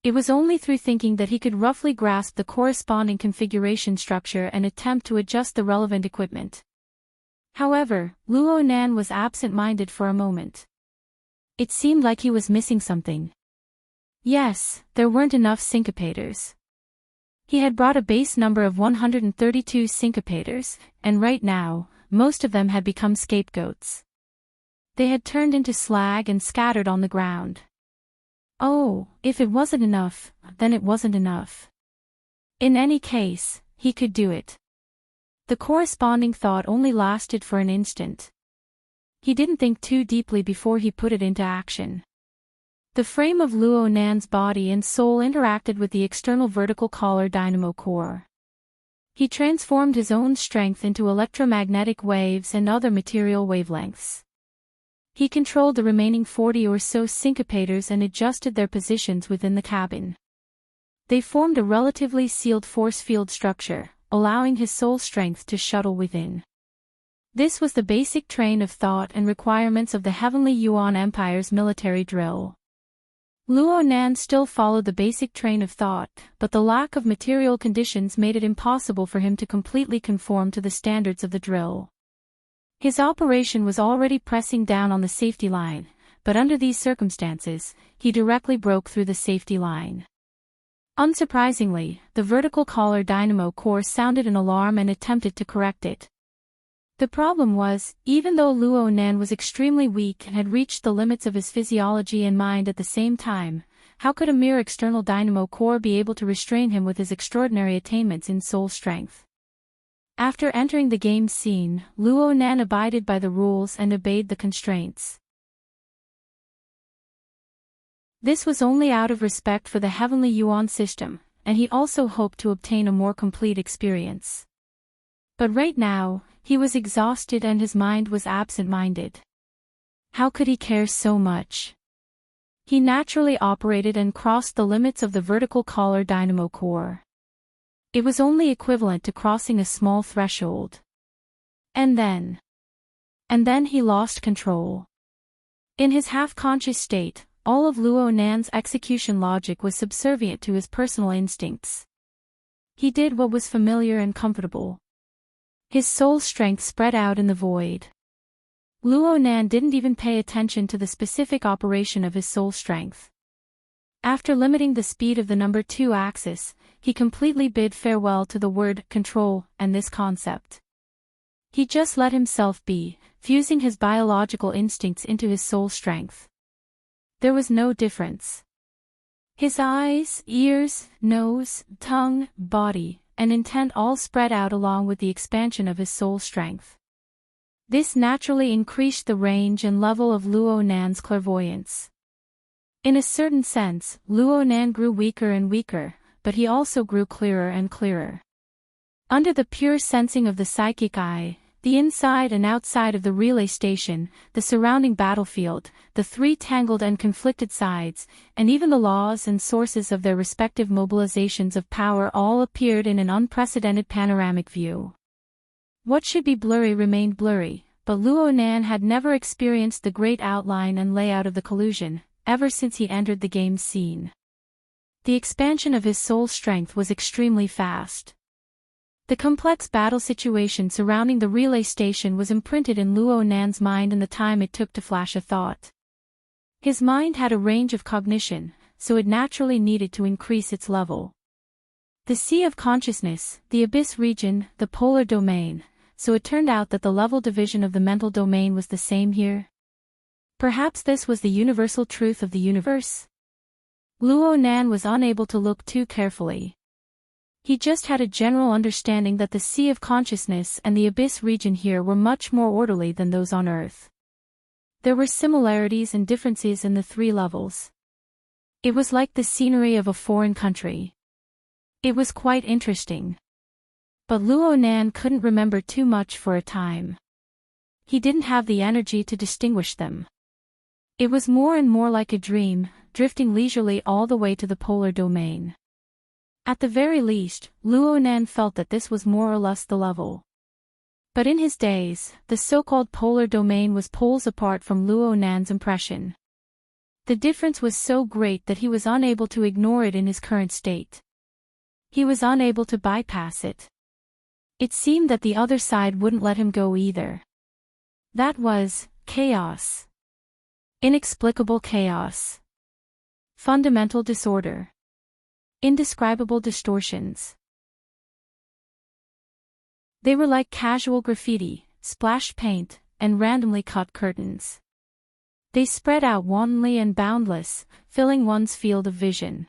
Speaker 1: It was only through thinking that he could roughly grasp the corresponding configuration structure and attempt to adjust the relevant equipment. However, Luo Nan was absent-minded for a moment. It seemed like he was missing something. Yes, there weren't enough syncopators. He had brought a base number of 132 syncopators, and right now, most of them had become scapegoats. They had turned into slag and scattered on the ground. Oh, if it wasn't enough, then it wasn't enough. In any case, he could do it. The corresponding thought only lasted for an instant. He didn't think too deeply before he put it into action. The frame of Luo Nan's body and soul interacted with the external vertical collar dynamo core. He transformed his own strength into electromagnetic waves and other material wavelengths. He controlled the remaining 40 or so syncopators and adjusted their positions within the cabin. They formed a relatively sealed force field structure, allowing his soul strength to shuttle within. This was the basic train of thought and requirements of the Heavenly Yuan Empire's military drill. Luo Nan still followed the basic train of thought, but the lack of material conditions made it impossible for him to completely conform to the standards of the drill. His operation was already pressing down on the safety line, but under these circumstances, he directly broke through the safety line. Unsurprisingly, the vertical collar dynamo core sounded an alarm and attempted to correct it. The problem was, even though Luo Nan was extremely weak and had reached the limits of his physiology and mind at the same time, how could a mere external dynamo core be able to restrain him with his extraordinary attainments in soul strength? After entering the game scene, Luo Nan abided by the rules and obeyed the constraints. This was only out of respect for the Heavenly Yuan system, and he also hoped to obtain a more complete experience. But right now, he was exhausted and his mind was absent-minded. How could he care so much? He naturally operated and crossed the limits of the vertical collar dynamo core. It was only equivalent to crossing a small threshold. And then he lost control. In his half-conscious state, all of Luo Nan's execution logic was subservient to his personal instincts. He did what was familiar and comfortable. His soul strength spread out in the void. Luo Nan didn't even pay attention to the specific operation of his soul strength. After limiting the speed of the number 2 axis, he completely bid farewell to the word control and this concept. He just let himself be, fusing his biological instincts into his soul strength. There was no difference. His eyes, ears, nose, tongue, body, and intent all spread out along with the expansion of his soul strength. This naturally increased the range and level of Luo Nan's clairvoyance. In a certain sense, Luo Nan grew weaker and weaker, but he also grew clearer and clearer. Under the pure sensing of the psychic eye, The inside and outside of the relay station, the surrounding battlefield, the three tangled and conflicted sides, and even the laws and sources of their respective mobilizations of power all appeared in an unprecedented panoramic view. What should be blurry remained blurry, but Luo Nan had never experienced the great outline and layout of the collusion, ever since he entered the game's scene. The expansion of his soul strength was extremely fast. The complex battle situation surrounding the relay station was imprinted in Luo Nan's mind in the time it took to flash a thought. His mind had a range of cognition, so it naturally needed to increase its level. The Sea of Consciousness, the Abyss region, the Polar Domain, so it turned out that the level division of the mental domain was the same here. Perhaps this was the universal truth of the universe? Luo Nan was unable to look too carefully. He just had a general understanding that the Sea of Consciousness and the Abyss region here were much more orderly than those on Earth. There were similarities and differences in the three levels. It was like the scenery of a foreign country. It was quite interesting. But Luo Nan couldn't remember too much for a time. He didn't have the energy to distinguish them. It was more and more like a dream, drifting leisurely all the way to the polar domain. At the very least, Luo Nan felt that this was more or less the level. But in his days, the so-called polar domain was poles apart from Luo Nan's impression. The difference was so great that he was unable to ignore it in his current state. He was unable to bypass it. It seemed that the other side wouldn't let him go either. That was chaos. Inexplicable chaos. Fundamental disorder. Indescribable distortions. They were like casual graffiti, splashed paint, and randomly cut curtains. They spread out wantonly and boundless, filling one's field of vision.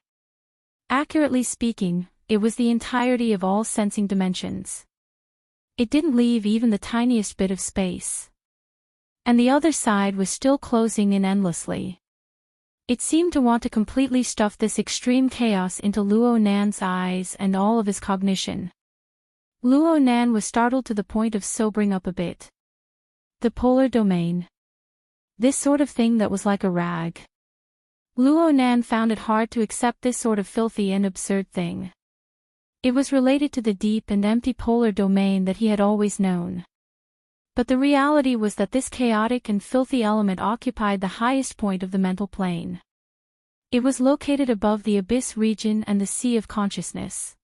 Speaker 1: Accurately speaking, it was the entirety of all sensing dimensions. It didn't leave even the tiniest bit of space. And the other side was still closing in endlessly. It seemed to want to completely stuff this extreme chaos into Luo Nan's eyes and all of his cognition. Luo Nan was startled to the point of sobering up a bit. The polar domain. This sort of thing that was like a rag. Luo Nan found it hard to accept this sort of filthy and absurd thing. It was related to the deep and empty polar domain that he had always known. But the reality was that this chaotic and filthy element occupied the highest point of the mental plane. It was located above the Abyss region and the Sea of Consciousness.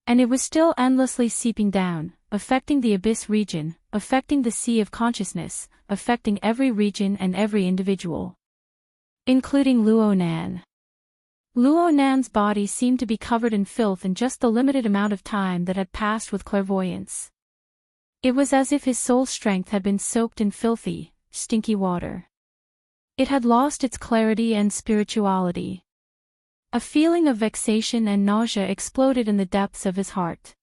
Speaker 1: And it was still endlessly seeping down, affecting the Abyss region, affecting the Sea of Consciousness, affecting every region and every individual. Including Luo Nan. Luo Nan's body seemed to be covered in filth in just the limited amount of time that had passed with clairvoyance. It was as if his soul strength had been soaked in filthy, stinky water. It had lost its clarity and spirituality. A feeling of vexation and nausea exploded in the depths of his heart.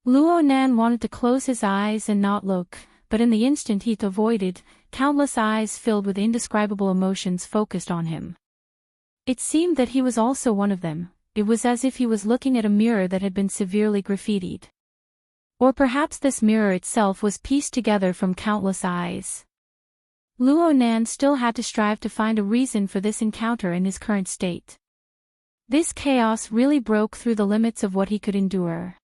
Speaker 1: Luo Nan wanted to close his eyes and not look, but in the instant he avoided, countless eyes filled with indescribable emotions focused on him. It seemed that he was also one of them. It was as if he was looking at a mirror that had been severely graffitied. Or perhaps this mirror itself was pieced together from countless eyes. Luo Nan still had to strive to find a reason for this encounter in his current state. This chaos really broke through the limits of what he could endure.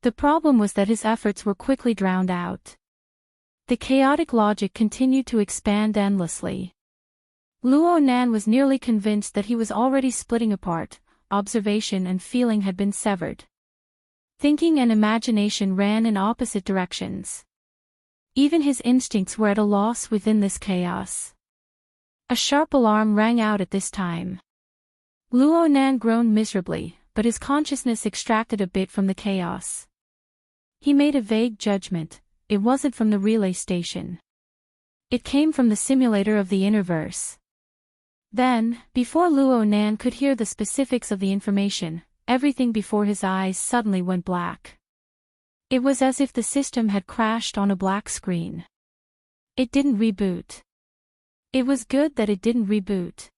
Speaker 1: The problem was that his efforts were quickly drowned out. The chaotic logic continued to expand endlessly. Luo Nan was nearly convinced that he was already splitting apart, observation and feeling had been severed. Thinking and imagination ran in opposite directions. Even his instincts were at a loss within this chaos. A sharp alarm rang out at this time. Luo Nan groaned miserably, but his consciousness extracted a bit from the chaos. He made a vague judgment. It wasn't from the relay station. It came from the simulator of the Innerverse. Then, before Luo Nan could hear the specifics of the information, everything before his eyes suddenly went black. It was as if the system had crashed on a black screen. It didn't reboot. It was good that it didn't reboot.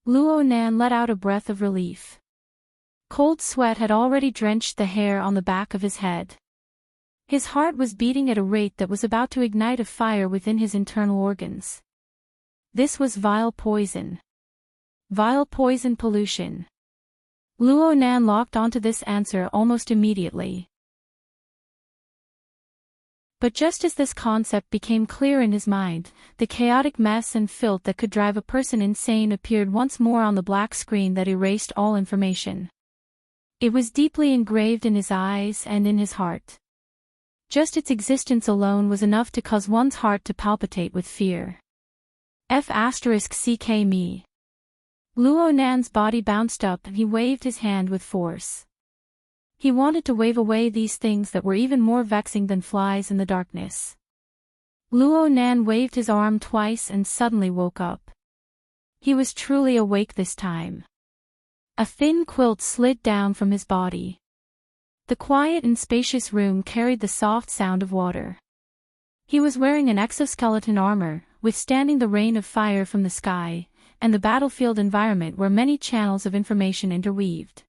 Speaker 1: Luo Nan let out a breath of relief. Cold sweat had already drenched the hair on the back of his head. His heart was beating at a rate that was about to ignite a fire within his internal organs. This was vile poison. Vile poison pollution. Luo Nan locked onto this answer almost immediately. But just as this concept became clear in his mind, the chaotic mess and filth that could drive a person insane appeared once more on the black screen that erased all information. It was deeply engraved in his eyes and in his heart. Just its existence alone was enough to cause one's heart to palpitate with fear. F***ck me. Luo Nan's body bounced up and he waved his hand with force. He wanted to wave away these things that were even more vexing than flies in the darkness. Luo Nan waved his arm twice and suddenly woke up. He was truly awake this time. A thin quilt slid down from his body. The quiet and spacious room carried the soft sound of water. He was wearing an exoskeleton armor, withstanding the rain of fire from the sky, and the battlefield environment where many channels of information interweaved.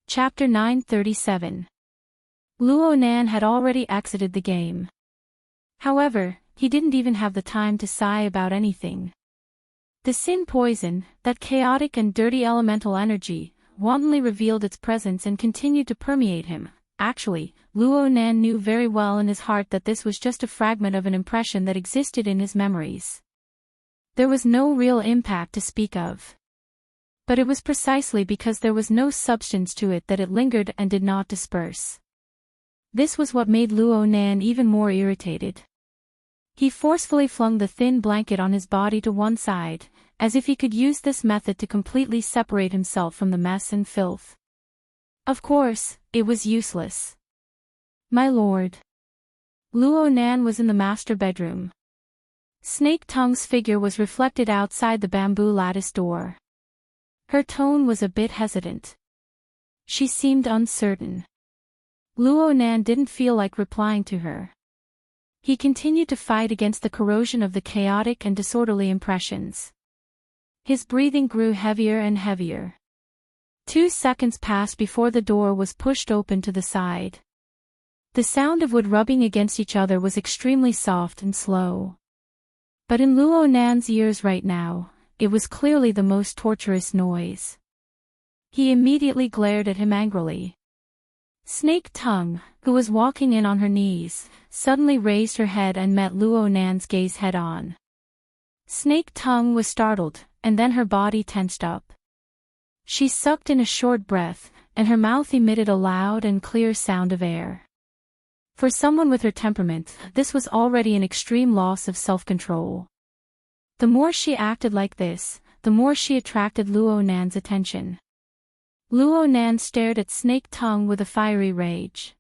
Speaker 1: Chapter 937. Luo Nan had already exited the game. However, he didn't even have the time to sigh about anything. The sin poison, that chaotic and dirty elemental energy, wantonly revealed its presence and continued to permeate him. Actually, Luo Nan knew very well in his heart that this was just a fragment of an impression that existed in his memories. There was no real impact to speak of. But it was precisely because there was no substance to it that it lingered and did not disperse. This was what made Luo Nan even more irritated. He forcefully flung the thin blanket on his body to one side, as if he could use this method to completely separate himself from the mess and filth. Of course, it was useless. My lord. Luo Nan was in the master bedroom. Snake Tongue's figure was reflected outside the bamboo lattice door. Her tone was a bit hesitant. She seemed uncertain. Luo Nan didn't feel like replying to her. He continued to fight against the corrosion of the chaotic and disorderly impressions. His breathing grew heavier and heavier. 2 seconds passed before the door was pushed open to the side. The sound of wood rubbing against each other was extremely soft and slow. But in Luo Nan's ears right now, it was clearly the most torturous noise. He immediately glared at him angrily. Snake Tongue, who was walking in on her knees, suddenly raised her head and met Luo Nan's gaze head-on. Snake Tongue was startled, and then her body tensed up. She sucked in a short breath, and her mouth emitted a loud and clear sound of air. For someone with her temperament, this was already an extreme loss of self-control. The more she acted like this, the more she attracted Luo Nan's attention. Luo Nan stared at Snake Tongue with a fiery rage.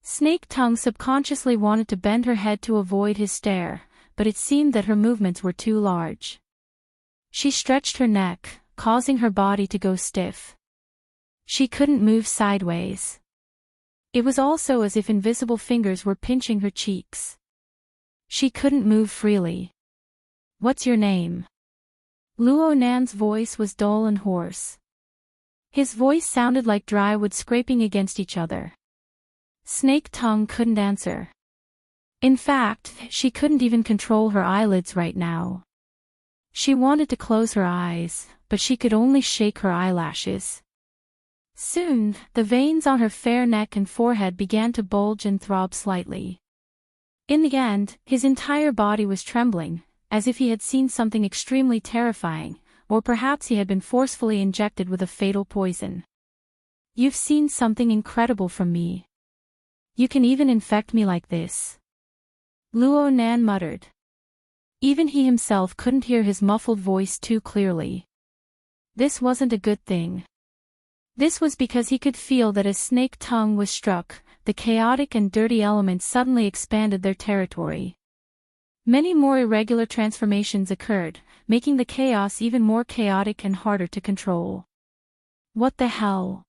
Speaker 1: Snake Tongue subconsciously wanted to bend her head to avoid his stare, but it seemed that her movements were too large. She stretched her neck, causing her body to go stiff. She couldn't move sideways. It was also as if invisible fingers were pinching her cheeks. She couldn't move freely. What's your name? Luo Nan's voice was dull and hoarse. His voice sounded like dry wood scraping against each other. Snake Tongue couldn't answer. In fact, she couldn't even control her eyelids right now. She wanted to close her eyes, but she could only shake her eyelashes. Soon, the veins on her fair neck and forehead began to bulge and throb slightly. In the end, his entire body was trembling, as if he had seen something extremely terrifying, or perhaps he had been forcefully injected with a fatal poison. You've seen something incredible from me. You can even infect me like this. Luo Nan muttered. Even he himself couldn't hear his muffled voice too clearly. This wasn't a good thing. This was because he could feel that as Snake Tongue was struck, the chaotic and dirty elements suddenly expanded their territory. Many more irregular transformations occurred, making the chaos even more chaotic and harder to control. What the hell?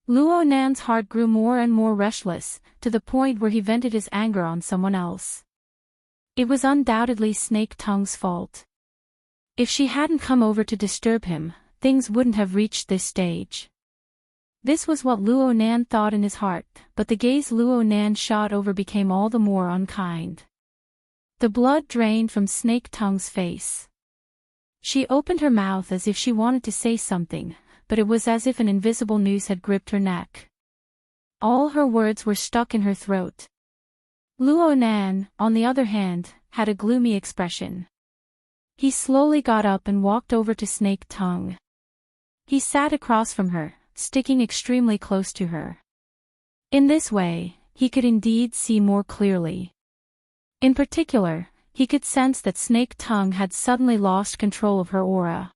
Speaker 1: Luo Nan's heart grew more and more restless, to the point where he vented his anger on someone else. It was undoubtedly Snake Tongue's fault. If she hadn't come over to disturb him, things wouldn't have reached this stage. This was what Luo Nan thought in his heart, but the gaze Luo Nan shot over became all the more unkind. The blood drained from Snake Tongue's face. She opened her mouth as if she wanted to say something, but it was as if an invisible noose had gripped her neck. All her words were stuck in her throat. Luo Nan, on the other hand, had a gloomy expression. He slowly got up and walked over to Snake Tongue. He sat across from her, sticking extremely close to her. In this way, he could indeed see more clearly. In particular, he could sense that Snake Tongue had suddenly lost control of her aura.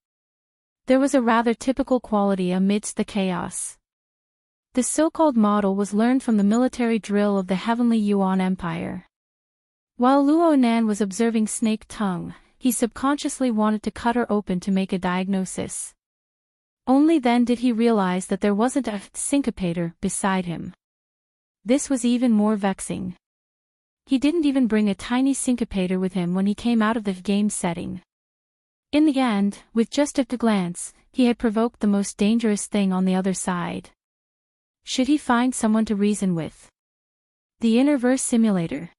Speaker 1: There was a rather typical quality amidst the chaos. The so-called model was learned from the military drill of the Heavenly Yuan Empire. While Luo Nan was observing Snake Tongue, he subconsciously wanted to cut her open to make a diagnosis. Only then did he realize that there wasn't a syncopator beside him. This was even more vexing. He didn't even bring a tiny syncopator with him when he came out of the game setting. In the end, with just a glance, he had provoked the most dangerous thing on the other side. Should he find someone to reason with? The Innerverse simulator.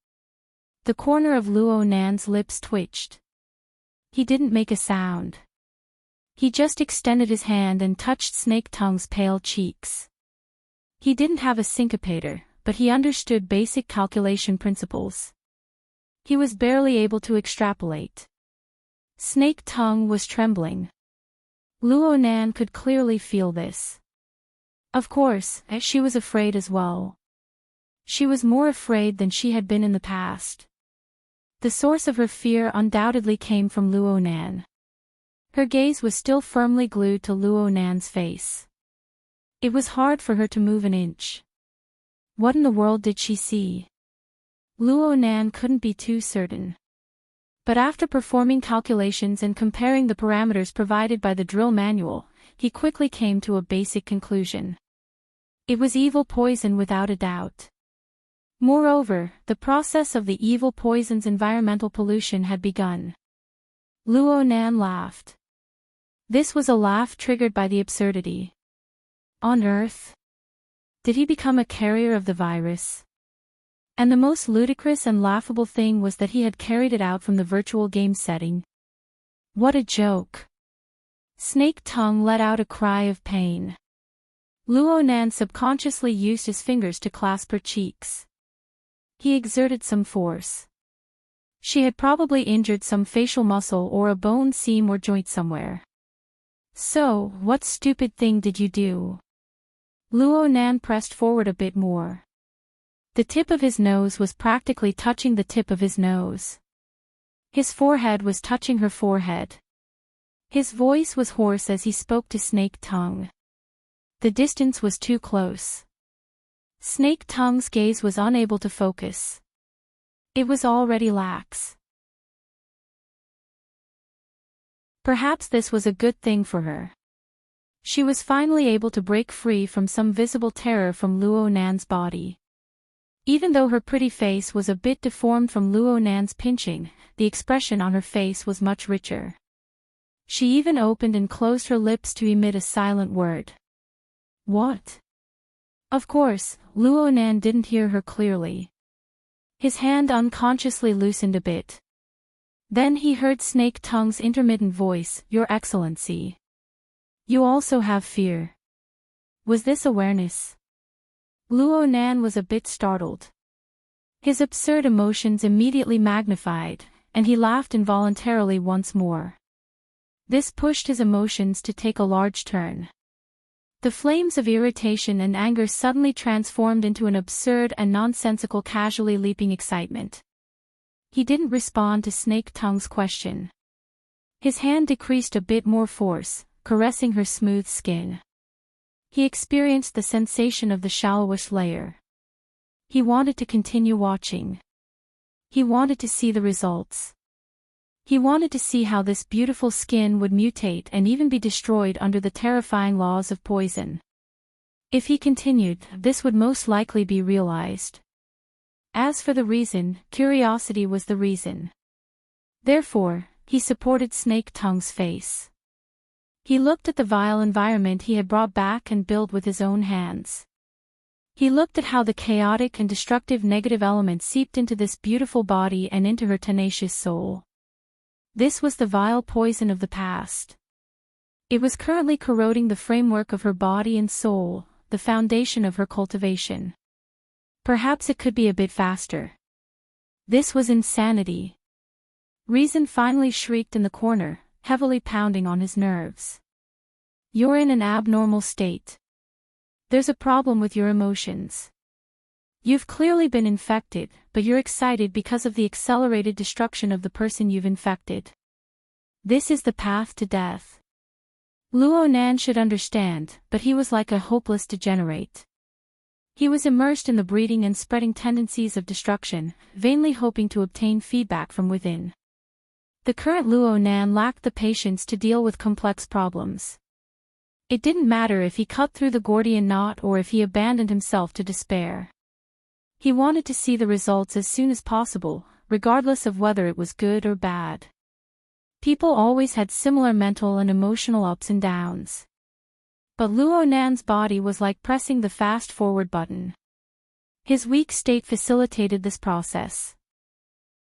Speaker 1: The corner of Luo Nan's lips twitched. He didn't make a sound. He just extended his hand and touched Snake Tongue's pale cheeks. He didn't have a syncopator, but he understood basic calculation principles. He was barely able to extrapolate. Snake Tongue was trembling. Luo Nan could clearly feel this. Of course, she was afraid as well. She was more afraid than she had been in the past. The source of her fear undoubtedly came from Luo Nan. Her gaze was still firmly glued to Luo Nan's face. It was hard for her to move an inch. What in the world did she see? Luo Nan couldn't be too certain. But after performing calculations and comparing the parameters provided by the drill manual, he quickly came to a basic conclusion. It was evil poison without a doubt. Moreover, the process of the evil poison's environmental pollution had begun. Luo Nan laughed. This was a laugh triggered by the absurdity. On Earth? Did he become a carrier of the virus? And the most ludicrous and laughable thing was that he had carried it out from the virtual game setting. What a joke. Snake Tongue let out a cry of pain. Luo Nan subconsciously used his fingers to clasp her cheeks. He exerted some force. She had probably injured some facial muscle or a bone seam or joint somewhere. So, what stupid thing did you do? Luo Nan pressed forward a bit more. The tip of his nose was practically touching the tip of his nose. His forehead was touching her forehead. His voice was hoarse as he spoke to Snake Tongue. The distance was too close. Snake Tongue's gaze was unable to focus. It was already lax. Perhaps this was a good thing for her. She was finally able to break free from some visible terror from Luo Nan's body. Even though her pretty face was a bit deformed from Luo Nan's pinching, the expression on her face was much richer. She even opened and closed her lips to emit a silent word. What? Of course, Luo Nan didn't hear her clearly. His hand unconsciously loosened a bit. Then he heard Snake Tongue's intermittent voice, Your Excellency. You also have fear. Was this awareness? Luo Nan was a bit startled. His absurd emotions immediately magnified, and he laughed involuntarily once more. This pushed his emotions to take a large turn. The flames of irritation and anger suddenly transformed into an absurd and nonsensical casually leaping excitement. He didn't respond to Snake Tongue's question. His hand decreased a bit more force, caressing her smooth skin. He experienced the sensation of the shallowish layer. He wanted to continue watching. He wanted to see the results. He wanted to see how this beautiful skin would mutate and even be destroyed under the terrifying laws of poison. If he continued, this would most likely be realized. As for the reason, curiosity was the reason. Therefore, he supported Snake Tongue's face. He looked at the vile environment he had brought back and built with his own hands. He looked at how the chaotic and destructive negative elements seeped into this beautiful body and into her tenacious soul. This was the vile poison of the past. It was currently corroding the framework of her body and soul, the foundation of her cultivation. Perhaps it could be a bit faster. This was insanity. Reason finally shrieked in the corner, heavily pounding on his nerves. You're in an abnormal state. There's a problem with your emotions. You've clearly been infected, but you're excited because of the accelerated destruction of the person you've infected. This is the path to death. Luo Nan should understand, but he was like a hopeless degenerate. He was immersed in the breeding and spreading tendencies of destruction, vainly hoping to obtain feedback from within. The current Luo Nan lacked the patience to deal with complex problems. It didn't matter if he cut through the Gordian knot or if he abandoned himself to despair. He wanted to see the results as soon as possible, regardless of whether it was good or bad. People always had similar mental and emotional ups and downs. But Luo Nan's body was like pressing the fast-forward button. His weak state facilitated this process.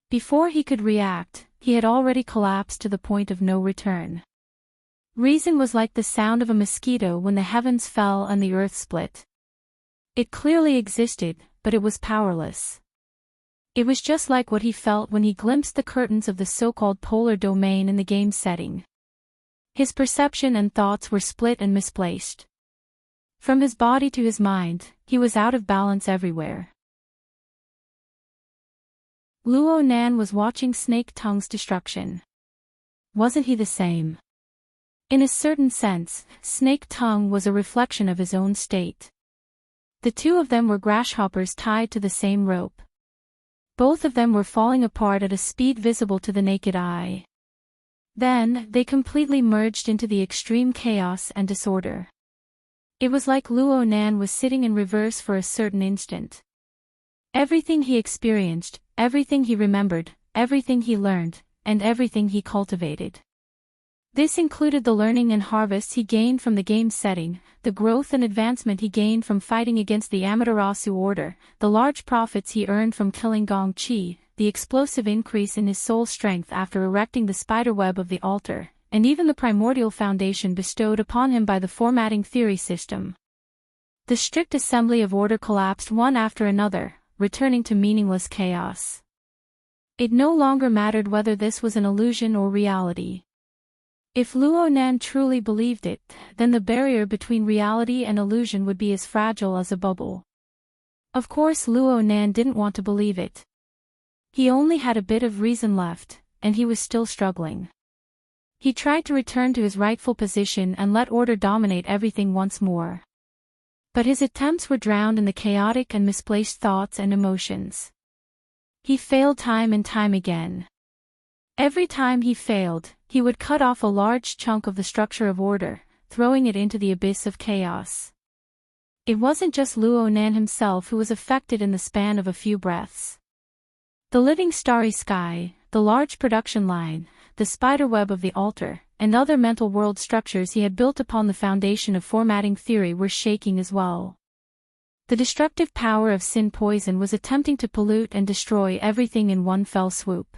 Speaker 1: Before he could react, he had already collapsed to the point of no return. Reason was like the sound of a mosquito when the heavens fell and the earth split. It clearly existed, but it was powerless. It was just like what he felt when he glimpsed the curtains of the so-called polar domain in the game setting. His perception and thoughts were split and misplaced. From his body to his mind, he was out of balance everywhere. Luo Nan was watching Snake Tongue's destruction. Wasn't he the same? In a certain sense, Snake Tongue was a reflection of his own state. The two of them were grasshoppers tied to the same rope. Both of them were falling apart at a speed visible to the naked eye. Then, they completely merged into the extreme chaos and disorder. It was like Luo Nan was sitting in reverse for a certain instant. Everything he experienced, everything he remembered, everything he learned, and everything he cultivated. This included the learning and harvests he gained from the game setting, the growth and advancement he gained from fighting against the Amaterasu Order, the large profits he earned from killing Gong Chi, the explosive increase in his soul strength after erecting the spiderweb of the altar, and even the primordial foundation bestowed upon him by the formatting theory system. The strict assembly of order collapsed one after another, returning to meaningless chaos. It no longer mattered whether this was an illusion or reality. If Luo Nan truly believed it, then the barrier between reality and illusion would be as fragile as a bubble. Of course Luo Nan didn't want to believe it. He only had a bit of reason left, and he was still struggling. He tried to return to his rightful position and let order dominate everything once more. But his attempts were drowned in the chaotic and misplaced thoughts and emotions. He failed time and time again. Every time he failed, he would cut off a large chunk of the structure of order, throwing it into the abyss of chaos. It wasn't just Luo Nan himself who was affected in the span of a few breaths. The living starry sky, the large production line, the spiderweb of the altar, and other mental world structures he had built upon the foundation of formatting theory were shaking as well. The destructive power of sin poison was attempting to pollute and destroy everything in one fell swoop.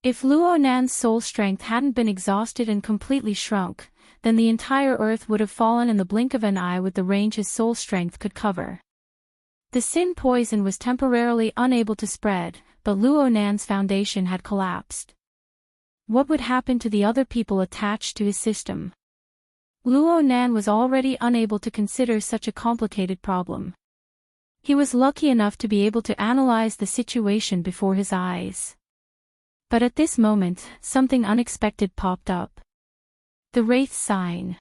Speaker 1: If Luo Nan's soul strength hadn't been exhausted and completely shrunk, then the entire earth would have fallen in the blink of an eye with the range his soul strength could cover. The sin poison was temporarily unable to spread, but Luo Nan's foundation had collapsed. What would happen to the other people attached to his system? Luo Nan was already unable to consider such a complicated problem. He was lucky enough to be able to analyze the situation before his eyes. But at this moment, something unexpected popped up. The Wraith Sign.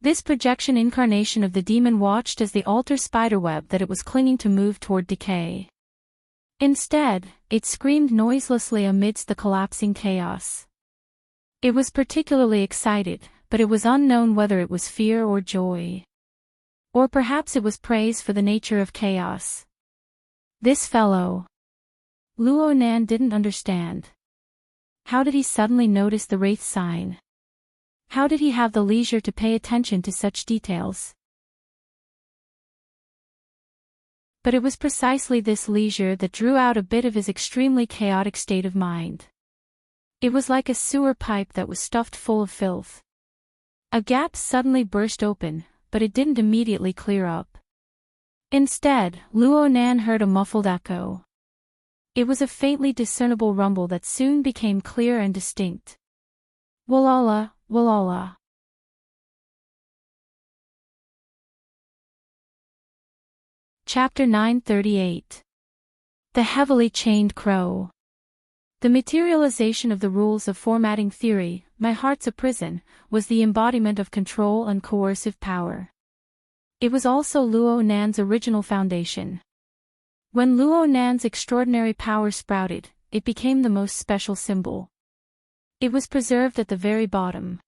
Speaker 1: This projection incarnation of the demon watched as the altar spiderweb that it was clinging to moved toward decay. Instead, it screamed noiselessly amidst the collapsing chaos. It was particularly excited, but it was unknown whether it was fear or joy. Or perhaps it was praise for the nature of chaos. This fellow. Luo Nan didn't understand. How did he suddenly notice the Wraith Sign? How did he have the leisure to pay attention to such details? But it was precisely this leisure that drew out a bit of his extremely chaotic state of mind. It was like a sewer pipe that was stuffed full of filth. A gap suddenly burst open, but it didn't immediately clear up. Instead, Luo Nan heard a muffled echo. It was a faintly discernible rumble that soon became clear and distinct. Walala, walala. Chapter 938. The Heavily Chained Crow. The materialization of the rules of formatting theory, My Heart's a Prison, was the embodiment of control and coercive power. It was also Luo Nan's original foundation. When Luo Nan's extraordinary power sprouted, it became the most special symbol. It was preserved at the very bottom.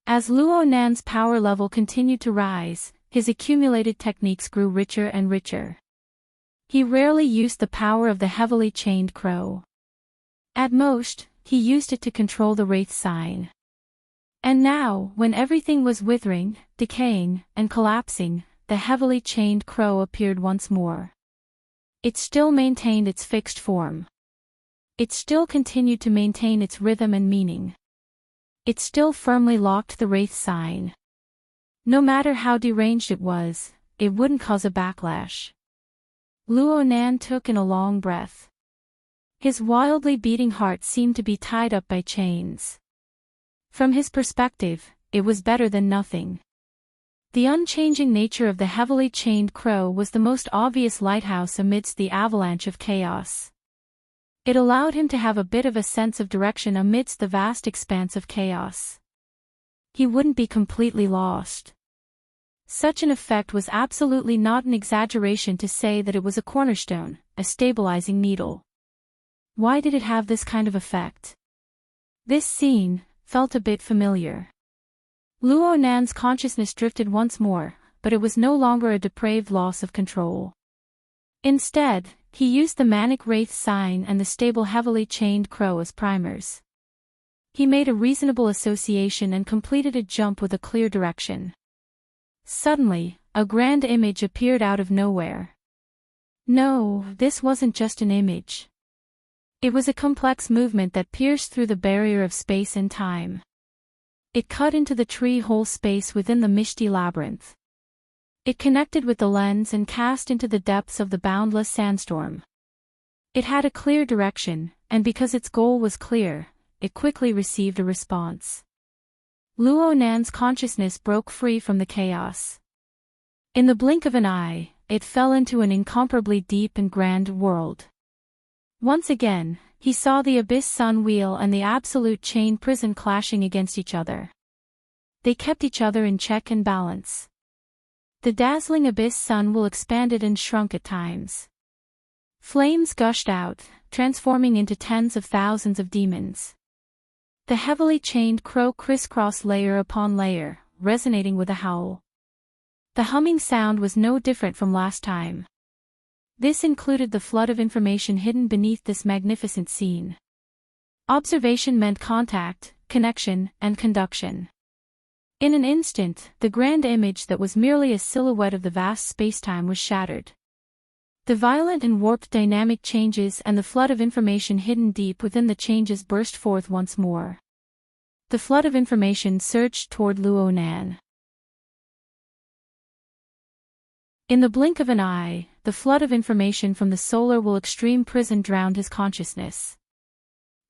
Speaker 1: As Luo Nan's power level continued to rise, his accumulated techniques grew richer and richer. He rarely used the power of the heavily chained crow. At most, he used it to control the wraith sign. And now, when everything was withering, decaying, and collapsing, the heavily chained crow appeared once more. It still maintained its fixed form. It still continued to maintain its rhythm and meaning. It still firmly locked the wraith sign. No matter how deranged it was, it wouldn't cause a backlash. Luo Nan took in a long breath. His wildly beating heart seemed to be tied up by chains. From his perspective, it was better than nothing. The unchanging nature of the heavily chained crow was the most obvious lighthouse amidst the avalanche of chaos. It allowed him to have a bit of a sense of direction amidst the vast expanse of chaos. He wouldn't be completely lost. Such an effect was absolutely not an exaggeration to say that it was a cornerstone, a stabilizing needle. Why did it have this kind of effect? This scene felt a bit familiar. Luo Nan's consciousness drifted once more, but it was no longer a depraved loss of control. Instead, he used the manic wraith sign and the stable heavily chained crow as primers. He made a reasonable association and completed a jump with a clear direction. Suddenly, a grand image appeared out of nowhere. No, this wasn't just an image. It was a complex movement that pierced through the barrier of space and time. It cut into the tree-hole space within the Mishti labyrinth. It connected with the lens and cast into the depths of the boundless sandstorm. It had a clear direction, and because its goal was clear, it quickly received a response. Luo Nan's consciousness broke free from the chaos. In the blink of an eye, it fell into an incomparably deep and grand world. Once again, he saw the abyss sun wheel and the absolute chain prison clashing against each other. They kept each other in check and balance. The dazzling abyss sun will expanded and shrunk at times. Flames gushed out, transforming into tens of thousands of demons. The heavily chained crow crisscrossed layer upon layer, resonating with a howl. The humming sound was no different from last time. This included the flood of information hidden beneath this magnificent scene. Observation meant contact, connection, and conduction. In an instant, the grand image that was merely a silhouette of the vast spacetime was shattered. The violent and warped dynamic changes and the flood of information hidden deep within the changes burst forth once more. The flood of information surged toward Luo Nan. In the blink of an eye, the flood of information from the solar will extreme prison drowned his consciousness.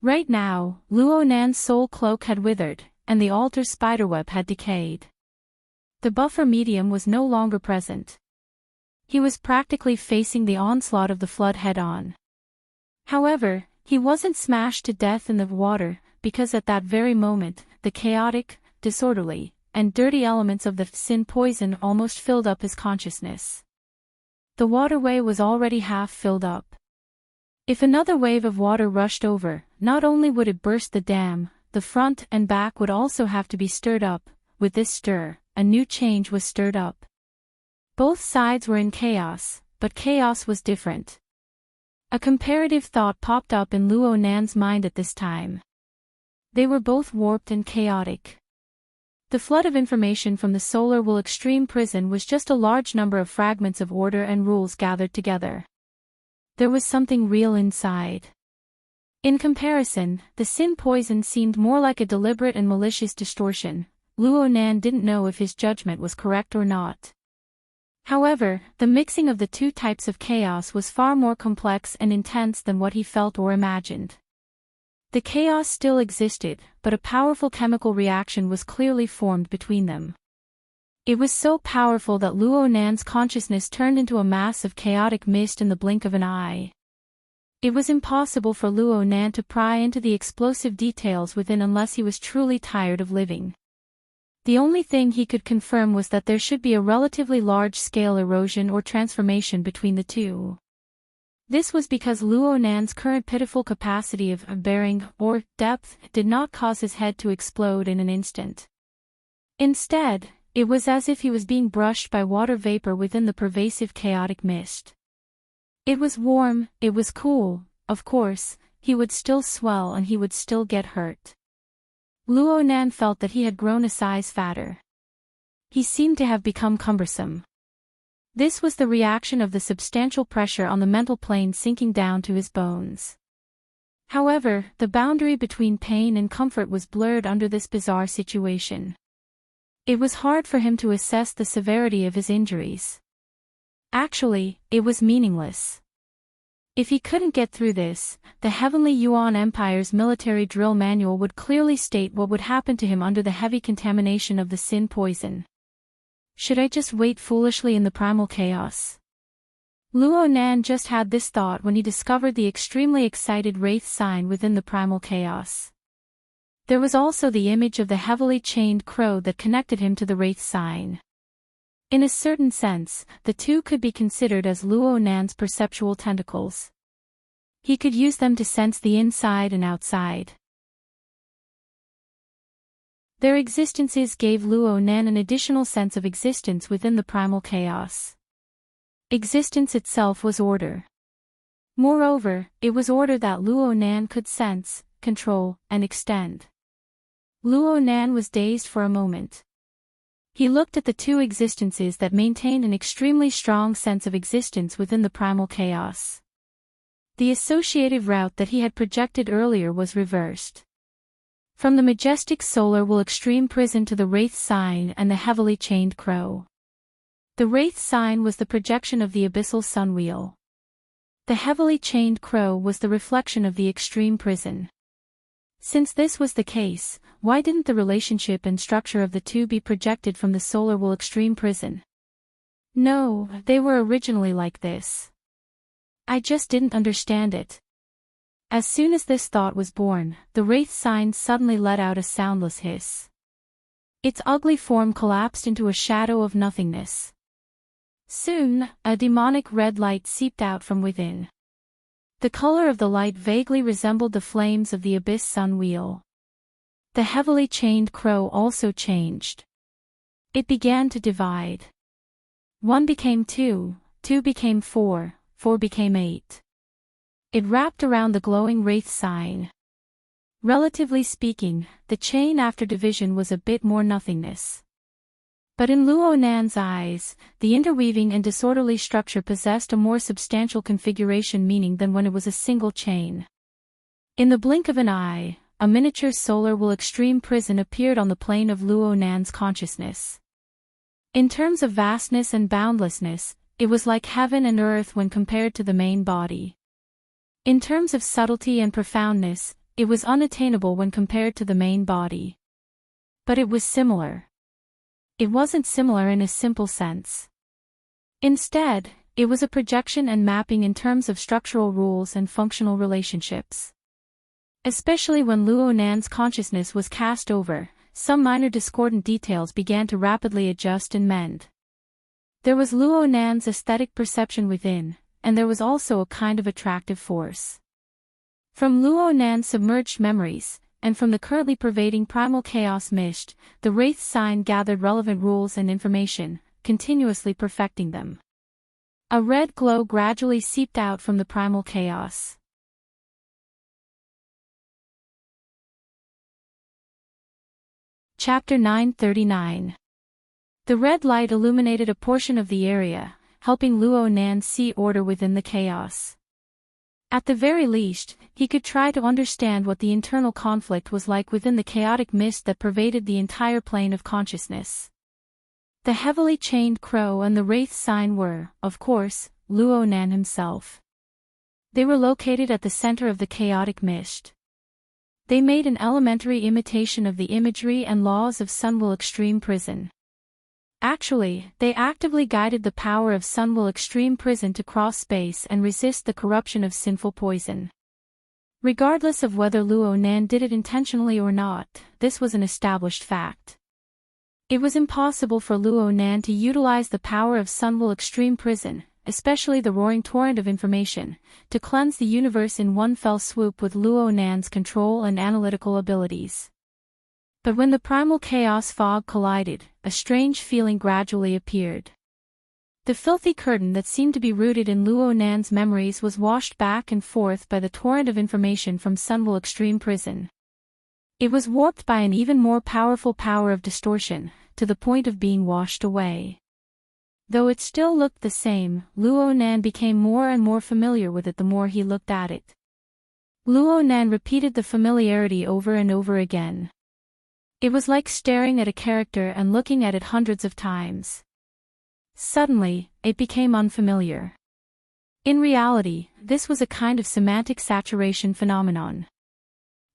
Speaker 1: Right now, Luo Nan's soul cloak had withered, and the altar spiderweb had decayed. The buffer medium was no longer present. He was practically facing the onslaught of the flood head-on. However, he wasn't smashed to death in the water, because at that very moment, the chaotic, disorderly, and dirty elements of the sin poison almost filled up his consciousness. The waterway was already half filled up. If another wave of water rushed over, not only would it burst the dam, the front and back would also have to be stirred up. With this stir, a new change was stirred up. Both sides were in chaos, but chaos was different. A comparative thought popped up in Luo Nan's mind at this time. They were both warped and chaotic. The flood of information from the solar will extreme prison was just a large number of fragments of order and rules gathered together. There was something real inside. In comparison, the sin poison seemed more like a deliberate and malicious distortion. Luo Nan didn't know if his judgment was correct or not. However, the mixing of the two types of chaos was far more complex and intense than what he felt or imagined. The chaos still existed, but a powerful chemical reaction was clearly formed between them. It was so powerful that Luo Nan's consciousness turned into a mass of chaotic mist in the blink of an eye. It was impossible for Luo Nan to pry into the explosive details within unless he was truly tired of living. The only thing he could confirm was that there should be a relatively large-scale erosion or transformation between the two. This was because Luo Nan's current pitiful capacity of bearing, or depth, did not cause his head to explode in an instant. Instead, it was as if he was being brushed by water vapor within the pervasive chaotic mist. It was warm, it was cool, of course, he would still swell and he would still get hurt. Luo Nan felt that he had grown a size fatter. He seemed to have become cumbersome. This was the reaction of the substantial pressure on the mental plane sinking down to his bones. However, the boundary between pain and comfort was blurred under this bizarre situation. It was hard for him to assess the severity of his injuries. Actually, it was meaningless. If he couldn't get through this, the Heavenly Yuan Empire's military drill manual would clearly state what would happen to him under the heavy contamination of the sin poison. Should I just wait foolishly in the primal chaos? Luo Nan just had this thought when he discovered the extremely excited wraith sign within the primal chaos. There was also the image of the heavily chained crow that connected him to the wraith sign. In a certain sense, the two could be considered as Luo Nan's perceptual tentacles. He could use them to sense the inside and outside. Their existences gave Luo Nan an additional sense of existence within the primal chaos. Existence itself was order. Moreover, it was order that Luo Nan could sense, control, and extend. Luo Nan was dazed for a moment. He looked at the two existences that maintained an extremely strong sense of existence within the primal chaos. The associative route that he had projected earlier was reversed. From the majestic solar will extreme prison to the wraith sign and the heavily chained crow. The wraith sign was the projection of the abyssal sun wheel. The heavily chained crow was the reflection of the extreme prison. Since this was the case, why didn't the relationship and structure of the two be projected from the solar will extreme prison? No, they were originally like this. I just didn't understand it. As soon as this thought was born, the wraith sign suddenly let out a soundless hiss. Its ugly form collapsed into a shadow of nothingness. Soon, a demonic red light seeped out from within. The color of the light vaguely resembled the flames of the abyss sun wheel. The heavily chained crow also changed. It began to divide. 1 became 2, 2 became 4, 4 became 8. It wrapped around the glowing wraith sign. Relatively speaking, the chain after division was a bit more nothingness. But in Luo Nan's eyes, the interweaving and disorderly structure possessed a more substantial configuration meaning than when it was a single chain. In the blink of an eye, a miniature solar will extreme prison appeared on the plane of Luo Nan's consciousness. In terms of vastness and boundlessness, it was like heaven and earth when compared to the main body. In terms of subtlety and profoundness, it was unattainable when compared to the main body. But it was similar. It wasn't similar in a simple sense. Instead, it was a projection and mapping in terms of structural rules and functional relationships. Especially when Luo Nan's consciousness was cast over, some minor discordant details began to rapidly adjust and mend. There was Luo Nan's aesthetic perception within, and there was also a kind of attractive force. From Luo Nan's submerged memories, and from the currently pervading primal chaos mist, the wraith sign gathered relevant rules and information, continuously perfecting them. A red glow gradually seeped out from the primal chaos. Chapter 939. The red light illuminated a portion of the area, helping Luo Nan see order within the chaos. At the very least, he could try to understand what the internal conflict was like within the chaotic mist that pervaded the entire plane of consciousness. The heavily chained crow and the wraith sign were, of course, Luo Nan himself. They were located at the center of the chaotic mist. They made an elementary imitation of the imagery and laws of Sunwell Extreme Prison. Actually, they actively guided the power of Sunwell Extreme Prison to cross space and resist the corruption of sinful poison. Regardless of whether Luo Nan did it intentionally or not, this was an established fact. It was impossible for Luo Nan to utilize the power of Sunwell Extreme Prison, especially the roaring torrent of information, to cleanse the universe in one fell swoop with Luo Nan's control and analytical abilities. But when the primal chaos fog collided, a strange feeling gradually appeared. The filthy curtain that seemed to be rooted in Luo Nan's memories was washed back and forth by the torrent of information from Sunwell Extreme Prison. It was warped by an even more powerful power of distortion, to the point of being washed away. Though it still looked the same, Luo Nan became more and more familiar with it the more he looked at it. Luo Nan repeated the familiarity over and over again. It was like staring at a character and looking at it hundreds of times. Suddenly, it became unfamiliar. In reality, this was a kind of semantic saturation phenomenon.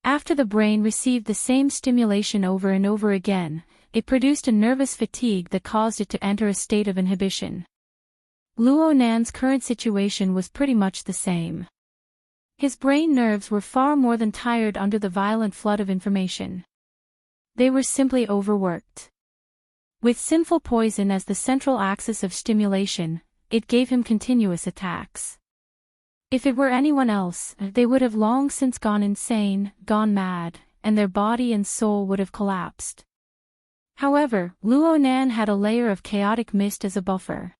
Speaker 1: After the brain received the same stimulation over and over again, it produced a nervous fatigue that caused it to enter a state of inhibition. Luo Nan's current situation was pretty much the same. His brain nerves were far more than tired under the violent flood of information. They were simply overworked. With sinful poison as the central axis of stimulation, it gave him continuous attacks. If it were anyone else, they would have long since gone insane, gone mad, and their body and soul would have collapsed. However, Luo Nan had a layer of chaotic mist as a buffer.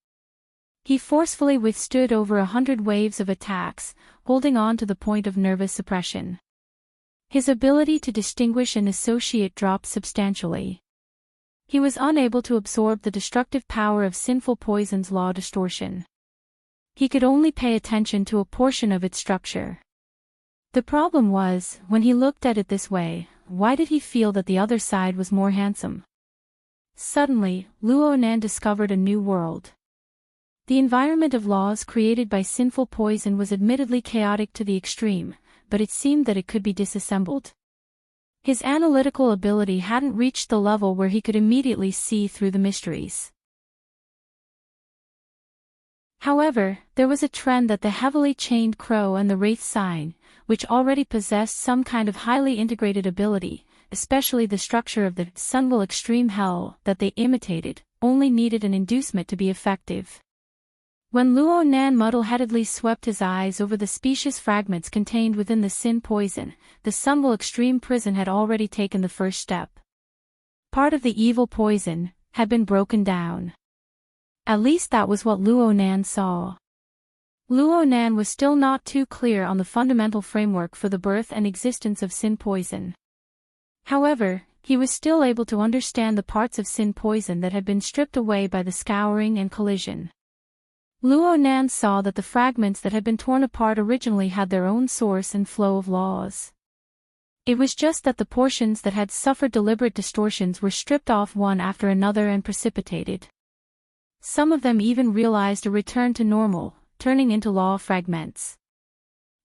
Speaker 1: He forcefully withstood over 100 waves of attacks, holding on to the point of nervous suppression. His ability to distinguish and associate dropped substantially. He was unable to absorb the destructive power of sinful poison's law distortion. He could only pay attention to a portion of its structure. The problem was, when he looked at it this way, why did he feel that the other side was more handsome? Suddenly, Luo Nan discovered a new world. The environment of laws created by sinful poison was admittedly chaotic to the extreme, but it seemed that it could be disassembled. His analytical ability hadn't reached the level where he could immediately see through the mysteries. However, there was a trend that the heavily chained crow and the wraith sign, which already possessed some kind of highly integrated ability, especially the structure of the Sunwell Extreme Hell that they imitated, only needed an inducement to be effective. When Luo Nan muddle-headedly swept his eyes over the specious fragments contained within the sin poison, the Sunwell Extreme Prison had already taken the first step. Part of the evil poison had been broken down. At least that was what Luo Nan saw. Luo Nan was still not too clear on the fundamental framework for the birth and existence of sin poison. However, he was still able to understand the parts of sin poison that had been stripped away by the scouring and collision. Luo Nan saw that the fragments that had been torn apart originally had their own source and flow of laws. It was just that the portions that had suffered deliberate distortions were stripped off one after another and precipitated. Some of them even realized a return to normal, turning into law fragments.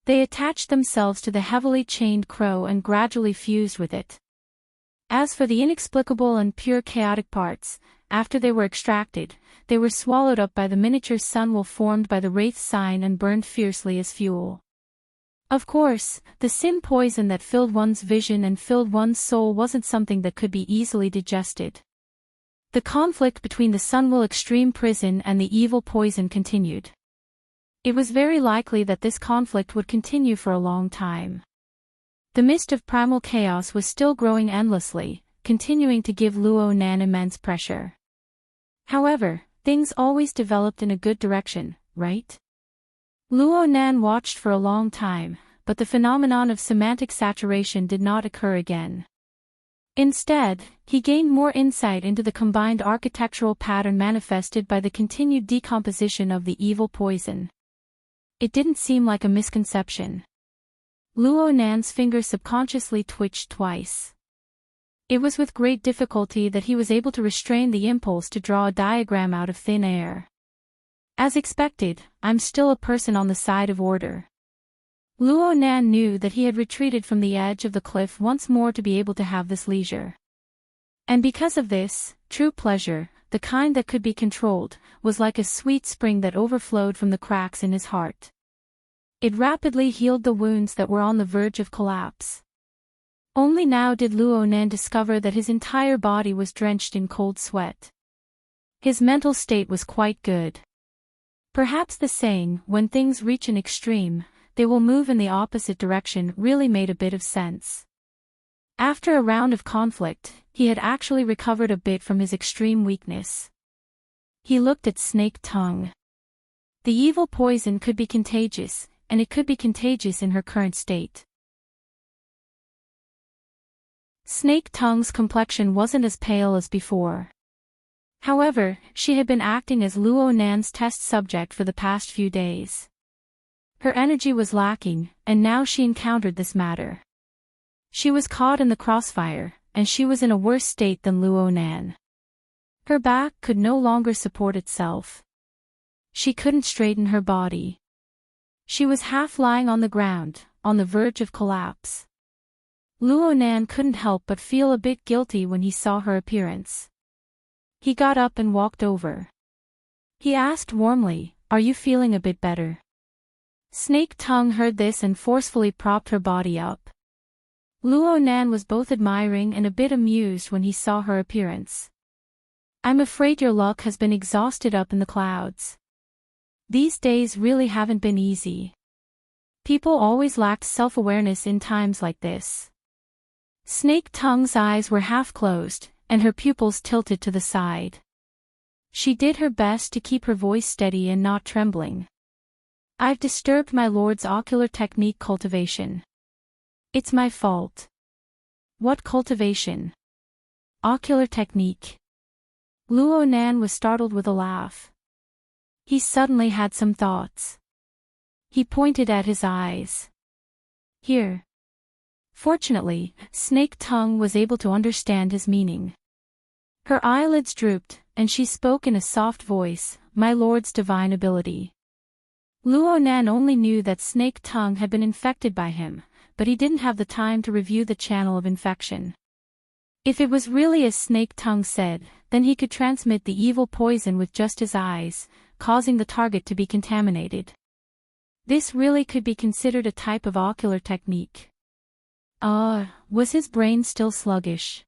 Speaker 1: They attached themselves to the heavily chained crow and gradually fused with it. As for the inexplicable and pure chaotic parts, after they were extracted, they were swallowed up by the miniature sunwell formed by the wraith sign and burned fiercely as fuel. Of course, the sin poison that filled one's vision and filled one's soul wasn't something that could be easily digested. The conflict between the Sunwell Extreme Prison and the evil poison continued. It was very likely that this conflict would continue for a long time. The mist of primal chaos was still growing endlessly, continuing to give Luo Nan immense pressure. However, things always developed in a good direction, right? Luo Nan watched for a long time, but the phenomenon of semantic saturation did not occur again. Instead, he gained more insight into the combined architectural pattern manifested by the continued decomposition of the evil poison. It didn't seem like a misconception. Luo Nan's fingers subconsciously twitched twice. It was with great difficulty that he was able to restrain the impulse to draw a diagram out of thin air. As expected, I'm still a person on the side of order. Luo Nan knew that he had retreated from the edge of the cliff once more to be able to have this leisure. And because of this, true pleasure, the kind that could be controlled, was like a sweet spring that overflowed from the cracks in his heart. It rapidly healed the wounds that were on the verge of collapse. Only now did Luo Nan discover that his entire body was drenched in cold sweat. His mental state was quite good. Perhaps the saying, when things reach an extreme, they will move in the opposite direction, really made a bit of sense. After a round of conflict, he had actually recovered a bit from his extreme weakness. He looked at Snake Tongue. The evil poison could be contagious, and it could be contagious in her current state. Snake Tongue's complexion wasn't as pale as before. However, she had been acting as Luo Nan's test subject for the past few days. Her energy was lacking, and now she encountered this matter. She was caught in the crossfire, and she was in a worse state than Luo Nan. Her back could no longer support itself. She couldn't straighten her body. She was half lying on the ground, on the verge of collapse. Luo Nan couldn't help but feel a bit guilty when he saw her appearance. He got up and walked over. He asked warmly, "Are you feeling a bit better?" Snake Tongue heard this and forcefully propped her body up. Luo Nan was both admiring and a bit amused when he saw her appearance. "I'm afraid your luck has been exhausted up in the clouds. These days really haven't been easy. People always lacked self-awareness in times like this." Snake Tongue's eyes were half closed, and her pupils tilted to the side. She did her best to keep her voice steady and not trembling. "I've disturbed my lord's ocular technique cultivation. It's my fault." "What cultivation?" "Ocular technique." Luo Nan was startled with a laugh. He suddenly had some thoughts. He pointed at his eyes. "Here." Fortunately, Snake Tongue was able to understand his meaning. Her eyelids drooped, and she spoke in a soft voice, "My lord's divine ability." Luo Nan only knew that Snake Tongue had been infected by him, but he didn't have the time to review the channel of infection. If it was really as Snake Tongue said, then he could transmit the evil poison with just his eyes, causing the target to be contaminated. This really could be considered a type of ocular technique. Was his brain still sluggish?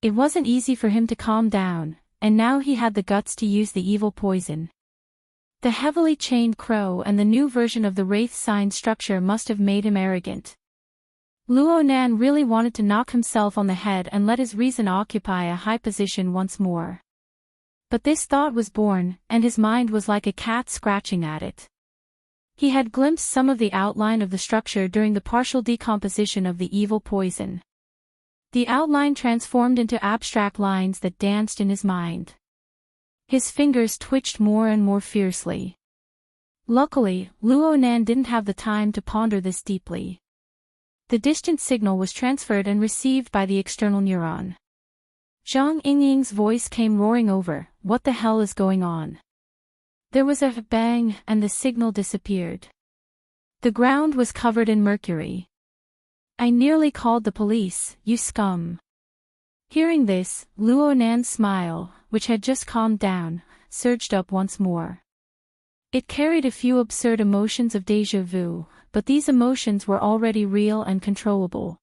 Speaker 1: It wasn't easy for him to calm down, and now he had the guts to use the evil poison. The heavily chained crow and the new version of the wraith sign structure must have made him arrogant. Luo Nan really wanted to knock himself on the head and let his reason occupy a high position once more. But this thought was born, and his mind was like a cat scratching at it. He had glimpsed some of the outline of the structure during the partial decomposition of the evil poison. The outline transformed into abstract lines that danced in his mind. His fingers twitched more and more fiercely. Luckily, Luo Nan didn't have the time to ponder this deeply. The distant signal was transferred and received by the external neuron. Zhang Yingying's voice came roaring over, "What the hell is going on?" There was a bang, and the signal disappeared. The ground was covered in mercury. "I nearly called the police, you scum." Hearing this, Luo Nan's smile, which had just calmed down, surged up once more. It carried a few absurd emotions of déjà vu, but these emotions were already real and controllable.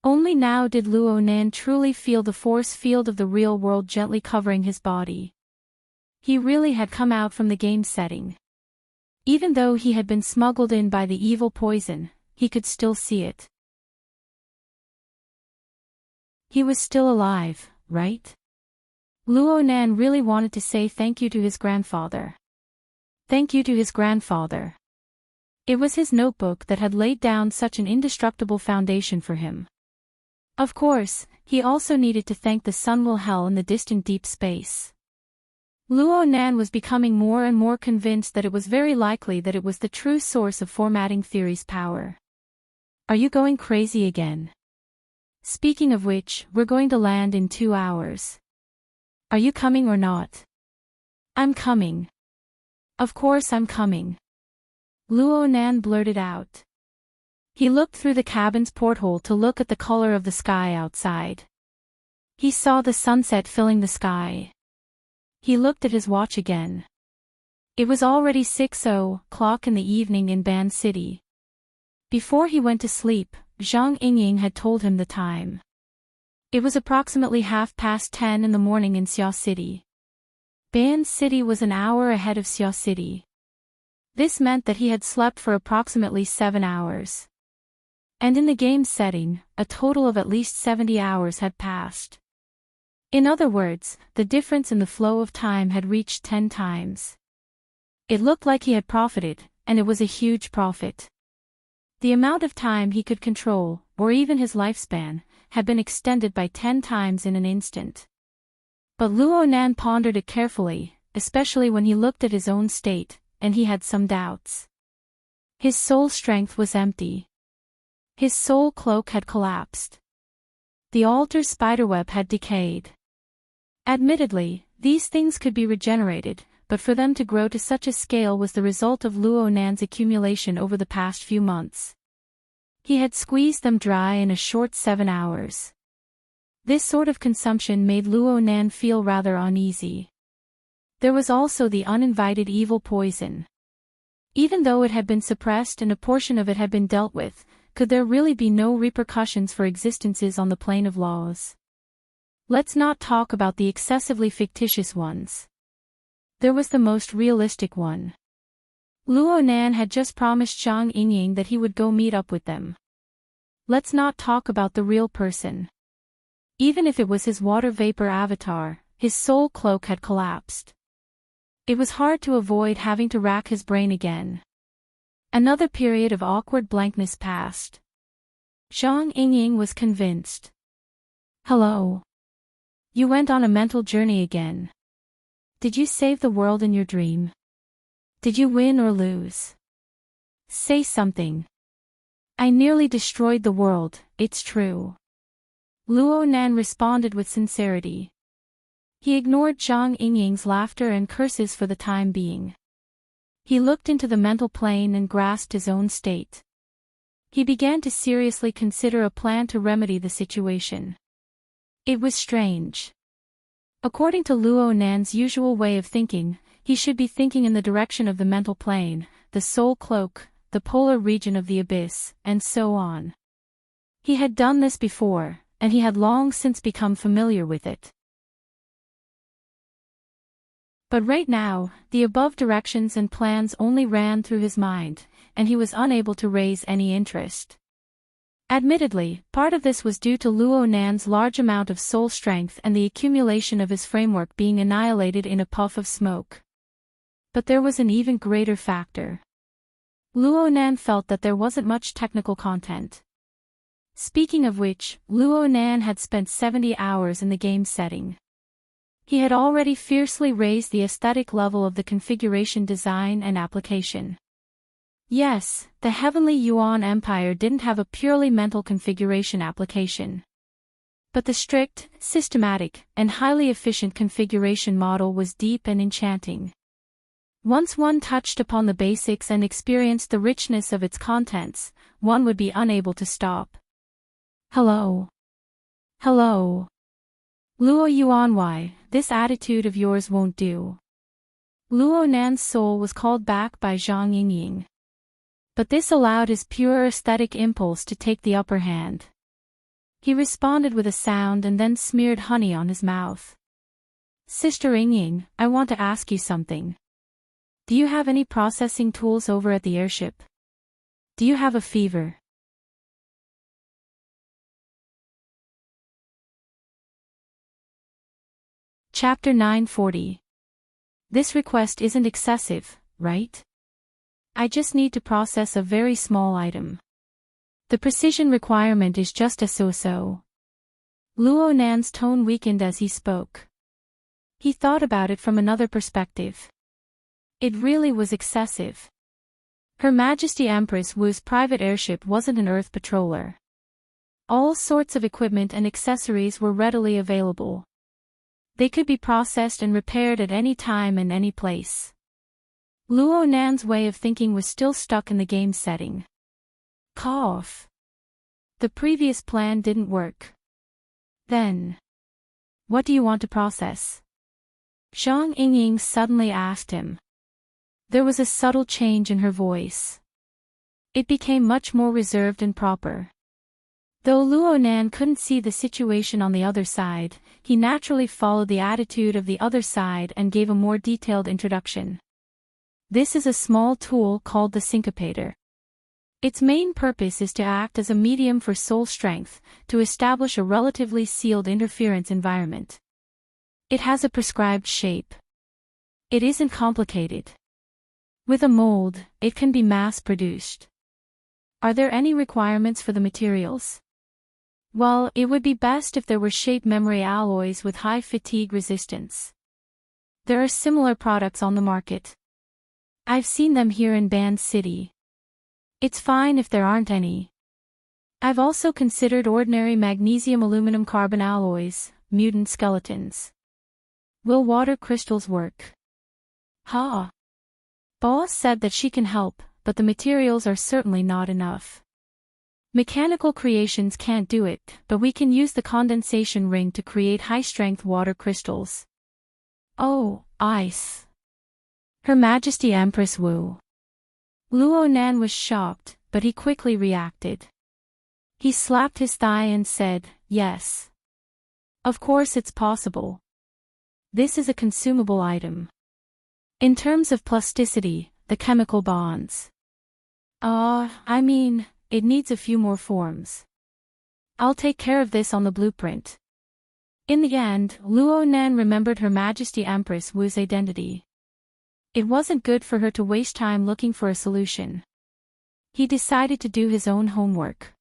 Speaker 1: Only now did Luo Nan truly feel the force field of the real world gently covering his body. He really had come out from the game setting. Even though he had been smuggled in by the evil poison, he could still see it. He was still alive, right? Luo Nan really wanted to say thank you to his grandfather. Thank you to his grandfather. It was his notebook that had laid down such an indestructible foundation for him. Of course, he also needed to thank the Sunwell Hell in the distant deep space. Luo Nan was becoming more and more convinced that it was very likely that it was the true source of formatting theory's power. Are you going crazy again? Speaking of which, we're going to land in 2 hours. Are you coming or not? I'm coming. Of course I'm coming. Luo Nan blurted out. He looked through the cabin's porthole to look at the color of the sky outside. He saw the sunset filling the sky. He looked at his watch again. It was already 6:00 in the evening in Ban City. Before he went to sleep, Zhang Yingying had told him the time. It was approximately 10:30 in the morning in Xia City. Ban City was an hour ahead of Xia City. This meant that he had slept for approximately 7 hours. And in the game setting, a total of at least 70 hours had passed. In other words, the difference in the flow of time had reached 10 times. It looked like he had profited, and it was a huge profit. The amount of time he could control, or even his lifespan, had been extended by 10 times in an instant. But Luo Nan pondered it carefully, especially when he looked at his own state, and he had some doubts. His soul strength was empty. His soul cloak had collapsed. The altar's spiderweb had decayed. Admittedly, these things could be regenerated, but for them to grow to such a scale was the result of Luo Nan's accumulation over the past few months. He had squeezed them dry in a short 7 hours. This sort of consumption made Luo Nan feel rather uneasy. There was also the uninvited evil poison. Even though it had been suppressed and a portion of it had been dealt with, could there really be no repercussions for existences on the plane of laws? Let's not talk about the excessively fictitious ones. There was the most realistic one. Luo Nan had just promised Zhang Yingying that he would go meet up with them. Let's not talk about the real person. Even if it was his water vapor avatar, his soul cloak had collapsed. It was hard to avoid having to rack his brain again. Another period of awkward blankness passed. Zhang Yingying was convinced. Hello. You went on a mental journey again. Did you save the world in your dream? Did you win or lose? Say something. I nearly destroyed the world, it's true. Luo Nan responded with sincerity. He ignored Zhang Yingying's laughter and curses for the time being. He looked into the mental plane and grasped his own state. He began to seriously consider a plan to remedy the situation. It was strange. According to Luo Nan's usual way of thinking, he should be thinking in the direction of the mental plane, the soul cloak, the polar region of the abyss, and so on. He had done this before, and he had long since become familiar with it. But right now, the above directions and plans only ran through his mind, and he was unable to raise any interest. Admittedly, part of this was due to Luo Nan's large amount of soul strength and the accumulation of his framework being annihilated in a puff of smoke. But there was an even greater factor. Luo Nan felt that there wasn't much technical content. Speaking of which, Luo Nan had spent 70 hours in the game setting. He had already fiercely raised the aesthetic level of the configuration design and application. Yes, the Heavenly Yuan Empire didn't have a purely mental configuration application. But the strict, systematic, and highly efficient configuration model was deep and enchanting. Once one touched upon the basics and experienced the richness of its contents, one would be unable to stop. Hello. Hello. Luo Yuanwei, this attitude of yours won't do. Luo Nan's soul was called back by Zhang Yingying. But this allowed his pure aesthetic impulse to take the upper hand. He responded with a sound and then smeared honey on his mouth. Sister Yingying, I want to ask you something. Do you have any processing tools over at the airship? Do you have a fever? Chapter 940. This request isn't excessive, right? I just need to process a very small item. The precision requirement is just a so-so. Luo Nan's tone weakened as he spoke. He thought about it from another perspective. It really was excessive. Her Majesty Empress Wu's private airship wasn't an Earth patroller. All sorts of equipment and accessories were readily available. They could be processed and repaired at any time and any place. Luo Nan's way of thinking was still stuck in the game setting. Cough. The previous plan didn't work. Then, what do you want to process? Zhang Yingying suddenly asked him. There was a subtle change in her voice. It became much more reserved and proper. Though Luo Nan couldn't see the situation on the other side, he naturally followed the attitude of the other side and gave a more detailed introduction. This is a small tool called the Syncopator. Its main purpose is to act as a medium for soul strength, to establish a relatively sealed interference environment. It has a prescribed shape. It isn't complicated. With a mold, it can be mass-produced. Are there any requirements for the materials? Well, it would be best if there were shape memory alloys with high fatigue resistance. There are similar products on the market. I've seen them here in Band City. It's fine if there aren't any. I've also considered ordinary magnesium aluminum carbon alloys, mutant skeletons. Will water crystals work? Ha! Boss said that she can help, but the materials are certainly not enough. Mechanical creations can't do it, but we can use the condensation ring to create high-strength water crystals. Oh, ice. Her Majesty Empress Wu. Luo Nan was shocked, but he quickly reacted. He slapped his thigh and said, yes. Of course it's possible. This is a consumable item. In terms of plasticity, the chemical bonds. It needs a few more forms. I'll take care of this on the blueprint. In the end, Luo Nan remembered Her Majesty Empress Wu's identity. It wasn't good for her to waste time looking for a solution. He decided to do his own homework.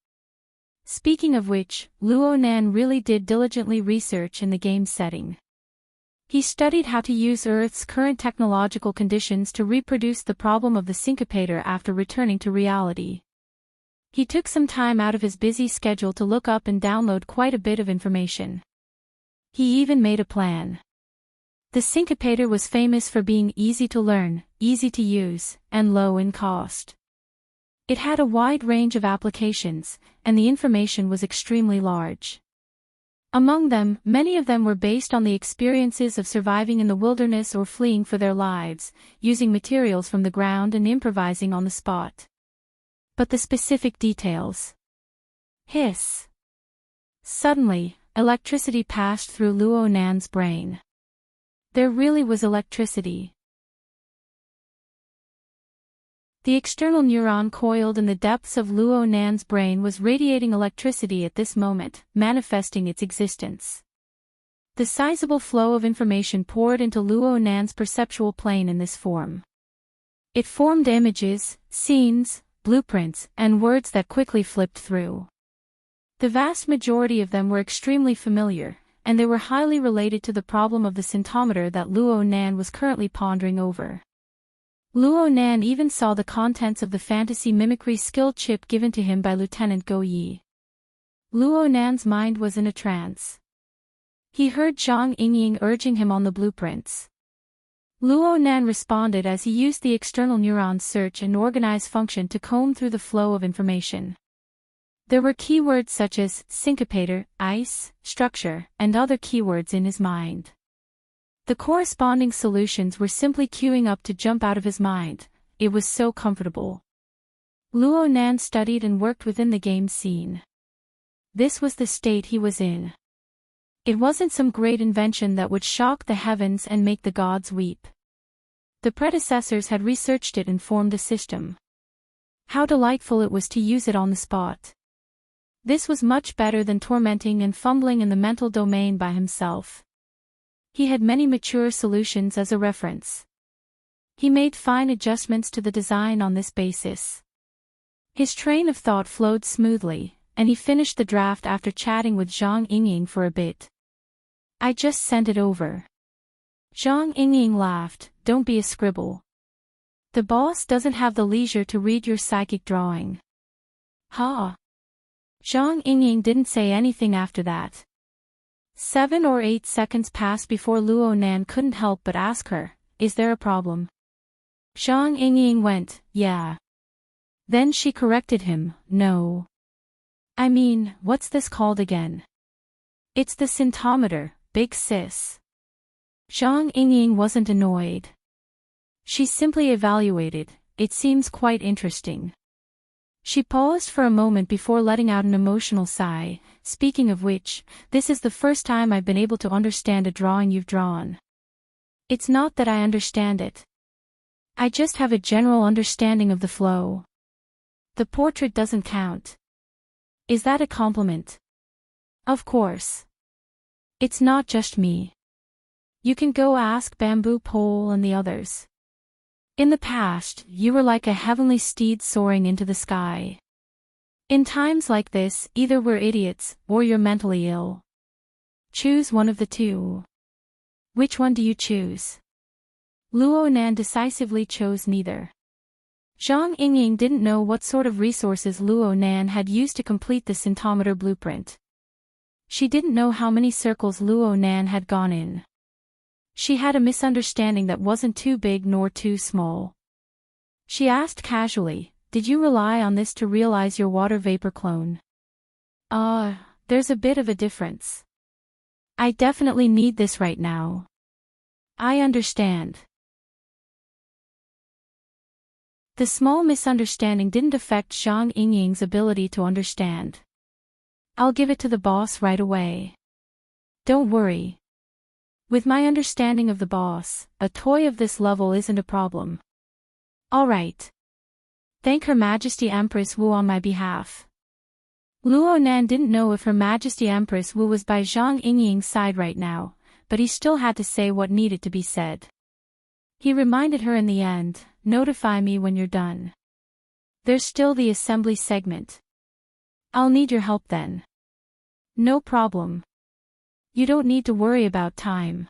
Speaker 1: Speaking of which, Luo Nan really did diligently research in the game setting. He studied how to use Earth's current technological conditions to reproduce the problem of the Syncopator after returning to reality. He took some time out of his busy schedule to look up and download quite a bit of information. He even made a plan. The Syncopator was famous for being easy to learn, easy to use, and low in cost. It had a wide range of applications, and the information was extremely large. Among them, many of them were based on the experiences of surviving in the wilderness or fleeing for their lives, using materials from the ground and improvising on the spot. But the specific details. Hiss. Suddenly, electricity passed through Luo Nan's brain. There really was electricity. The external neuron coiled in the depths of Luo Nan's brain was radiating electricity at this moment, manifesting its existence. The sizable flow of information poured into Luo Nan's perceptual plane in this form. It formed images, scenes, blueprints, and words that quickly flipped through. The vast majority of them were extremely familiar, and they were highly related to the problem of the scintometer that Luo Nan was currently pondering over. Luo Nan even saw the contents of the fantasy mimicry skill chip given to him by Lieutenant Go Yi. Luo Nan's mind was in a trance. He heard Zhang Yingying urging him on the blueprints. Luo Nan responded as he used the external neuron search and organize function to comb through the flow of information. There were keywords such as syncopator, ice, structure, and other keywords in his mind. The corresponding solutions were simply queuing up to jump out of his mind. It was so comfortable. Luo Nan studied and worked within the game scene. This was the state he was in. It wasn't some great invention that would shock the heavens and make the gods weep. The predecessors had researched it and formed a system. How delightful it was to use it on the spot. This was much better than tormenting and fumbling in the mental domain by himself. He had many mature solutions as a reference. He made fine adjustments to the design on this basis. His train of thought flowed smoothly, and he finished the draft after chatting with Zhang Yingying for a bit. I just sent it over. Zhang Yingying laughed, don't be a scribble. The boss doesn't have the leisure to read your psychic drawing. Ha! Zhang Yingying didn't say anything after that. 7 or 8 seconds passed before Luo Nan couldn't help but ask her, is there a problem? Zhang Yingying went, yeah. Then she corrected him, no. I mean, what's this called again? It's the scintometer, big sis. Zhang Yingying wasn't annoyed. She simply evaluated, it seems quite interesting. She paused for a moment before letting out an emotional sigh, speaking of which, this is the first time I've been able to understand a drawing you've drawn. It's not that I understand it. I just have a general understanding of the flow. The portrait doesn't count. Is that a compliment? Of course. It's not just me. You can go ask Bamboo Pole and the others. In the past, you were like a heavenly steed soaring into the sky. In times like this, either we're idiots, or you're mentally ill. Choose one of the two. Which one do you choose? Luo Nan decisively chose neither. Zhang Yingying didn't know what sort of resources Luo Nan had used to complete the scintometer blueprint. She didn't know how many circles Luo Nan had gone in. She had a misunderstanding that wasn't too big nor too small. She asked casually, did you rely on this to realize your water vapor clone? There's a bit of a difference. I definitely need this right now. I understand. The small misunderstanding didn't affect Zhang Yingying's ability to understand. I'll give it to the boss right away. Don't worry. With my understanding of the boss, a toy of this level isn't a problem. All right. Thank Her Majesty Empress Wu on my behalf. Luo Nan didn't know if Her Majesty Empress Wu was by Zhang Yingying's side right now, but he still had to say what needed to be said. He reminded her in the end, notify me when you're done. There's still the assembly segment. I'll need your help then. No problem. You don't need to worry about time.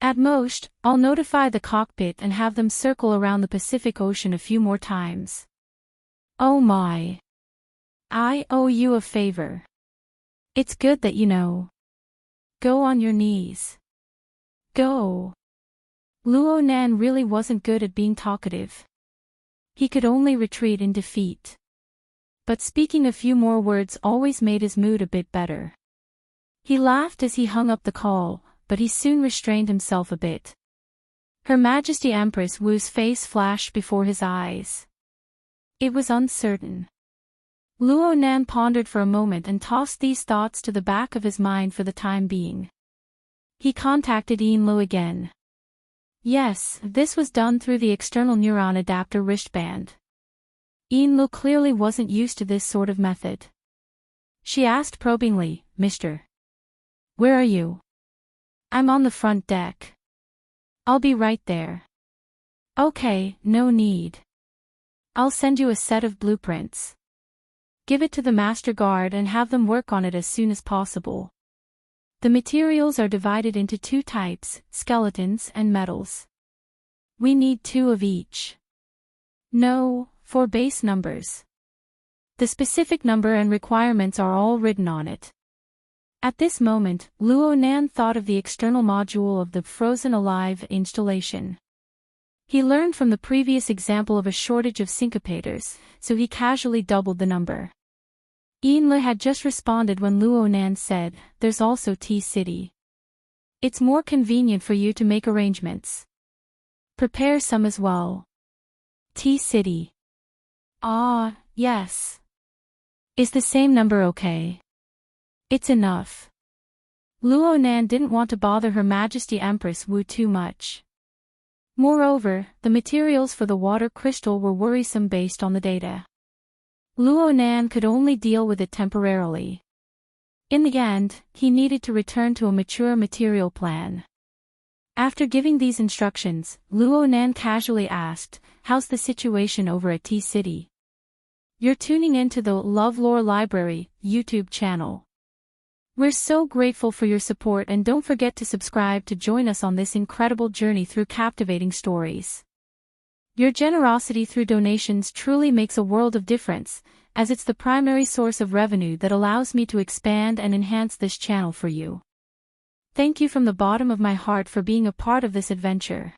Speaker 1: At most, I'll notify the cockpit and have them circle around the Pacific Ocean a few more times. Oh my. I owe you a favor. It's good that you know. Go on your knees. Go. Luo Nan really wasn't good at being talkative. He could only retreat in defeat. But speaking a few more words always made his mood a bit better. He laughed as he hung up the call, but he soon restrained himself a bit. Her Majesty Empress Wu's face flashed before his eyes. It was uncertain. Luo Nan pondered for a moment and tossed these thoughts to the back of his mind for the time being. He contacted Yinlu again. Yes, this was done through the external neuron adapter wristband. Yinlu clearly wasn't used to this sort of method. She asked probingly, Mr. Where are you? I'm on the front deck. I'll be right there. Okay, no need. I'll send you a set of blueprints. Give it to the Master Guard and have them work on it as soon as possible. The materials are divided into 2 types, skeletons and metals. We need 2 of each. No, 4 base numbers. The specific number and requirements are all written on it. At this moment, Luo Nan thought of the external module of the Frozen Alive installation. He learned from the previous example of a shortage of syncopators, so he casually doubled the number. Yinlu had just responded when Luo Nan said, there's also T-City. It's more convenient for you to make arrangements. Prepare some as well. T-City. Ah, yes. Is the same number okay? It's enough. Luo Nan didn't want to bother Her Majesty Empress Wu too much. Moreover, the materials for the water crystal were worrisome based on the data. Luo Nan could only deal with it temporarily. In the end, he needed to return to a mature material plan. After giving these instructions, Luo Nan casually asked, how's the situation over at T-City? You're tuning in to the LoveLore Library YouTube channel. We're so grateful for your support, and don't forget to subscribe to join us on this incredible journey through captivating stories. Your generosity through donations truly makes a world of difference, as it's the primary source of revenue that allows me to expand and enhance this channel for you. Thank you from the bottom of my heart for being a part of this adventure.